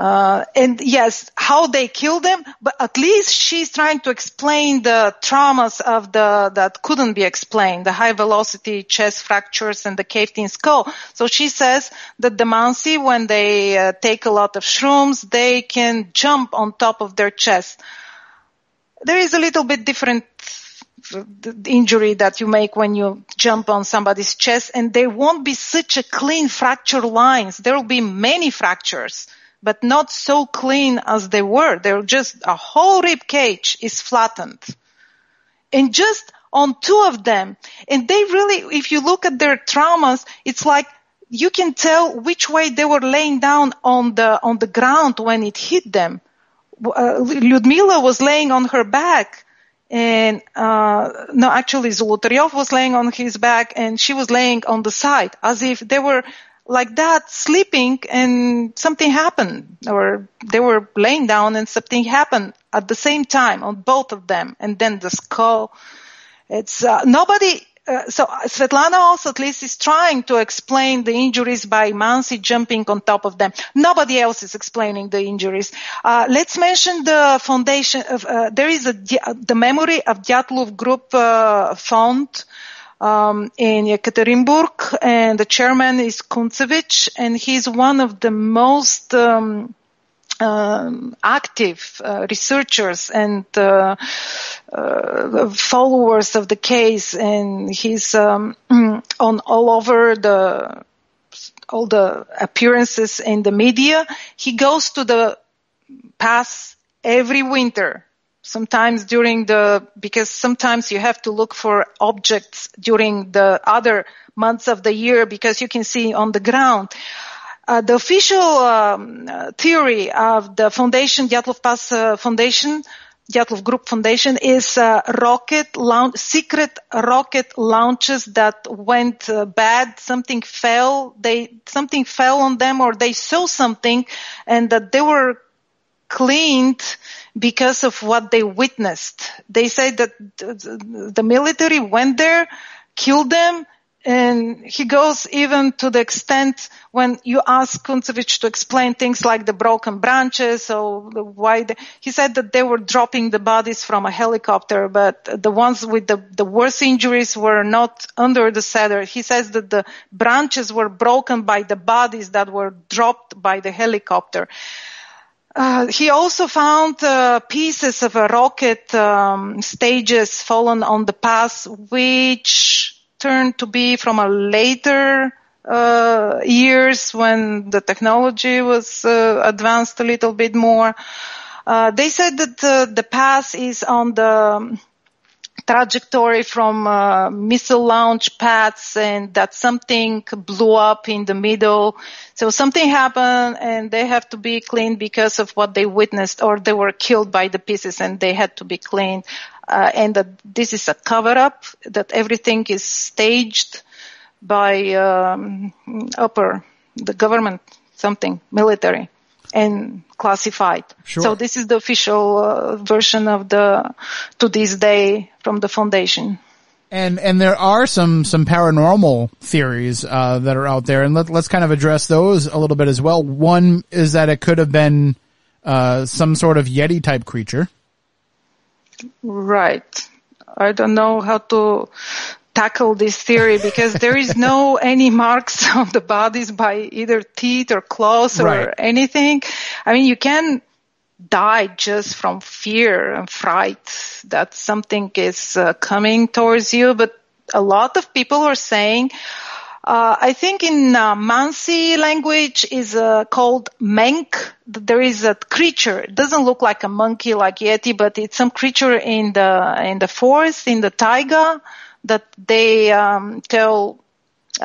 And yes, how they killed them, but at least she's trying to explain the traumas that couldn't be explained, the high velocity chest fractures and the caved in skull. So she says that the Mansi, when they take a lot of shrooms, they can jump on top of their chest. There is a little bit different injury that you make when you jump on somebody's chest, and there won't be such a clean fracture lines. There will be many fractures, but not so clean as they were. They're just a whole rib cage is flattened. And just on two of them. And they really, if you look at their traumas, it's like you can tell which way they were laying down on the ground when it hit them. Lyudmila was laying on her back. And, Zolotaryov was laying on his back and she was laying on the side as if they were like that sleeping and something happened, or they were laying down and something happened at the same time on both of them. And then the skull, it's nobody. So Svetlana also at least is trying to explain the injuries by Mansi jumping on top of them. Nobody else is explaining the injuries. Let's mention the foundation of, there is the memory of Dyatlov group, fund, in Yekaterinburg, and the chairman is Kuntsevich, and he's one of the most, active researchers and followers of the case, and he's on all over all the appearances in the media. He goes to the pass every winter. Sometimes because sometimes you have to look for objects during the other months of the year because you can see on the ground. The official theory of the foundation, Dyatlov Pass Foundation, Dyatlov Group Foundation, is secret rocket launches that went bad. Something fell on them, or they saw something, and that they were cleaned because of what they witnessed. They say that the military went there, killed them, and he goes even to the extent when you ask Kuntsevich to explain things like the broken branches or he said that they were dropping the bodies from a helicopter, but the ones with the worst injuries were not under the saddle. He says that the branches were broken by the bodies that were dropped by the helicopter. He also found pieces of a rocket stages fallen on the pass, which turned to be from a later years when the technology was advanced a little bit more. They said that the pass is on the trajectory from missile launch pads, and that something blew up in the middle. So something happened and they have to be cleaned because of what they witnessed, or they were killed by the pieces and they had to be cleaned. And that this is a cover-up, that everything is staged by the government, something, military, and classified. Sure. So this is the official version of to this day from the foundation. And there are some paranormal theories that are out there, and let's kind of address those a little bit as well. One is that it could have been some sort of Yeti type creature. Right. I don't know how to tackle this theory because there is no any marks on the bodies by either teeth or claws or anything. I mean, you can die just from fear and fright that something is coming towards you, but a lot of people are saying, I think in Mansi language is called menk. There is a creature. It doesn't look like a monkey like Yeti, but it's some creature in the forest, in the taiga, that they tell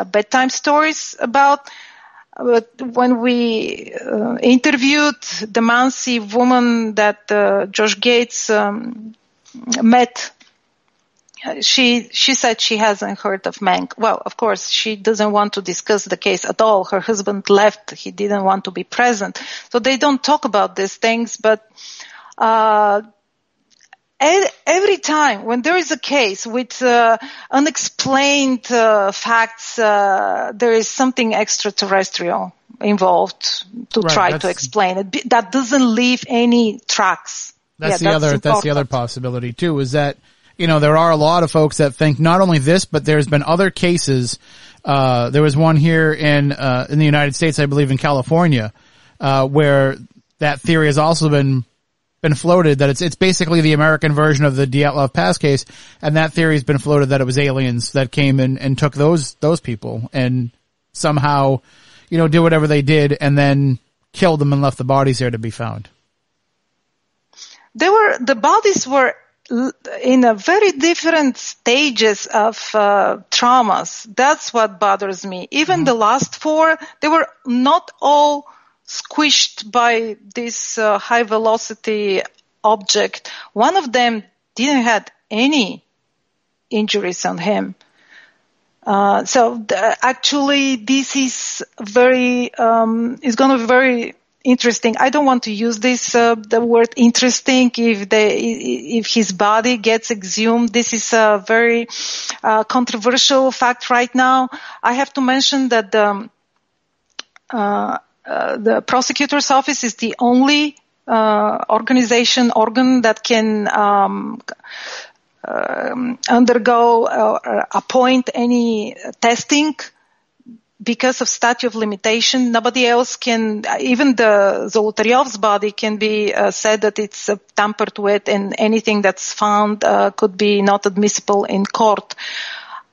bedtime stories about. But when we interviewed the Mansi woman that Josh Gates met, she said she hasn't heard of Mank. Well, of course, she doesn't want to discuss the case at all. Her husband left. He didn't want to be present. So they don't talk about these things. But every time when there is a case with unexplained facts, there is something extraterrestrial involved to try to explain it. That doesn't leave any tracks. That's the other possibility too, is that, you know, there are a lot of folks that think not only this, but there's been other cases. There was one here in the United States, I believe in California, where that theory has also been floated, that it's basically the American version of the Dyatlov Pass case, and that theory has been floated that it was aliens that came and took those people and somehow, you know, did whatever they did and then killed them and left the bodies there to be found. The bodies were in a very different stages of traumas. That's what bothers me. Even the last four, they were not all squished by this high velocity object. One of them didn't have any injuries on him. Actually, this is very, is going to be very interesting. I don't want to use this, the word interesting if his body gets exhumed. This is a very, controversial fact right now. I have to mention that the prosecutor's office is the only, organ that can, undergo or appoint any testing because of statute of limitation. Nobody else can, even the Zolotaryov's body can be said that it's tampered with, and anything that's found could be not admissible in court.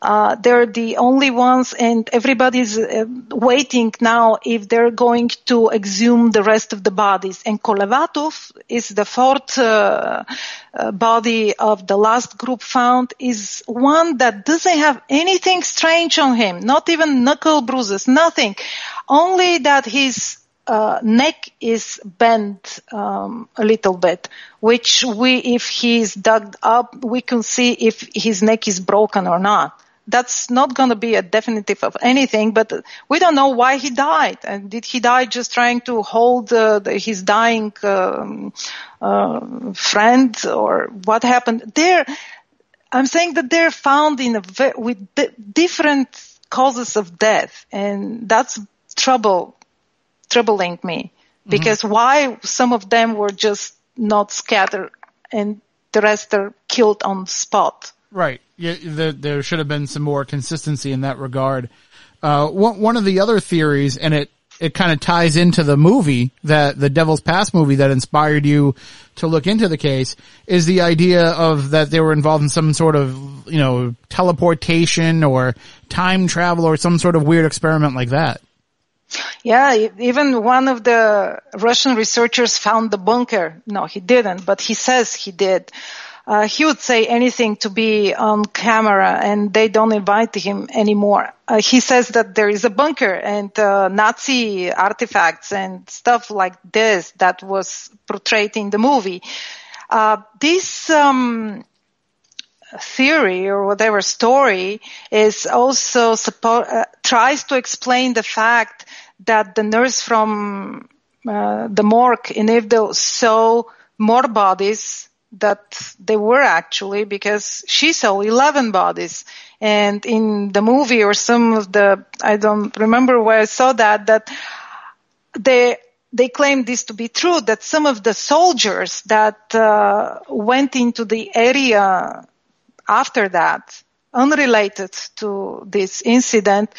They're the only ones, and everybody's waiting now if they're going to exhume the rest of the bodies. And Kolevatov is the fourth body of the last group found, is one that doesn't have anything strange on him, not even knuckle bruises, nothing. Only that his neck is bent a little bit, which if he's dug up, we can see if his neck is broken or not. That's not going to be a definitive of anything, but we don't know why he died. And did he die just trying to hold his dying friend, or what happened? I'm saying that they're found with different causes of death, and that's troubling me, because why some of them were just not scattered and the rest are killed on the spot. Right. Yeah, there should have been some more consistency in that regard. One of the other theories, and it kind of ties into the movie, that the Devil's Past movie that inspired you to look into the case, is the idea of that they were involved in some sort of, teleportation or time travel or some sort of weird experiment like that. Yeah, even one of the Russian researchers found the bunker. No, he didn't, but he says he did. He would say anything to be on camera, and they don't invite him anymore. He says that there is a bunker and Nazi artifacts and stuff like this that was portrayed in the movie. This theory or whatever story is also tries to explain the fact that the nurse from the morgue in Ivdel saw more bodies that they were actually, because she saw 11 bodies. And in the movie or some of I don't remember where I saw that they claim this to be true, that some of the soldiers that went into the area after that, unrelated to this incident,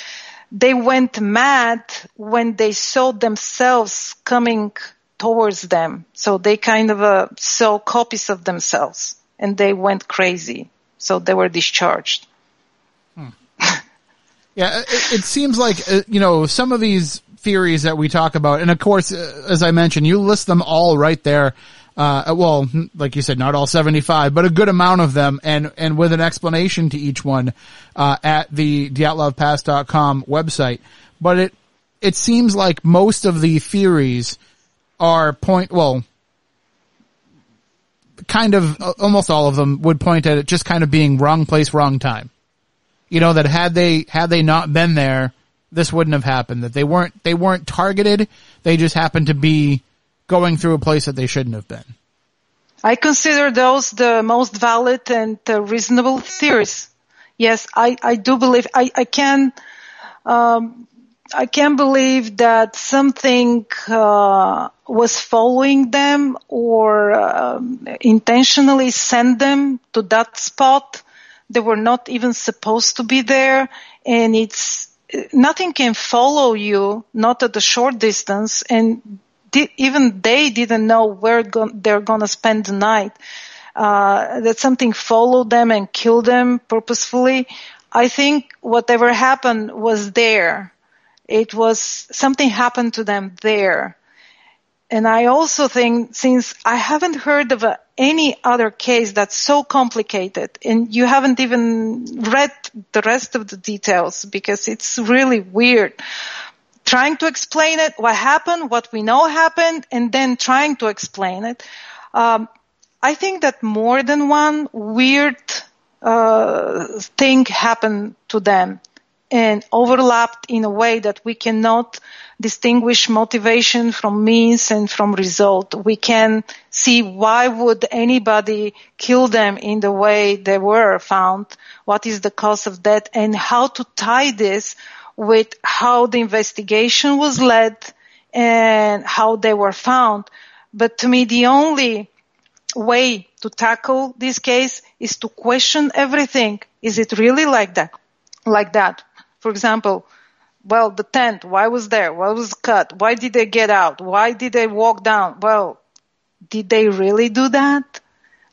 they went mad when they saw themselves coming towards them. So they kind of saw copies of themselves, and they went crazy. So they were discharged. Yeah, it seems like, some of these theories that we talk about, and of course, as I mentioned, you list them all right there. Well, like you said, not all 75, but a good amount of them, and with an explanation to each one, at the dyatlovpass.com website. But it seems like most of the theories are kind of, almost all of them would point at it just kind of being wrong place, wrong time. That had they not been there, this wouldn't have happened. That they weren't targeted. They just happened to be going through a place that they shouldn't have been. I consider those the most valid and reasonable theories. Yes, I do believe, I can believe that something was following them or intentionally sent them to that spot. They were not even supposed to be there, and nothing can follow you, not at a short distance, and even they didn't know where they're going to spend the night. That something followed them and killed them purposefully. I think whatever happened was there. It was something happened to them there. And I also think, since I haven't heard of any other case that's so complicated, and you haven't even read the rest of the details because it's really weird, trying to explain it, what happened, what we know happened, and then trying to explain it. I think that more than one weird thing happened to them. and overlapped in a way that we cannot distinguish motivation from means and from result. We can see why would anybody kill them in the way they were found, what is the cause of that, and how to tie this with how the investigation was led and how they were found. But to me, the only way to tackle this case is to question everything. Is it really like that? For example, well, the tent, why was there? Why was cut? Why did they get out? Why did they walk down? Well, did they really do that?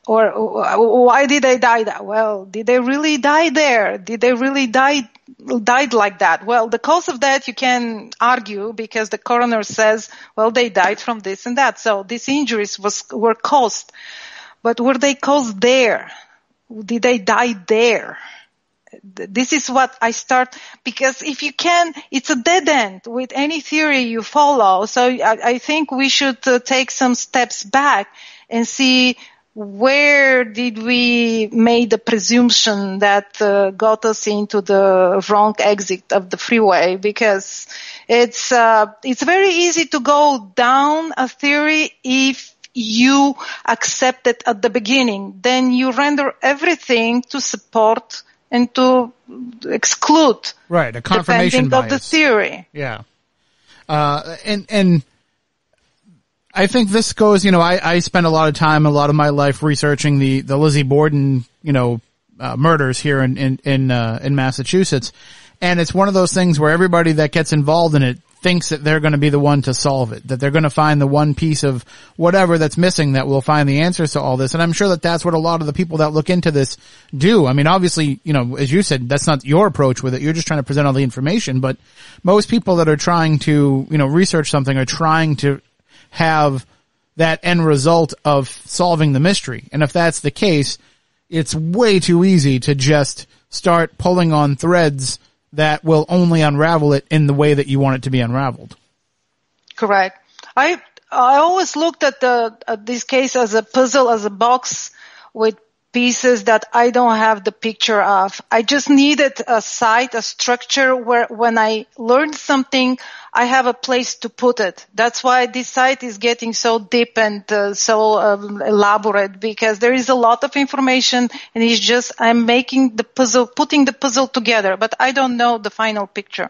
Or why did they die there? Well, did they really die there? Did they really died like that? Well, the cause of that you can argue because the coroner says, well, they died from this and that. So these injuries were caused. But were they caused there? Did they die there? This is what I start, because if you can, it's a dead end with any theory you follow. So I think we should take some steps back and see where did we make the presumption that got us into the wrong exit of the freeway, because it's very easy to go down a theory if you accept it at the beginning. Then you render everything to support and to exclude, right, a confirmation bias of the theory. Yeah. And I think this goes, I spent a lot of time, a lot of my life researching the Lizzie Borden, murders here in Massachusetts. And it's one of those things where everybody that gets involved in it thinks that they're going to be the one to solve it, that they're going to find the one piece of whatever that's missing that will find the answers to all this. And I'm sure that that's what a lot of the people that look into this do. I mean, obviously, as you said, that's not your approach with it. You're just trying to present all the information. But most people that are trying to, research something are trying to have that end result of solving the mystery. And if that's the case, it's way too easy to just start pulling on threads that will only unravel it in the way that you want it to be unraveled. Correct. I always looked at this case as a puzzle, as a box with pieces that I don't have the picture of. I just needed a site, a structure where when I learned something, I have a place to put it. That's why this site is getting so deep and so elaborate, because there is a lot of information, and it's just I'm making the puzzle, putting the puzzle together, but I don't know the final picture.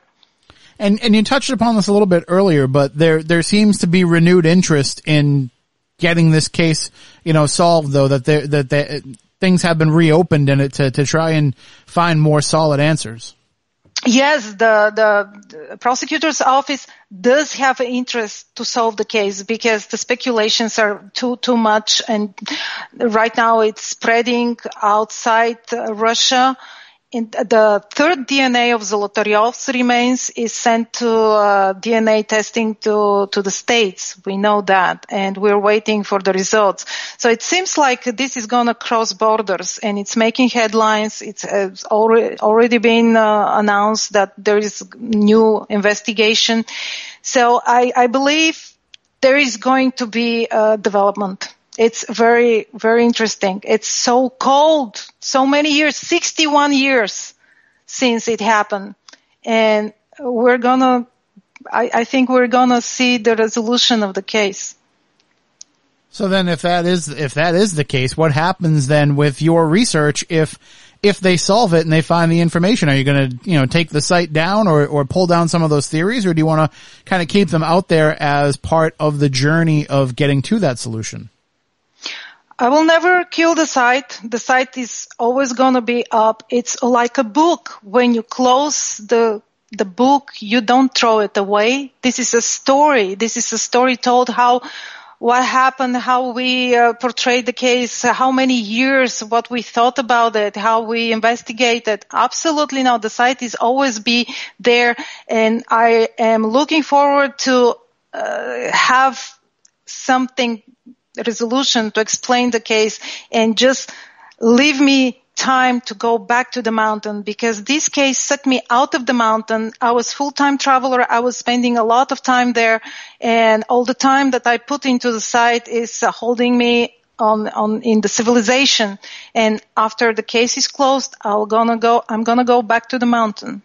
And you touched upon this a little bit earlier, but there seems to be renewed interest in getting this case, solved, though, that things have been reopened in it to try and find more solid answers. Yes, the prosecutor's office does have an interest to solve the case, because the speculations are too much, and right now it's spreading outside Russia. And the third DNA of Zolotaryov's remains is sent to DNA testing to the States. We know that, and we're waiting for the results. So it seems like this is going to cross borders, and it's making headlines. It's already been announced that there is new investigation. So I believe there is going to be development. It's very, very interesting. It's so cold, so many years, 61 years since it happened. And I think we're gonna see the resolution of the case. So then if that is the case, what happens then with your research if they solve it and they find the information? Are you going to, take the site down or pull down some of those theories, or do you want to kind of keep them out there as part of the journey of getting to that solution? I will never kill the site. The site is always going to be up. It's like a book. When you close the book, you don't throw it away. This is a story. This is a story told what happened, how we portrayed the case, how many years, what we thought about it, how we investigated. Absolutely not. The site is always be there, and I am looking forward to have something resolution to explain the case, and just leave me time to go back to the mountain, because this case took me out of the mountain. I was full-time traveler. I was spending a lot of time there, and all the time that I put into the site is holding me in the civilization. And after the case is closed, I'm gonna go back to the mountain.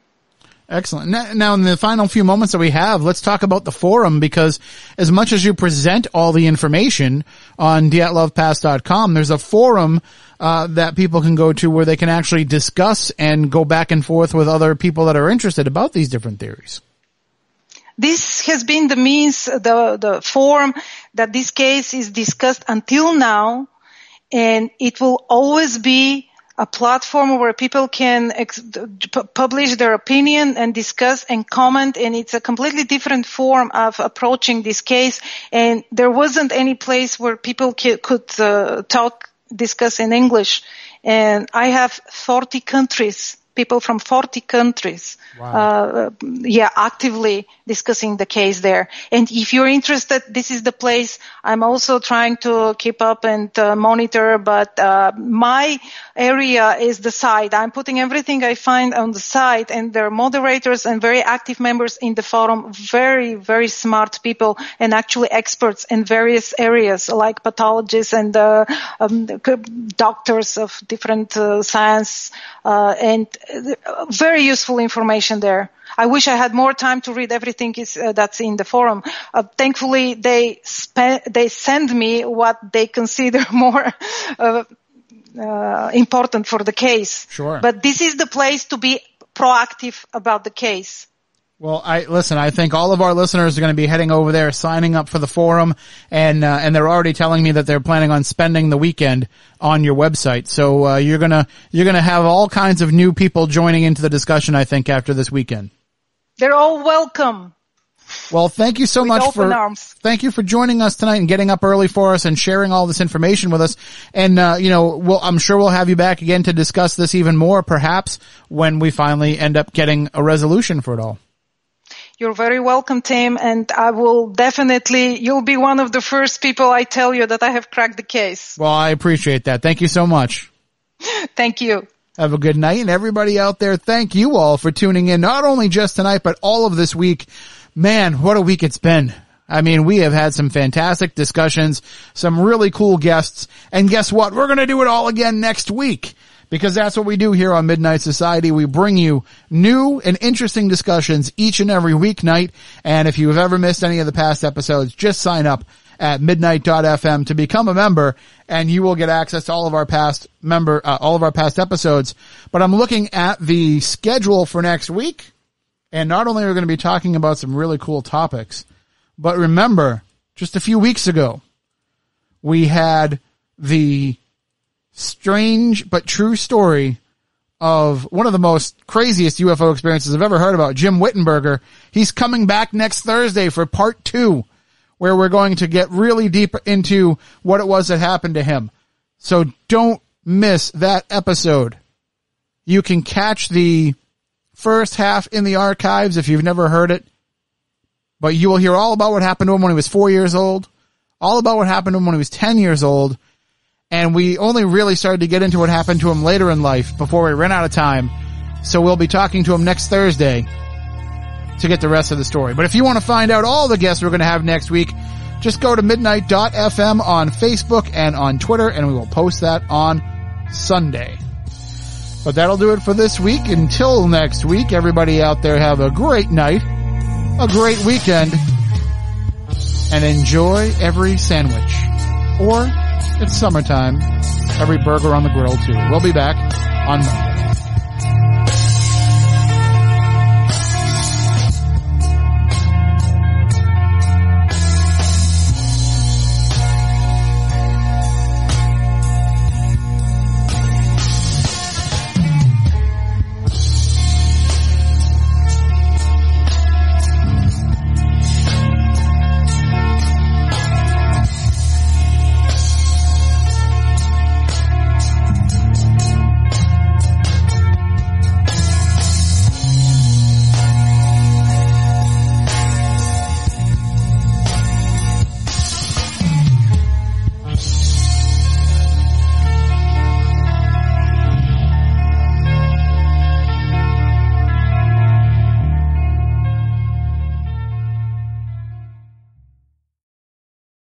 Excellent. Now, in the final few moments that we have, let's talk about the forum, because as much as you present all the information on dyatlovpass.com, there's a forum that people can go to where they can actually discuss and go back and forth with other people that are interested about these different theories. This has been the means, the forum that this case is discussed until now, and it will always be a platform where people can publish their opinion and discuss and comment, and it's a completely different form of approaching this case. And there wasn't any place where people could discuss in English. And I have 40 countries, people from 40 countries, wow. Actively discussing the case there. And if you're interested, this is the place. I'm also trying to keep up and monitor, but my area is the site. I'm putting everything I find on the site, and there are moderators and very active members in the forum, very, very smart people and actually experts in various areas like pathologists and doctors of different science, and very useful information there. I wish I had more time to read everything that's in the forum. Thankfully, they send me what they consider more important for the case. Sure. But this is the place to be proactive about the case. Well, I think all of our listeners are going to be heading over there, signing up for the forum, and they're already telling me that they're planning on spending the weekend on your website. So, you're gonna have all kinds of new people joining into the discussion, I think, after this weekend. They're all welcome. Well, thank you so much thank you for joining us tonight and getting up early for us and sharing all this information with us. And, I'm sure we'll have you back again to discuss this even more, perhaps when we finally end up getting a resolution for it all. You're very welcome, Tim, and I will you'll be one of the first people I tell you that I have cracked the case. Well, I appreciate that. Thank you so much. Thank you. Have a good night, and everybody out there, thank you all for tuning in, not only just tonight, but all of this week. Man, what a week it's been. I mean, we have had some fantastic discussions, some really cool guests, and guess what? We're going to do it all again next week, because that's what we do here on Midnight Society. We bring you new and interesting discussions each and every weeknight, and if you've ever missed any of the past episodes, just sign up at midnight.fm to become a member, and you will get access to all of our past episodes. But I'm looking at the schedule for next week, and not only are we going to be talking about some really cool topics, but remember, just a few weeks ago, we had the strange but true story of one of the most craziest UFO experiences I've ever heard about, Jim Wittenberger. He's coming back next Thursday for part 2, where we're going to get really deep into what it was that happened to him. So don't miss that episode. You can catch the first half in the archives if you've never heard it, but you will hear all about what happened to him when he was 4 years old, all about what happened to him when he was 10 years old, and we only really started to get into what happened to him later in life before we ran out of time. So we'll be talking to him next Thursday to get the rest of the story. But if you want to find out all the guests we're going to have next week, just go to midnight.fm on Facebook and on Twitter, and we will post that on Sunday. But that'll do it for this week. Until next week, everybody out there have a great night, a great weekend, and enjoy every sandwich. Or, it's summertime, every burger on the grill too. We'll be back on Monday.